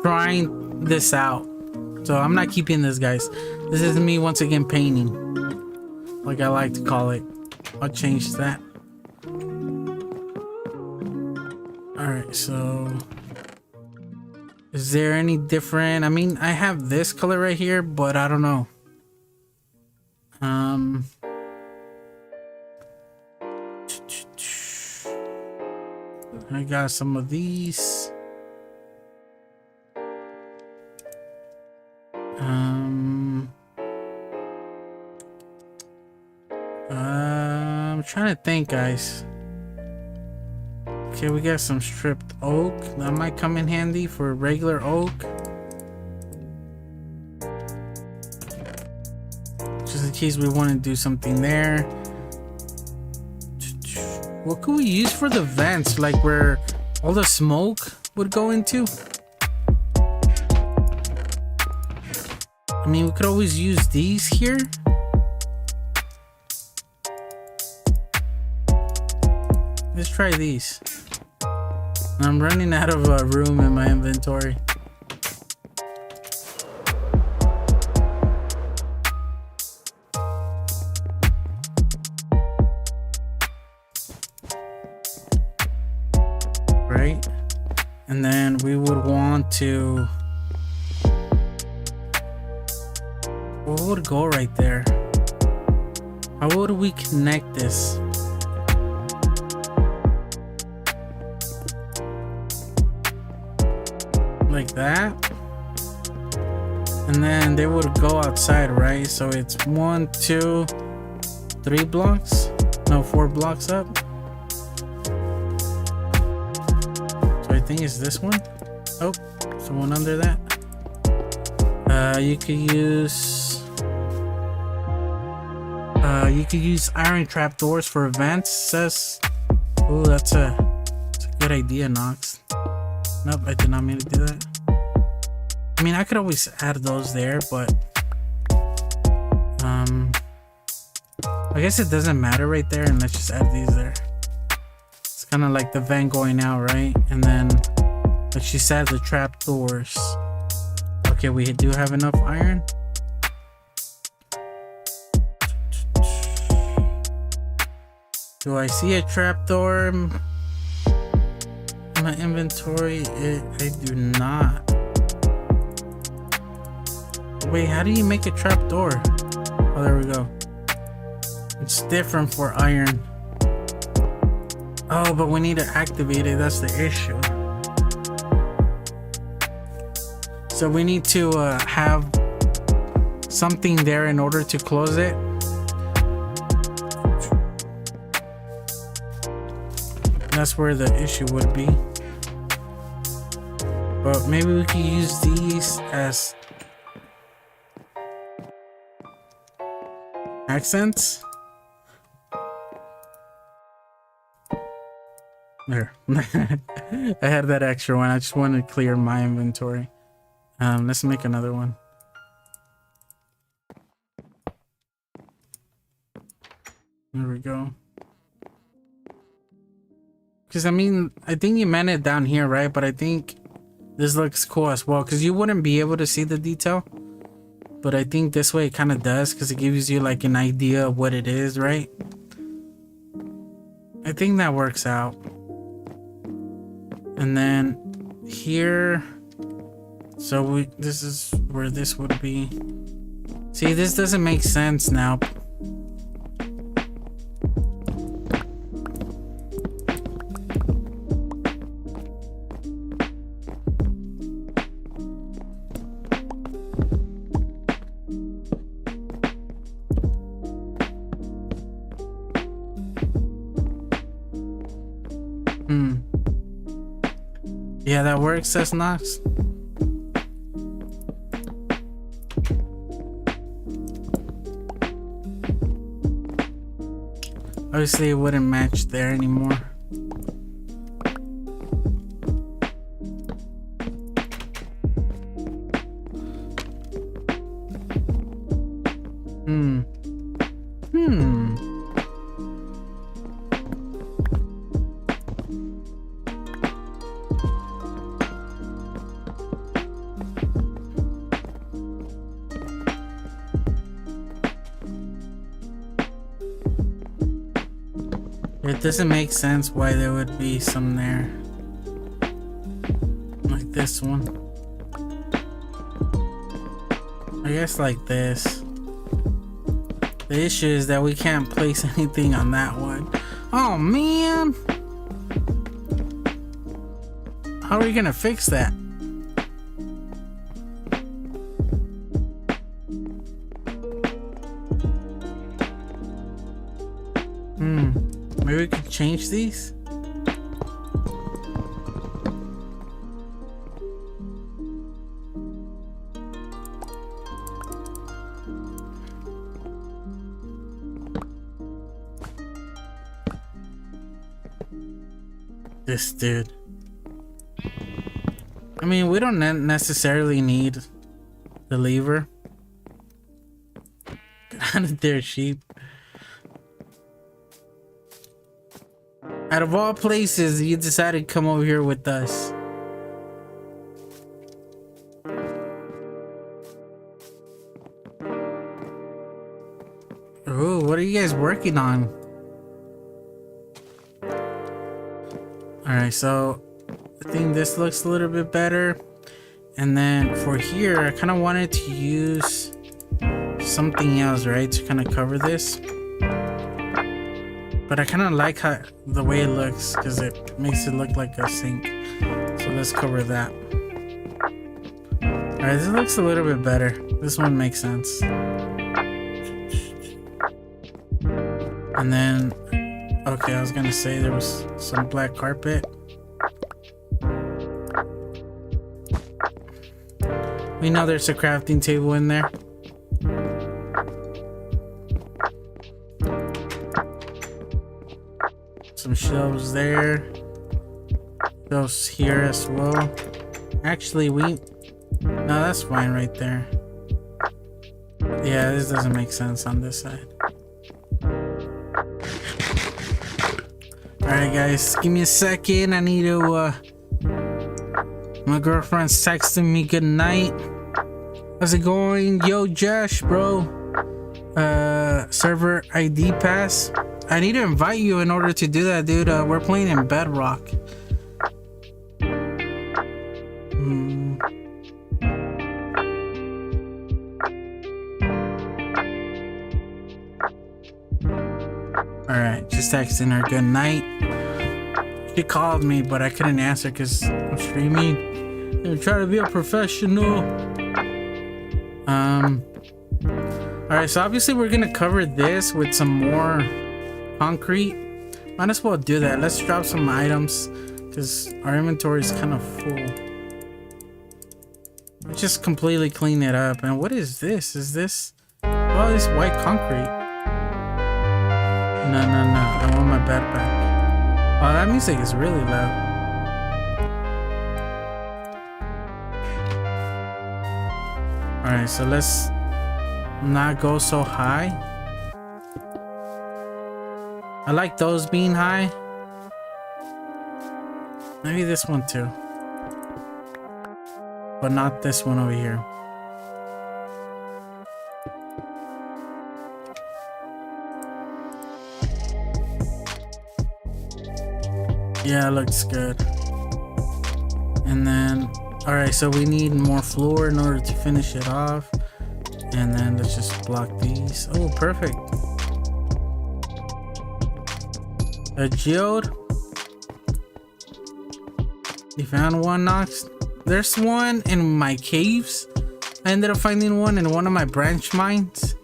S1: trying this out. So I'm not keeping this, guys. This is me once again painting, like I like to call it. I'll change that. Alright, so is there any different? I mean, I have this color right here, but I don't know. I got some of these. I'm trying to think, guys. Okay, we got some stripped oak. That might come in handy for regular oak. Just in case we want to do something there. What could we use for the vents? Like where all the smoke would go into? I mean, we could always use these here. Let's try these. I'm running out of room in my inventory. right? And then we would want to, what would go right there? How would we connect this? Like that. And then they would go outside, right? So it's 1, 2, 3 blocks. No, 4 blocks up. So I think it's this one. Oh, so one under that. You could use iron trapdoors for events. Says, oh, that's a good idea, Nox. Nope, I did not mean to do that. I mean, I could always add those there, but I guess it doesn't matter right there, and let's just add these there. It's kind of like the vent going out, right? And then, like she said, the trap doors. Okay, we do have enough iron. Do I see a trapdoor in my inventory? I do not. Wait, how do you make a trapdoor? Oh, there we go. It's different for iron. Oh, but we need to activate it. That's the issue. So we need to have something there in order to close it. That's where the issue would be. But maybe we can use these as accents. There. I had that extra one. I just wanted to clear my inventory. Let's make another one. There we go. Because I mean, I think you meant it down here, right? But I think this looks cool as well, because you wouldn't be able to see the detail. But I think this way it kind of does, because it gives you like an idea of what it is, right? I think that works out. And then here, so this is where this would be. See, this doesn't make sense now. Yeah, that works, says Nox. Obviously, it wouldn't match there anymore. It doesn't make sense why there would be some there. Like this one. I guess like this. The issue is that we can't place anything on that one. Oh man! How are you gonna fix that? Maybe we could change these? This dude. I mean, we don't necessarily need the lever. Get out of there, sheep. Out of all places, you decided to come over here with us. Ooh, what are you guys working on? Alright, so I think this looks a little bit better. And then for here, I kind of wanted to use something else, right, to kind of cover this. But I kind of like how the way it looks because it makes it look like a sink. So let's cover that. All right, this looks a little bit better. This one makes sense. And then, okay, I was gonna say there was some black carpet. We know there's a crafting table in there. Some shelves there. Shelves here as well. Actually, no, that's fine right there. Yeah, this doesn't make sense on this side. Alright guys, give me a second. I need to my girlfriend's texting me good night. How's it going? Yo Josh, bro. Server ID pass. I need to invite you in order to do that, dude. We're playing in Bedrock. Alright, just texting her good night. She called me, but I couldn't answer because I'm streaming. I'm trying to be a professional. Alright, so obviously we're gonna cover this with some more concrete. Might as well do that. Let's drop some items because our inventory is kind of full. Let's just completely clean it up. And what is this? Is this... oh, this white concrete. No. I want my bed back. Oh, that music is really loud. Alright, so let's not go so high. I like those being high. Maybe this one too. But not this one over here. Yeah, it looks good. And then, alright, so we need more floor in order to finish it off. And then let's just block these. Oh, perfect. A geode. You found one, Nox? There's one in my caves. I ended up finding one in one of my branch mines.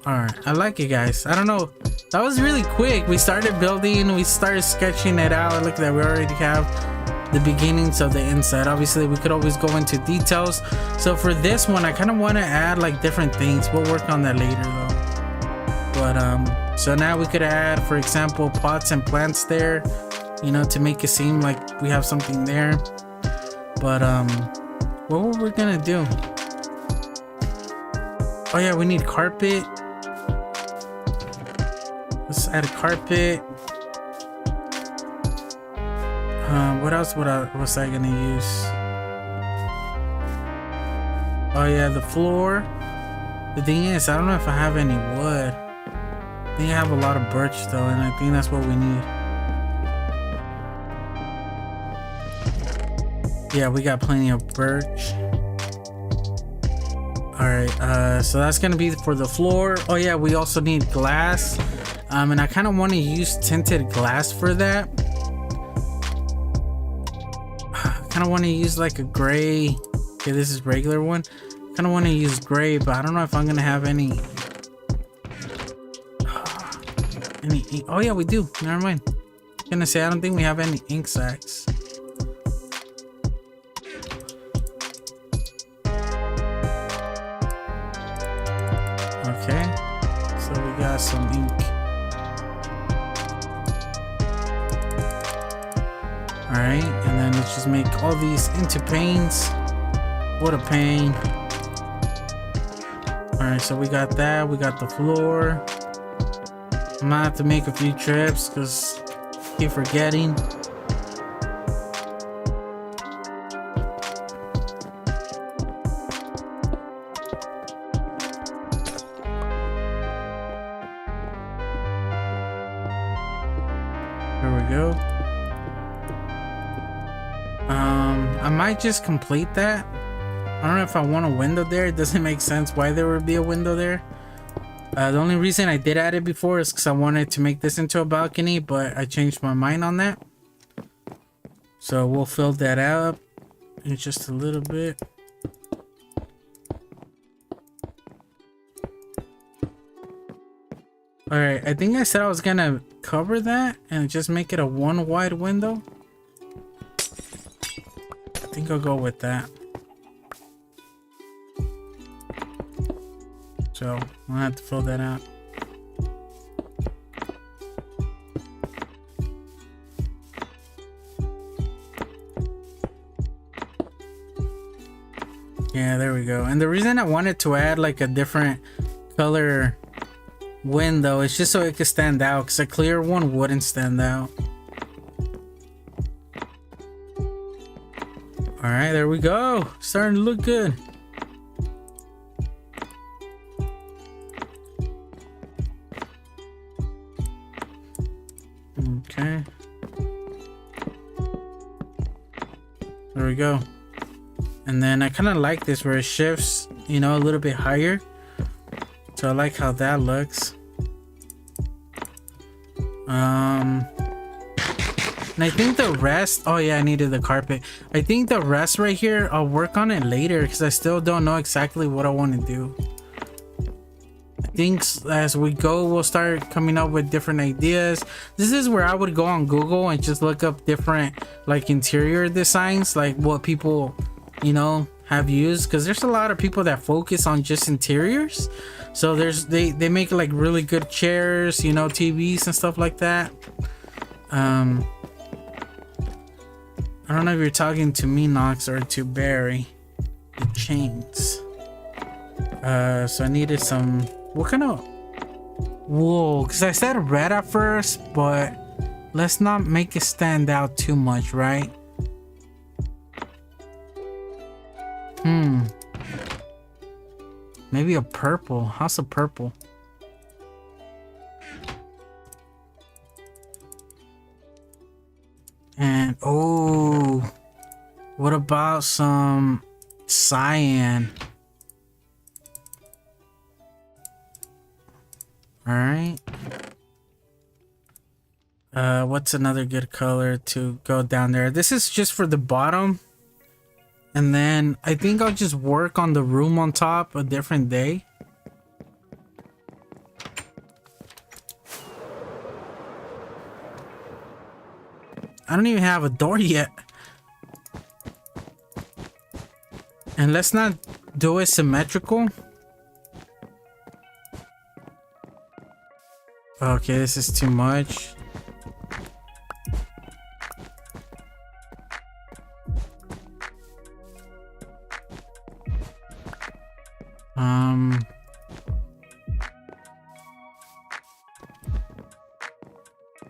S1: Alright, I like it, guys. I don't know. That was really quick. We started building, we started sketching it out. Look at that, we already have the beginnings of the inside. Obviously, we could always go into details. So for this one, I kind of want to add like different things. We'll work on that later though. But so now we could add, for example, pots and plants there, you know, to make it seem like we have something there. But what were we gonna do? Oh yeah, we need carpet. Let's add a carpet. What else was I gonna use? Oh yeah, the floor. The thing is, I don't know if I have any wood. I think I have a lot of birch though, and I think that's what we need. Yeah, we got plenty of birch. Alright, so that's gonna be for the floor. Oh yeah, we also need glass. And I kind of want to use tinted glass for that. I kind of want to use like a gray. Okay, this is regular one. Kind of want to use gray, but I don't know if I'm gonna have any ink. Oh yeah, we do. Never mind. I'm gonna say I don't think we have any ink sacs. Okay, so we got some ink. Alright, and then let's just make all these into panes. What a pain. Alright, so we got that. We got the floor. I'm gonna have to make a few trips because I keep forgetting. There we go. I might just complete that. I don't know if I want a window there. It doesn't make sense why there would be a window there. The only reason I did add it before is because I wanted to make this into a balcony, but I changed my mind on that. So we'll fill that up in just a little bit. Alright, I think I said I was gonna cover that and just make it a one wide window. I think I'll go with that. So I'll have to fill that out. Yeah, there we go. And the reason I wanted to add like a different color window is just so it could stand out, because a clear one wouldn't stand out. All right, there we go. Starting to look good. Okay. There we go. And then I kind of like this where it shifts, you know, a little bit higher. So I like how that looks. And I think the rest, oh yeah, I needed the carpet. I think the rest right here, I'll work on it later because I still don't know exactly what I want to do. I think as we go, we'll start coming up with different ideas. This is where I would go on Google and just look up different like interior designs, like what people, you know, have used, because there's a lot of people that focus on just interiors. So they make like really good chairs, you know, TVs and stuff like that. I don't know if you're talking to me, Nox, or to Barry. The chains. So I needed some, what kind of wool? Because I said red at first, but let's not make it stand out too much, right? Maybe a purple. How's a purple? And oh, what about some cyan? All right. What's another good color to go down there? This is just for the bottom. And then I think I'll just work on the room on top a different day. I don't even have a door yet. And let's not do it symmetrical. Okay, this is too much.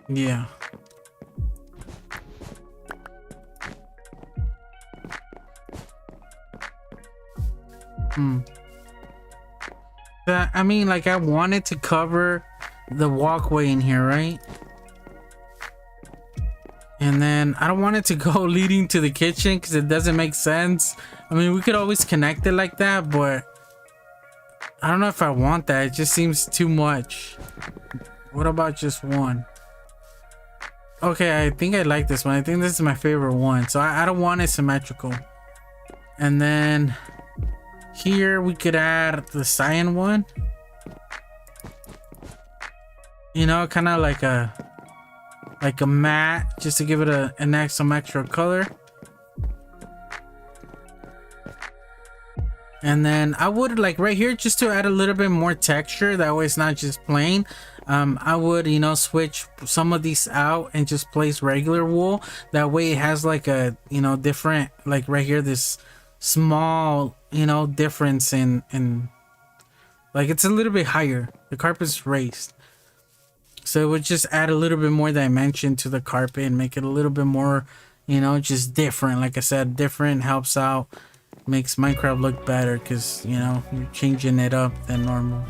S1: Yeah. But I mean, like, I wanted to cover the walkway in here, right? And then I don't want it to go leading to the kitchen because it doesn't make sense. I mean, we could always connect it like that, but I don't know if I want that. It just seems too much. What about just one? Okay, I think I like this one. I think this is my favorite one. So I don't want it symmetrical. And then here we could add the cyan one. You know, kind of like a matte, just to give it some extra color. And then I would like right here just to add a little bit more texture. That way it's not just plain. I would, you know, switch some of these out and just place regular wool. That way it has like a, you know, different, like right here, this small, you know, difference in like it's a little bit higher. The carpet's raised. So it would just add a little bit more dimension to the carpet and make it a little bit more, you know, just different. Like I said, different helps out, makes Minecraft look better because, you know, you're changing it up than normal.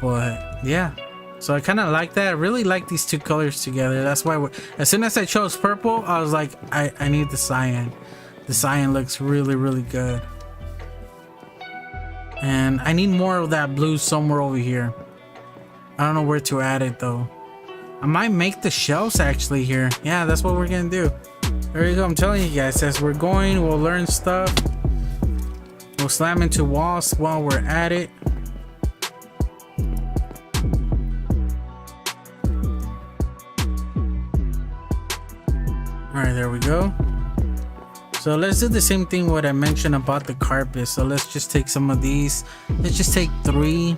S1: But yeah, So I kind of like that. I really like these two colors together. That's why as soon as I chose purple, I was like, I need the cyan. The cyan looks really, really good. And I need more of that blue somewhere over here. I don't know where to add it though. I might make the shelves actually here. Yeah, that's what we're gonna do. There you go. I'm telling you guys, as we're going, we'll learn stuff. We'll slam into walls while we're at it. Alright, there we go. So let's do the same thing what I mentioned about the carpet. So let's just take some of these. Let's just take 3.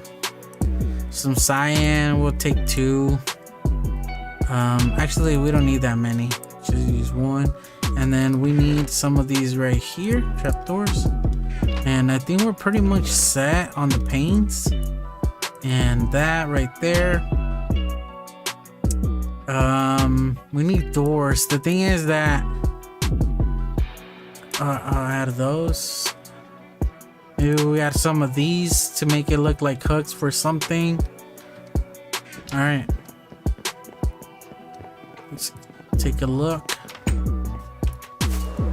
S1: Some cyan, we'll take 2. Actually, we don't need that many. Just use 1. And then we need some of these right here, trapdoors. And I think we're pretty much set on the paints. And that right there. We need doors. The thing is that I'll add those. Maybe we add some of these to make it look like hooks for something. All right, let's take a look.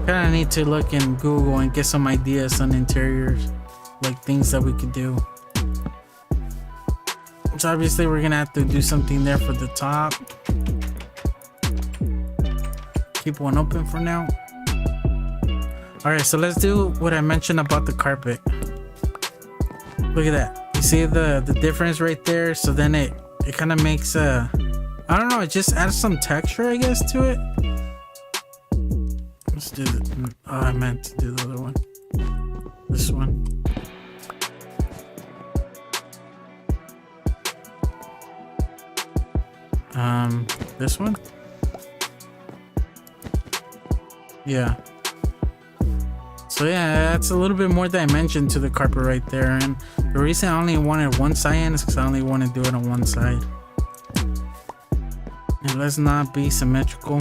S1: Kind of need to look in Google and get some ideas on interiors, like things that we could do. So obviously we're gonna have to do something there for the top. Keep one open for now. All right, so let's do what I mentioned about the carpet. Look at that. You see the difference right there? So then it kind of makes I don't know, it just adds some texture, I guess, to it. Let's do the, oh, I meant to do the other one. This one. This one? Yeah. So yeah, that's a little bit more dimension to the carpet right there. And the reason I only wanted one cyan is because I only want to do it on one side. And let's not be symmetrical.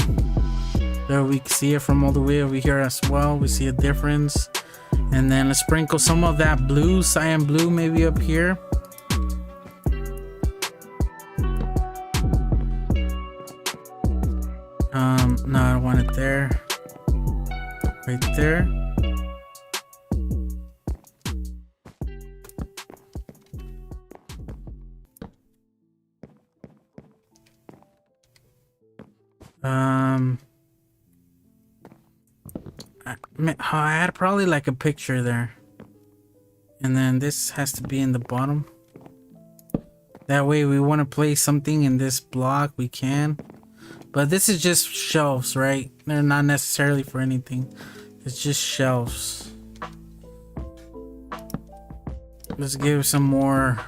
S1: There we can see it from all the way over here as well. We see a difference. And then let's sprinkle some of that blue, cyan blue, maybe up here. No, I don't want it there. Right there. I had probably like a picture there. And then this has to be in the bottom. That way we want to place something in this block, we can. But this is just shelves, right? They're not necessarily for anything. It's just shelves. Let's give some more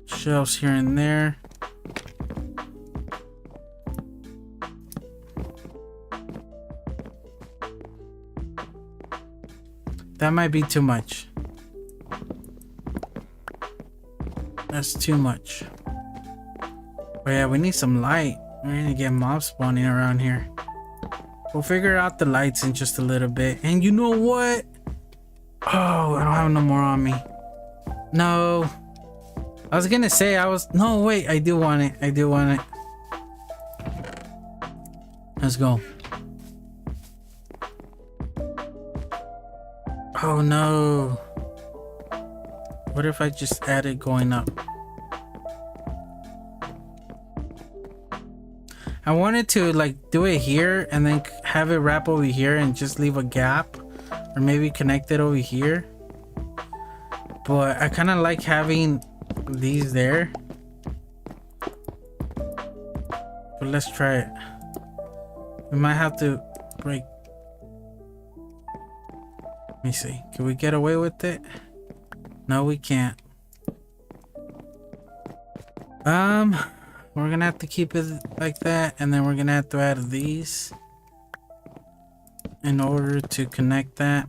S1: shelves here and there. That might be too much. That's too much. Oh yeah, we need some light. We're gonna get mobs spawning around here. We'll figure out the lights in just a little bit. And you know what? Oh, I don't have no more on me. No. I was gonna say no, wait, I do want it. I do want it. Let's go. Oh no. What if I just add it going up? I wanted to like do it here and then have it wrap over here and just leave a gap, or maybe connect it over here. But I kind of like having these there. But let's try it. We might have to break. Let me see. Can we get away with it? No, we can't. We're gonna have to keep it like that, and then we're gonna have to add these in order to connect that.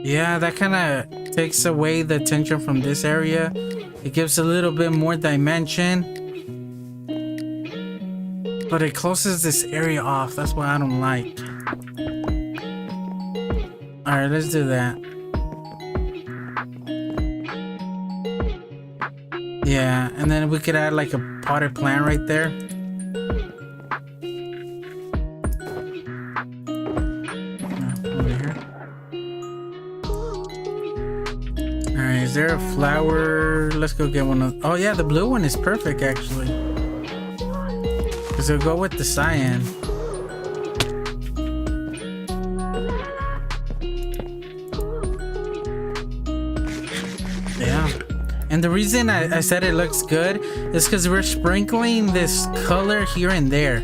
S1: Yeah, that kind of takes away the tension from this area. It gives a little bit more dimension, but it closes this area off. That's what I don't like. All right, let's do that. Yeah, and then we could add like a potted plant right there. Over here. All right, is there a flower? Let's go get one of. Oh yeah, the blue one is perfect actually, because it'll go with the cyan. And the reason I said it looks good is because we're sprinkling this color here and there.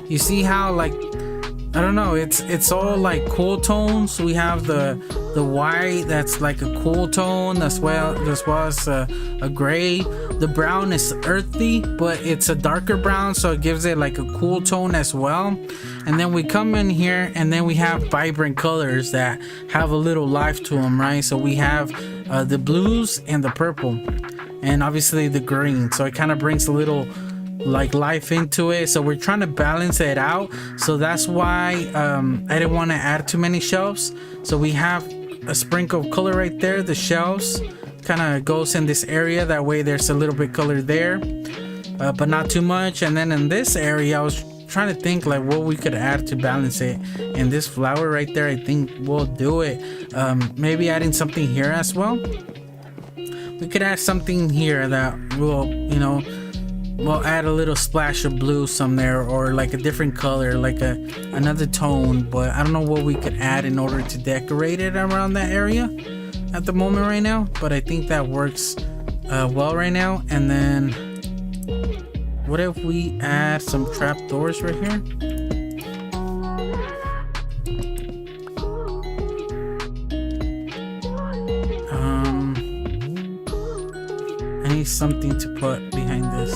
S1: You see how, like, I don't know, it's all like cool tones. We have the white that's like a cool tone as well as a gray. The brown is earthy, but it's a darker brown, so it gives it like a cool tone as well. And then we come in here and then we have vibrant colors that have a little life to them, right? So we have the blues and the purple, and obviously the green, so it kind of brings a little like life into it. So we're trying to balance it out, so that's why I didn't want to add too many shelves. So we have a sprinkle of color right there. The shelves kind of goes in this area, that way there's a little bit color there, but not too much. And then in this area I was trying to think like what we could add to balance it, and this flower right there I think will do it. Maybe adding something here as well. We could add something here that will, you know, we'll add a little splash of blue somewhere, or like a different color, like another tone. But I don't know what we could add in order to decorate it around that area at the moment right now, but I think that works well right now. And then what if we add some trapdoors right here? I need something to put behind this.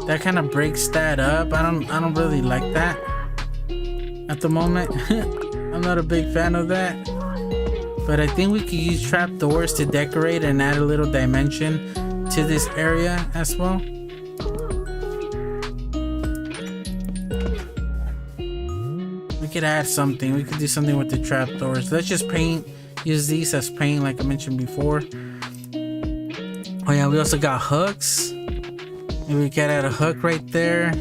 S1: That kind of breaks that up. I don't really like that at the moment. I'm not a big fan of that. But I think we could use trapdoors to decorate and add a little dimension to this area as well. We could add something. We could do something with the trapdoors. Let's just use these as paint like I mentioned before. Oh yeah, we also got hooks. Maybe we could add a hook right there.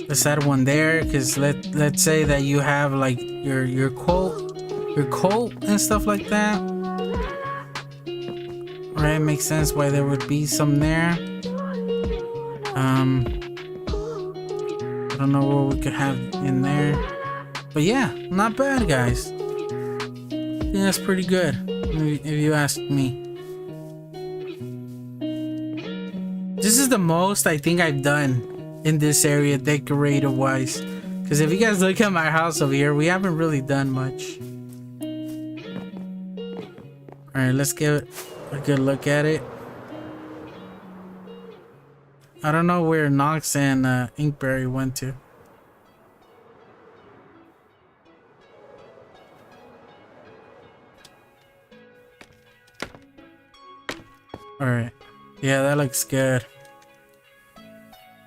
S1: Let's add one there, because let's say that you have like your coat and stuff like that. Right, makes sense why there would be some there. I don't know what we could have in there, but yeah, not bad, guys. I think that's pretty good, if you ask me. This is the most I think I've done in this area decorator wise, because if you guys look at my house over here, we haven't really done much. All right, let's give a good look at it. I don't know where Nox and Inkberry went to. All right, yeah, that looks good.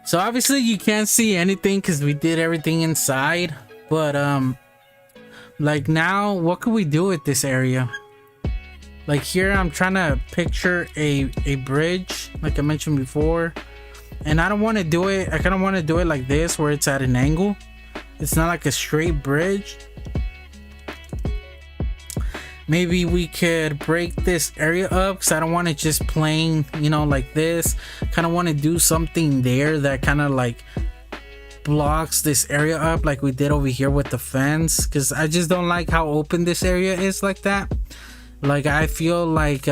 S1: So obviously you can't see anything because we did everything inside, but like now what could we do with this area? Like here I'm trying to picture a bridge like I mentioned before, and I don't want to do it, I kind of want to do it like this where it's at an angle. It's not like a straight bridge. Maybe we could break this area up, because I don't want it just plain, you know, like this. Kind of want to do something there that kind of like blocks this area up like we did over here with the fence, because I just don't like how open this area is like that. Like I feel like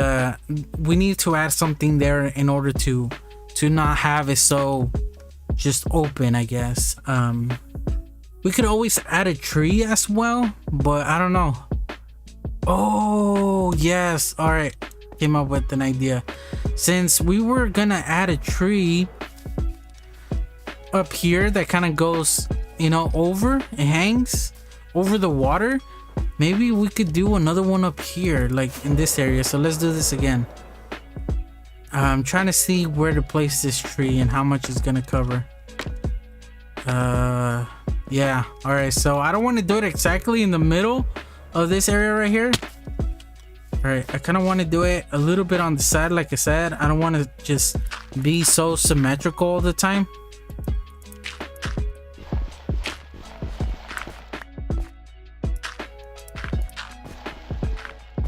S1: we need to add something there in order to not have it so just open, I guess. We could always add a tree as well, but I don't know. Oh yes, all right, came up with an idea. Since we were gonna add a tree up here that kind of goes you know, over, it hangs over the water. Maybe we could do another one up here, like in this area. So let's do this again. I'm trying to see where to place this tree and how much it's gonna cover. Yeah, all right, so I don't want to do it exactly in the middle of this area right here. All right, I kind of want to do it a little bit on the side. Like I said, I don't want to just be so symmetrical all the time.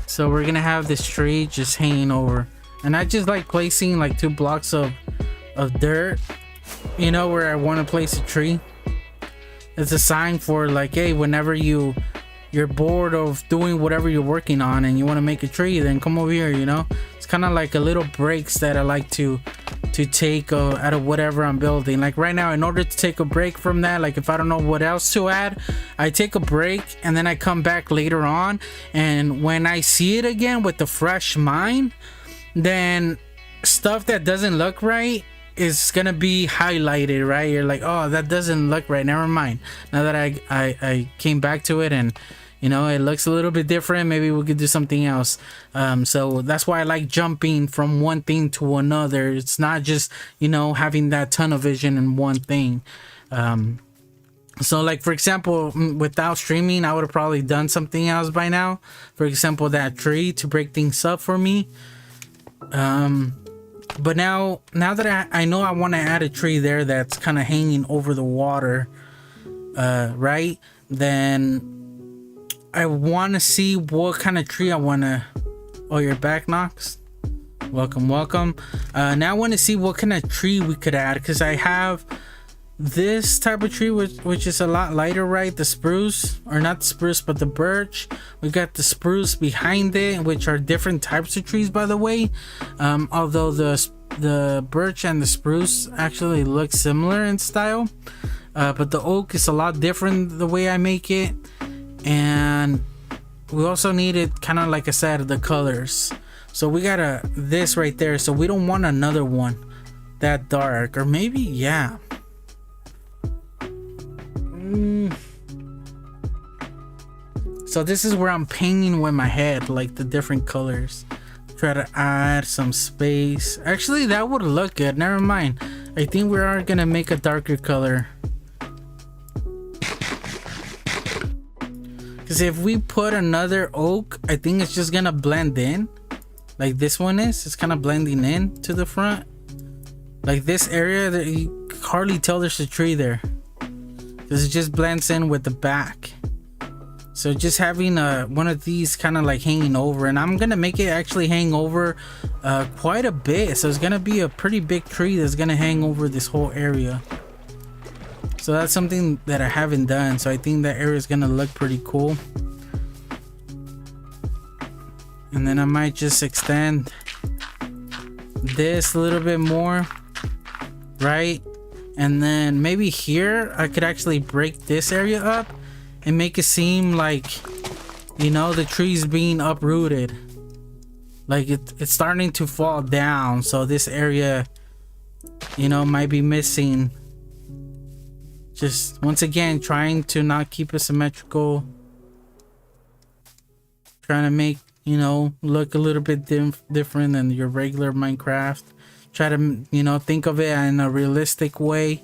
S1: So we're gonna have this tree just hanging over, and I just like placing like 2 blocks of dirt, you know, where I want to place a tree. It's a sign for like, hey, whenever you're bored of doing whatever you're working on and you want to make a tree, then come over here, you know. It's kind of like a little breaks that I like to take out of whatever I'm building. Like right now, in order to take a break from that, like if I don't know what else to add, I take a break and then I come back later on, and when I see it again with the fresh mind, then stuff that doesn't look right is gonna be highlighted, right? You're like, oh, that doesn't look right, never mind. Now that I came back to it and, you know, it looks a little bit different, maybe we could do something else. So that's why I like jumping from one thing to another. It's not just, you know, having that tunnel vision in one thing. So like, for example, without streaming, I would have probably done something else by now. For example, that tree to break things up for me. But now that I know I want to add a tree there that's kind of hanging over the water, right? Then I want to see what kind of tree I want to... Oh, you're back, Knox? Welcome, welcome. Now I want to see what kind of tree we could add, because I have this type of tree which is a lot lighter, right? The spruce, or not the spruce, but the birch. We got the spruce behind it, which are different types of trees, by the way. Although the birch and the spruce actually look similar in style, but the oak is a lot different the way I make it. And we also needed, kind of like I said, the colors. So we got this right there, so we don't want another one that dark. Or maybe, yeah, so this is where I'm painting with my head, like the different colors. Try to add some space. Actually, that would look good. Never mind, I think we are gonna make a darker color, because if we put another oak, I think it's just gonna blend in like this one is. It's kind of blending in to the front, like this area that you hardly tell there's a tree there. This just blends in with the back. So just having one of these kind of like hanging over, and I'm gonna make it actually hang over quite a bit. So it's gonna be a pretty big tree that's gonna hang over this whole area. So that's something that I haven't done. So I think that area is gonna look pretty cool. And then I might just extend this a little bit more, right? And then maybe here I could actually break this area up and make it seem like, you know, the tree's being uprooted, like it's starting to fall down. So this area, you know, might be missing. Just once again trying to not keep it symmetrical, trying to make, you know, look a little bit different than your regular Minecraft. Try to, you know, think of it in a realistic way.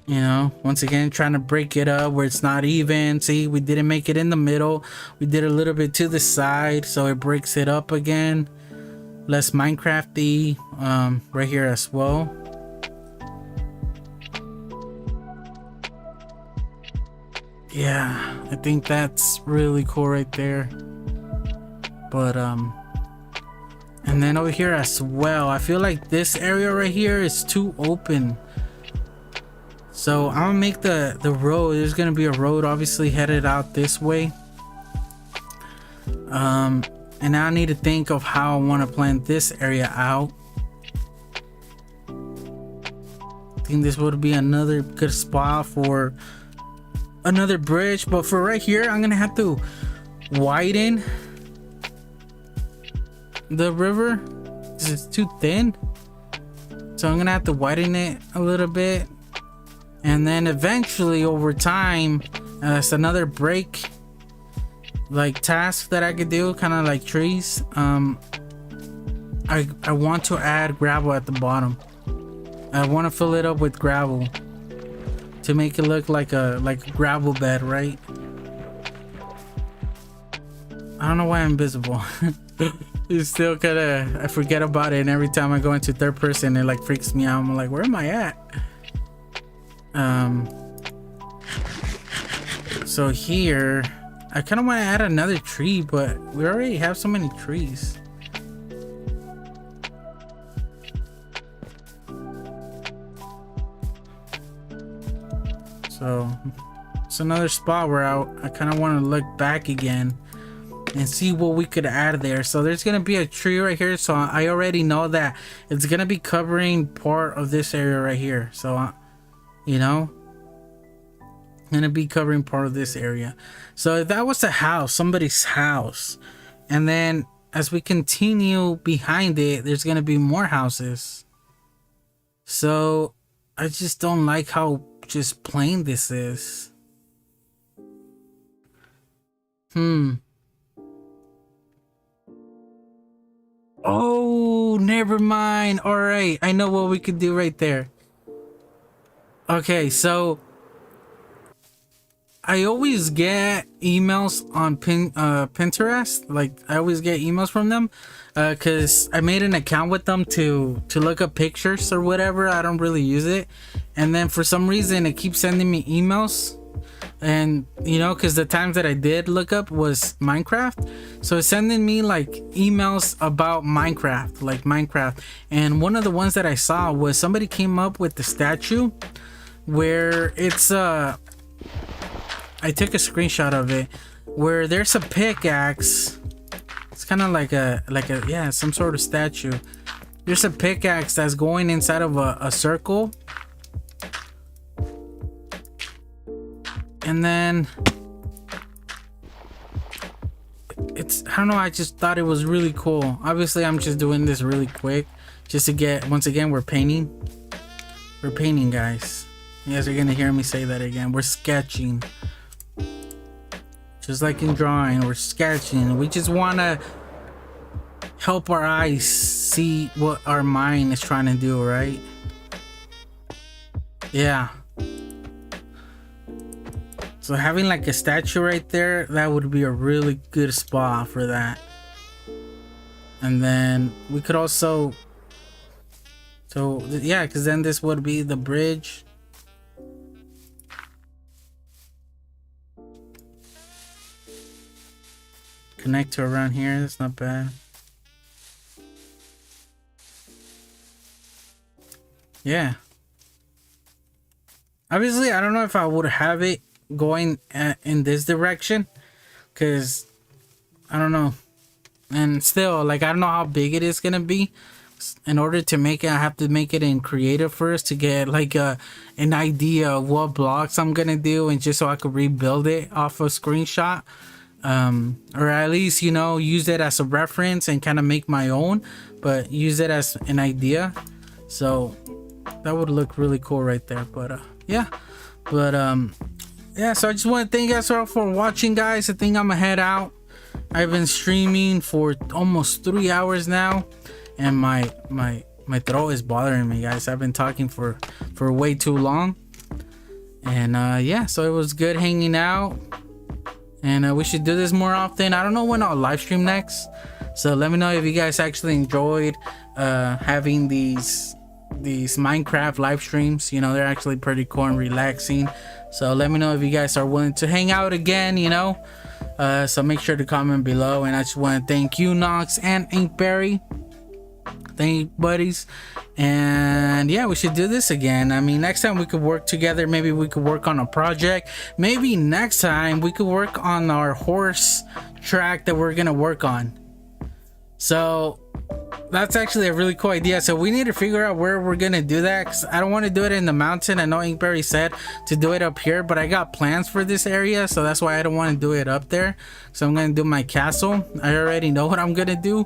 S1: You know, once again, trying to break it up where it's not even. See, we didn't make it in the middle. We did a little bit to the side, so it breaks it up again. Less Minecrafty, right here as well. Yeah, I think that's really cool right there. But and then over here as well, I feel like this area right here is too open. So I'm gonna make the road. There's gonna be a road obviously headed out this way. And now I need to think of how I want to plan this area out. I think this would be another good spot for another bridge, but for right here I'm gonna have to widen the river. This is too thin. So I'm gonna have to widen it a little bit, and then eventually over time, it's another break like task that I could do, kind of like trees. I want to add gravel at the bottom. I want to fill it up with gravel to make it look like a gravel bed, right? I don't know why I'm invisible. It's still I forget about it, and every time I go into third person it like freaks me out. I'm like, where am I at? So here I kind of want to add another tree, but we already have so many trees. So it's another spot where I kind of want to look back again and see what we could add there. So there's gonna be a tree right here, so I already know that it's gonna be covering part of this area right here. So you know, gonna be covering part of this area. So if that was a house, somebody's house, and then as we continue behind it, there's gonna be more houses. So I just don't like how just plain this is. Oh, never mind. All right, I know what we could do right there. Okay, so I always get emails on Pinterest. Like I always get emails from them because I made an account with them to look up pictures or whatever. I don't really use it, and then for some reason it keeps sending me emails. And you know, because the times that I did look up was Minecraft, so it's sending me like emails about Minecraft, like Minecraft. And one of the ones that I saw was somebody came up with the statue where it's I took a screenshot of it where there's a pickaxe. It's kind of like a yeah, some sort of statue. There's a pickaxe that's going inside of a circle. And then it's, I don't know, I just thought it was really cool. Obviously I'm just doing this really quick just to get, once again, we're painting, guys. You guys are gonna hear me say that again. We're sketching, just like in drawing. We're sketching. We just want to help our eyes see what our mind is trying to do, right? Yeah. So having like a statue right there, that would be a really good spot for that. And then we could also, so yeah, because then this would be the bridge. Connect to around here, that's not bad. Yeah. Obviously, I don't know if I would have it going in this direction, because I don't know. And still, like, I don't know how big it is gonna be. In order to make it, I have to make it in creative first to get like an idea of what blocks I'm gonna do, and just so I could rebuild it off a screenshot, or at least, you know, use it as a reference and kind of make my own, but use it as an idea. So that would look really cool right there. But yeah, so I just want to thank you guys all for watching, guys. I think I'm gonna head out. I've been streaming for almost 3 hours now, and my throat is bothering me, guys. I've been talking for way too long. And yeah, so it was good hanging out, and we should do this more often. I don't know when I'll live stream next, so let me know if you guys actually enjoyed having these Minecraft live streams. You know, they're actually pretty cool and relaxing. So let me know if you guys are willing to hang out again, you know. So make sure to comment below. And I just want to thank you, Nox and Inkberry. Thank you, buddies. And yeah, we should do this again. I mean, next time we could work together. Maybe we could work on a project. Maybe next time we could work on our horse track that we're gonna work on. So That's actually a really cool idea. So we need to figure out where we're gonna do that, because I don't want to do it in the mountain. I know Inkberry said to do it up here, but I got plans for this area, so that's why I don't want to do it up there. So I'm gonna do my castle. I already know what I'm gonna do.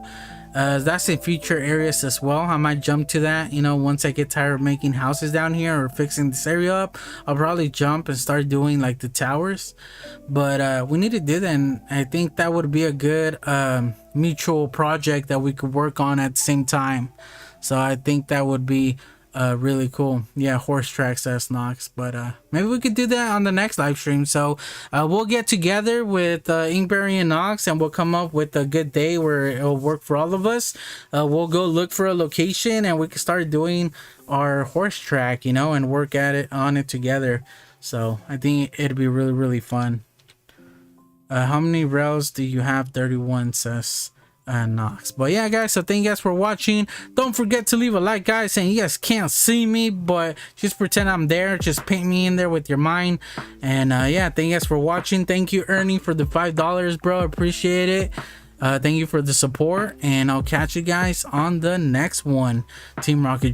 S1: That's in future areas as well. I might jump to that, you know, once I get tired of making houses down here or fixing this area up. I'll probably jump and start doing like the towers, but we need to do that, and I think that would be a good mutual project that we could work on at the same time. So I think that would be really cool. Yeah, horse tracks, says Nox, but maybe we could do that on the next live stream. So we'll get together with Inkberry and Nox, and we'll come up with a good day where it'll work for all of us. We'll go look for a location, and we can start doing our horse track, you know, and work at it on it together. So I think it'd be really, really fun. How many rails do you have? 31, says Nox. But yeah, guys, so thank you guys for watching. Don't forget to leave a like, guys. And you guys can't see me, but just pretend I'm there. Just paint me in there with your mind. And yeah, thank you guys for watching. Thank you, Ernie, for the $5, bro. Appreciate it. Thank you for the support, and I'll catch you guys on the next one. Team Rocket.